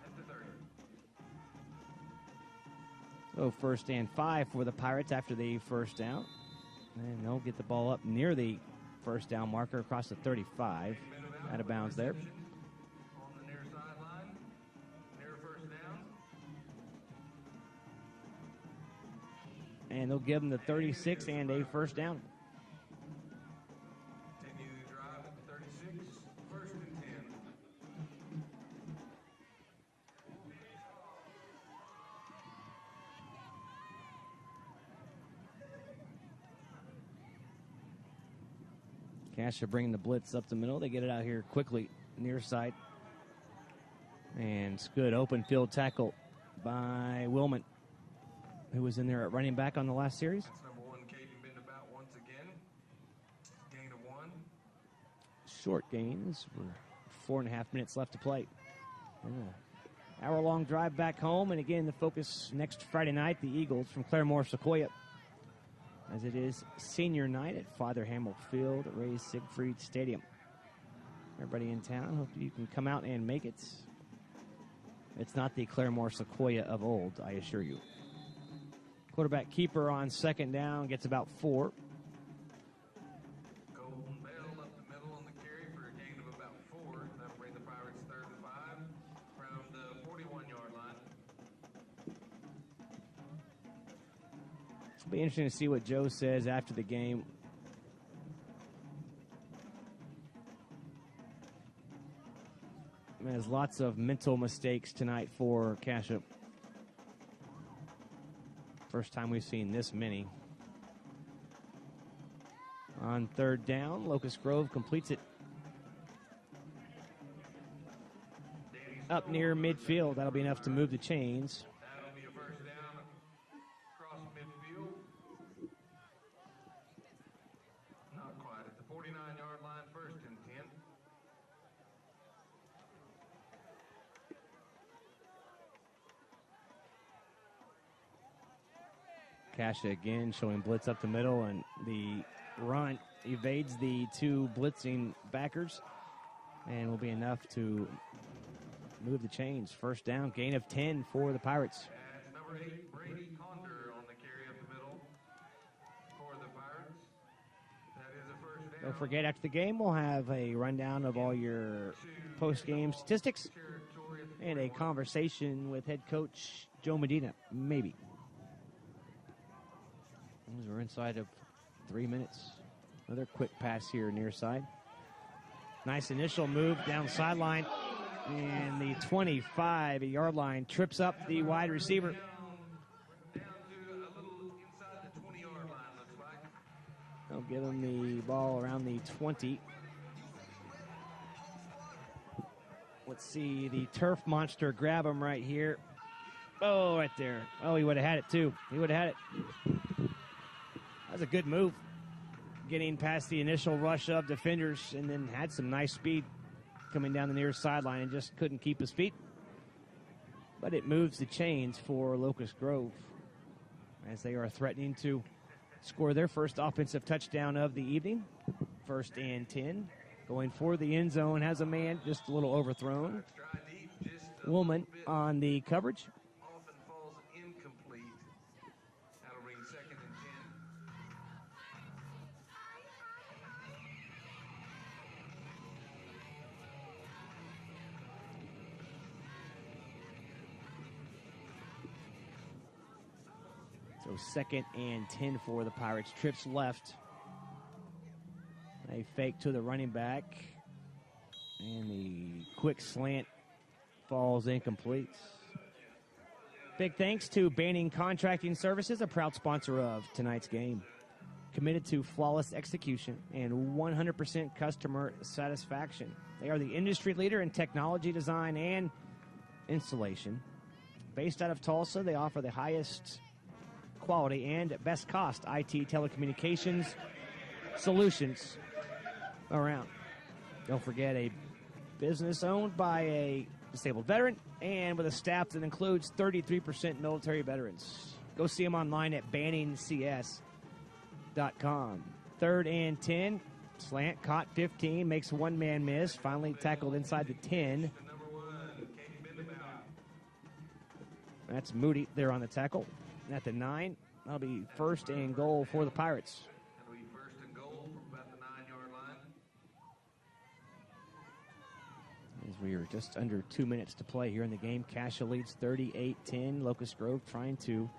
at the 30. So 1st and 5 for the Pirates after the first down. And they'll get the ball up near the first down marker across the 35. Out of bounds there. On the near sideline. Near first down. And they'll give them the 36 and a first down. Continue the drive at the 36. 1st and 10. Cascia bringing the blitz up the middle. They get it out here quickly, near side. And it's good open field tackle by Willman, who was in there at running back on the last series. That's number 1, Caden Bendabout once again. Gain of 1. Short gains. 4.5 minutes left to play. Hour-long drive back home. And again, the focus next Friday night, the Eagles from Claremore Sequoia, as it is senior night at Father Hamill Field at Ray Siegfried Stadium. Everybody in town, hope you can come out and make it. It's not the Claremore Sequoia of old, I assure you. Quarterback keeper on 2nd down gets about 4. Golden Bell up the middle on the carry for a gain of about 4. That'll bring the Pirates 3rd and 5 around the 41-yard line. It'll be interesting to see what Joe says after the game. There's lots of mental mistakes tonight for Cascia. First time we've seen this many. On 3rd down, Locust Grove completes it up near midfield. That'll be enough to move the chains. That'll be a first down across midfield. Not quite. At the 49-yard line, 1st and 10. Cascia again showing blitz up the middle, and the run evades the 2 blitzing backers and will be enough to move the chains. First down, gain of 10 for the Pirates. That's number 8, Brady Conder on the carry up the middle for the Pirates. That is a first down. Don't forget, after the game, we'll have a rundown of all your post-game statistics and a conversation with head coach Joe Medina, maybe. We're inside of 3 minutes. Another quick pass here near side. Nice initial move down sideline. And the 25-yard line trips up the wide receiver. They'll give him the ball around the 20. Let's see, the turf monster grab him right here. Oh, right there. Oh, he would have had it too. He would have had it. That was a good move. Getting past the initial rush of defenders and then had some nice speed coming down the near sideline and just couldn't keep his feet. But it moves the chains for Locust Grove as they are threatening to score their first offensive touchdown of the evening. 1st and 10. Going for the end zone, has a man just a little overthrown. Woolman on the coverage. Often falls incomplete. That'll bring 2nd and 10. So 2nd and 10 for the Pirates. Trips left. A fake to the running back. And the quick slant falls incomplete. Big thanks to Banning Contracting Services, a proud sponsor of tonight's game. Committed to flawless execution and 100% customer satisfaction. They are the industry leader in technology design and installation. Based out of Tulsa, they offer the highest quality and best cost IT telecommunications solutions around. Don't forget, a business owned by a disabled veteran and with a staff that includes 33% military veterans. Go see them online at banningcs.com. 3rd and 10. Slant caught 15, makes one man miss. Finally tackled inside the 10. That's Moody there on the tackle. At the 9, that'll be 1st and goal for the Pirates. that'll be 1st and goal from about the 9-yard line. As we are just under 2 minutes to play here in the game. Cascia leads 38-10. Locust Grove trying to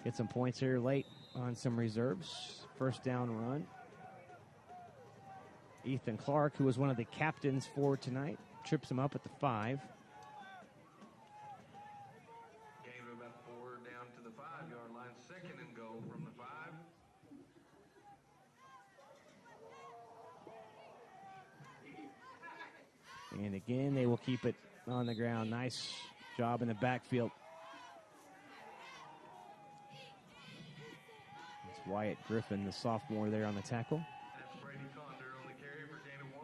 get some points here late on some reserves. 1st down run. Ethan Clark, who was one of the captains for tonight, trips him up at the 5. Gain of about 4 down to the 5-yard line. 2nd and goal from the 5. And again, they will keep it on the ground. Nice job in the backfield. It's Wyatt Griffin, the sophomore, there on the tackle.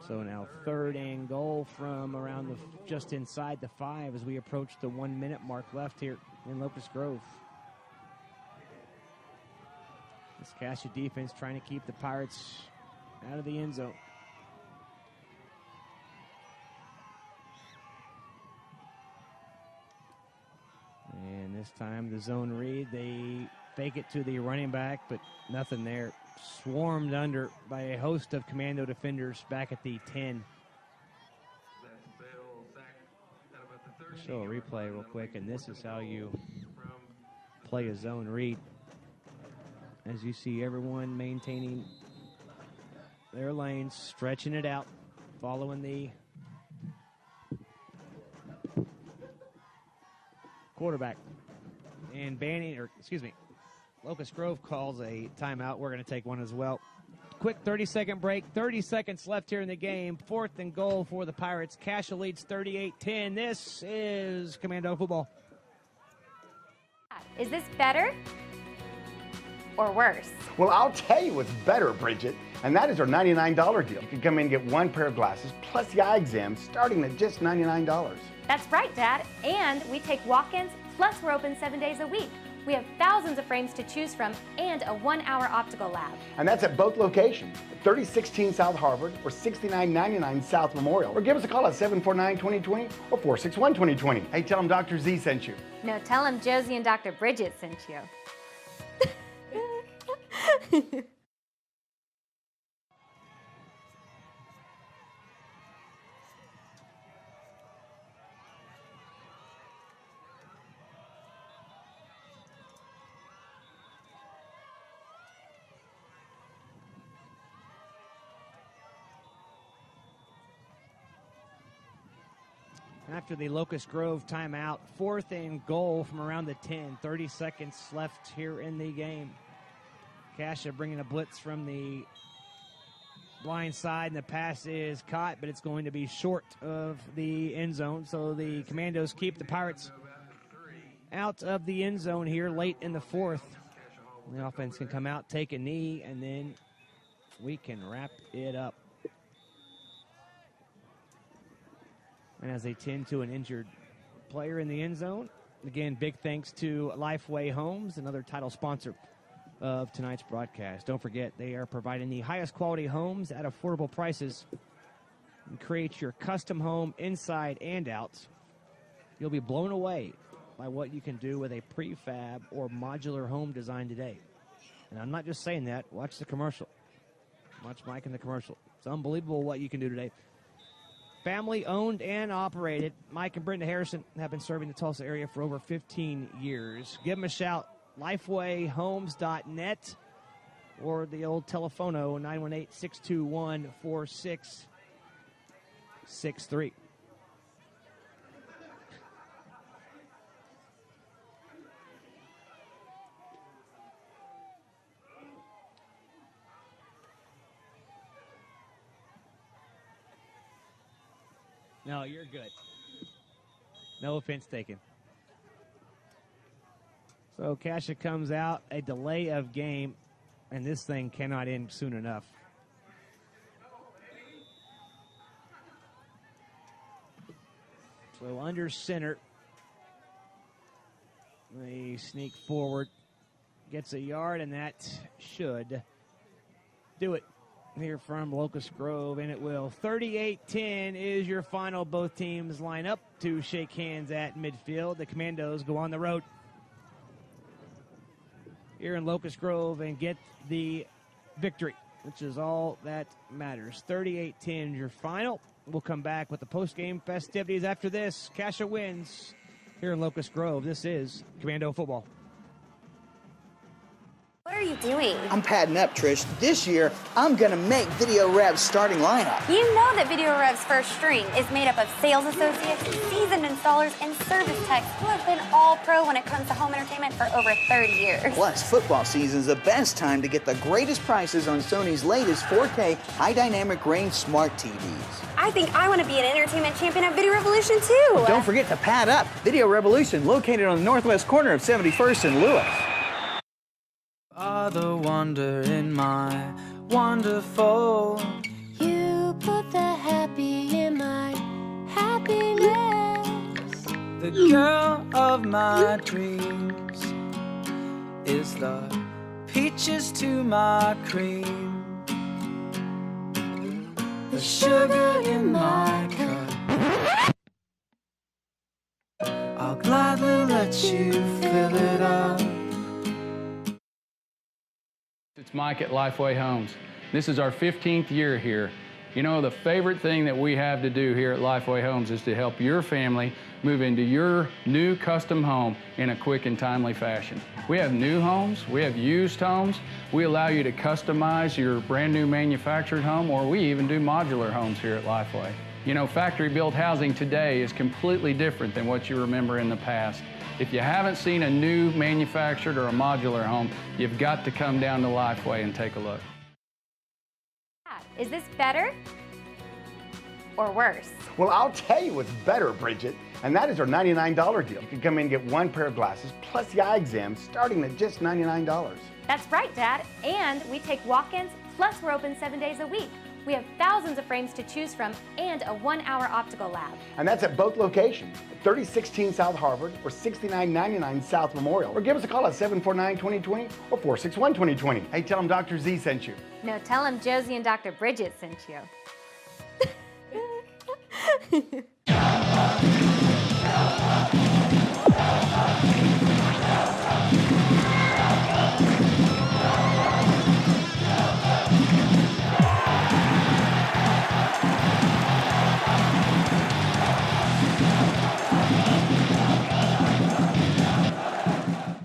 So now 3rd and goal from around just inside the 5 as we approach the 1 minute mark left here in Locust Grove. This Cassia defense trying to keep the Pirates out of the end zone. And this time the zone read, they fake it to the running back, but nothing there. Swarmed under by a host of commando defenders back at the 10. Show a replay real quick, and this is how you play a zone read. As you see everyone maintaining their lanes, stretching it out, following the quarterback. And Locust Grove calls a timeout. We're going to take one as well. Quick 30-second break. 30 seconds left here in the game. 4th and goal for the Pirates. Cascia leads 38-10. This is Commando Football. Is this better or worse? Well, I'll tell you what's better, Bridget, and that is our $99 deal. You can come in and get 1 pair of glasses plus the eye exam starting at just $99. That's right, Dad. And we take walk-ins, plus we're open 7 days a week. We have thousands of frames to choose from and a 1-hour optical lab. And that's at both locations, 3016 South Harvard or 6999 South Memorial. Or give us a call at 749-2020 or 461-2020. Hey, tell them Dr. Z sent you. No, tell them Josie and Dr. Bridget sent you. After the Locust Grove timeout, 4th and goal from around the 10. 30 seconds left here in the game. Cascia bringing a blitz from the blind side, and the pass is caught, but it's going to be short of the end zone. So the Commandos keep the Pirates out of the end zone here late in the 4th. The offense can come out, take a knee, and then we can wrap it up. And as they tend to an injured player in the end zone, again, big thanks to Lifeway Homes, another title sponsor of tonight's broadcast. Don't forget, they are providing the highest quality homes at affordable prices. And create your custom home inside and out. You'll be blown away by what you can do with a prefab or modular home design today. And I'm not just saying that. Watch the commercial. Watch Mike in the commercial. It's unbelievable what you can do today. Family owned and operated. Mike and Brenda Harrison have been serving the Tulsa area for over 15 years. Give them a shout. LifewayHomes.net or the old telephono 918-621-4663. No, you're good. No offense taken. So Cascia comes out, a delay of game, and this thing cannot end soon enough. So under center, they sneak forward, gets a yard, and that should do it here from Locust Grove, and it will. 38-10 is your final. Both teams line up to shake hands at midfield. The Commandos go on the road here in Locust Grove and get the victory, which is all that matters. 38-10 is your final. We'll come back with the post-game festivities after this. Cascia wins here in Locust Grove. This is Commando Football. What are you doing? I'm padding up, Trish. This year, I'm going to make Video Rev's starting lineup. You know that Video Rev's first string is made up of sales associates, seasoned installers, and service techs who have been all pro when it comes to home entertainment for over 30 years. Plus, football season is the best time to get the greatest prices on Sony's latest 4K high dynamic range smart TVs. I think I want to be an entertainment champion at Video Revolution too. Don't forget to pad up. Video Revolution, located on the northwest corner of 71st and Lewis. Are the wonder in my wonderful. You put the happy in my happiness. The girl of my dreams is the peaches to my cream. The sugar in my cup. I'll gladly let you fill it up. It's Mike at Lifeway Homes. This is our 15th year here. You know, the favorite thing that we have to do here at Lifeway Homes is to help your family move into your new custom home in a quick and timely fashion. We have new homes, we have used homes, we allow you to customize your brand new manufactured home, or we even do modular homes here at Lifeway. You know, factory-built housing today is completely different than what you remember in the past. If you haven't seen a new manufactured or a modular home, you've got to come down to Lifeway and take a look. Is this better or worse? Well, I'll tell you what's better, Bridget, and that is our $99 deal. You can come in and get one pair of glasses plus the eye exam starting at just $99. That's right, Dad. And we take walk-ins, plus we're open 7 days a week. We have thousands of frames to choose from and a 1-hour optical lab. And that's at both locations, 3016 South Harvard or 6999 South Memorial. Or give us a call at 749-2020 or 461-2020. Hey, tell them Dr. Z sent you. No, tell them Josie and Dr. Bridget sent you.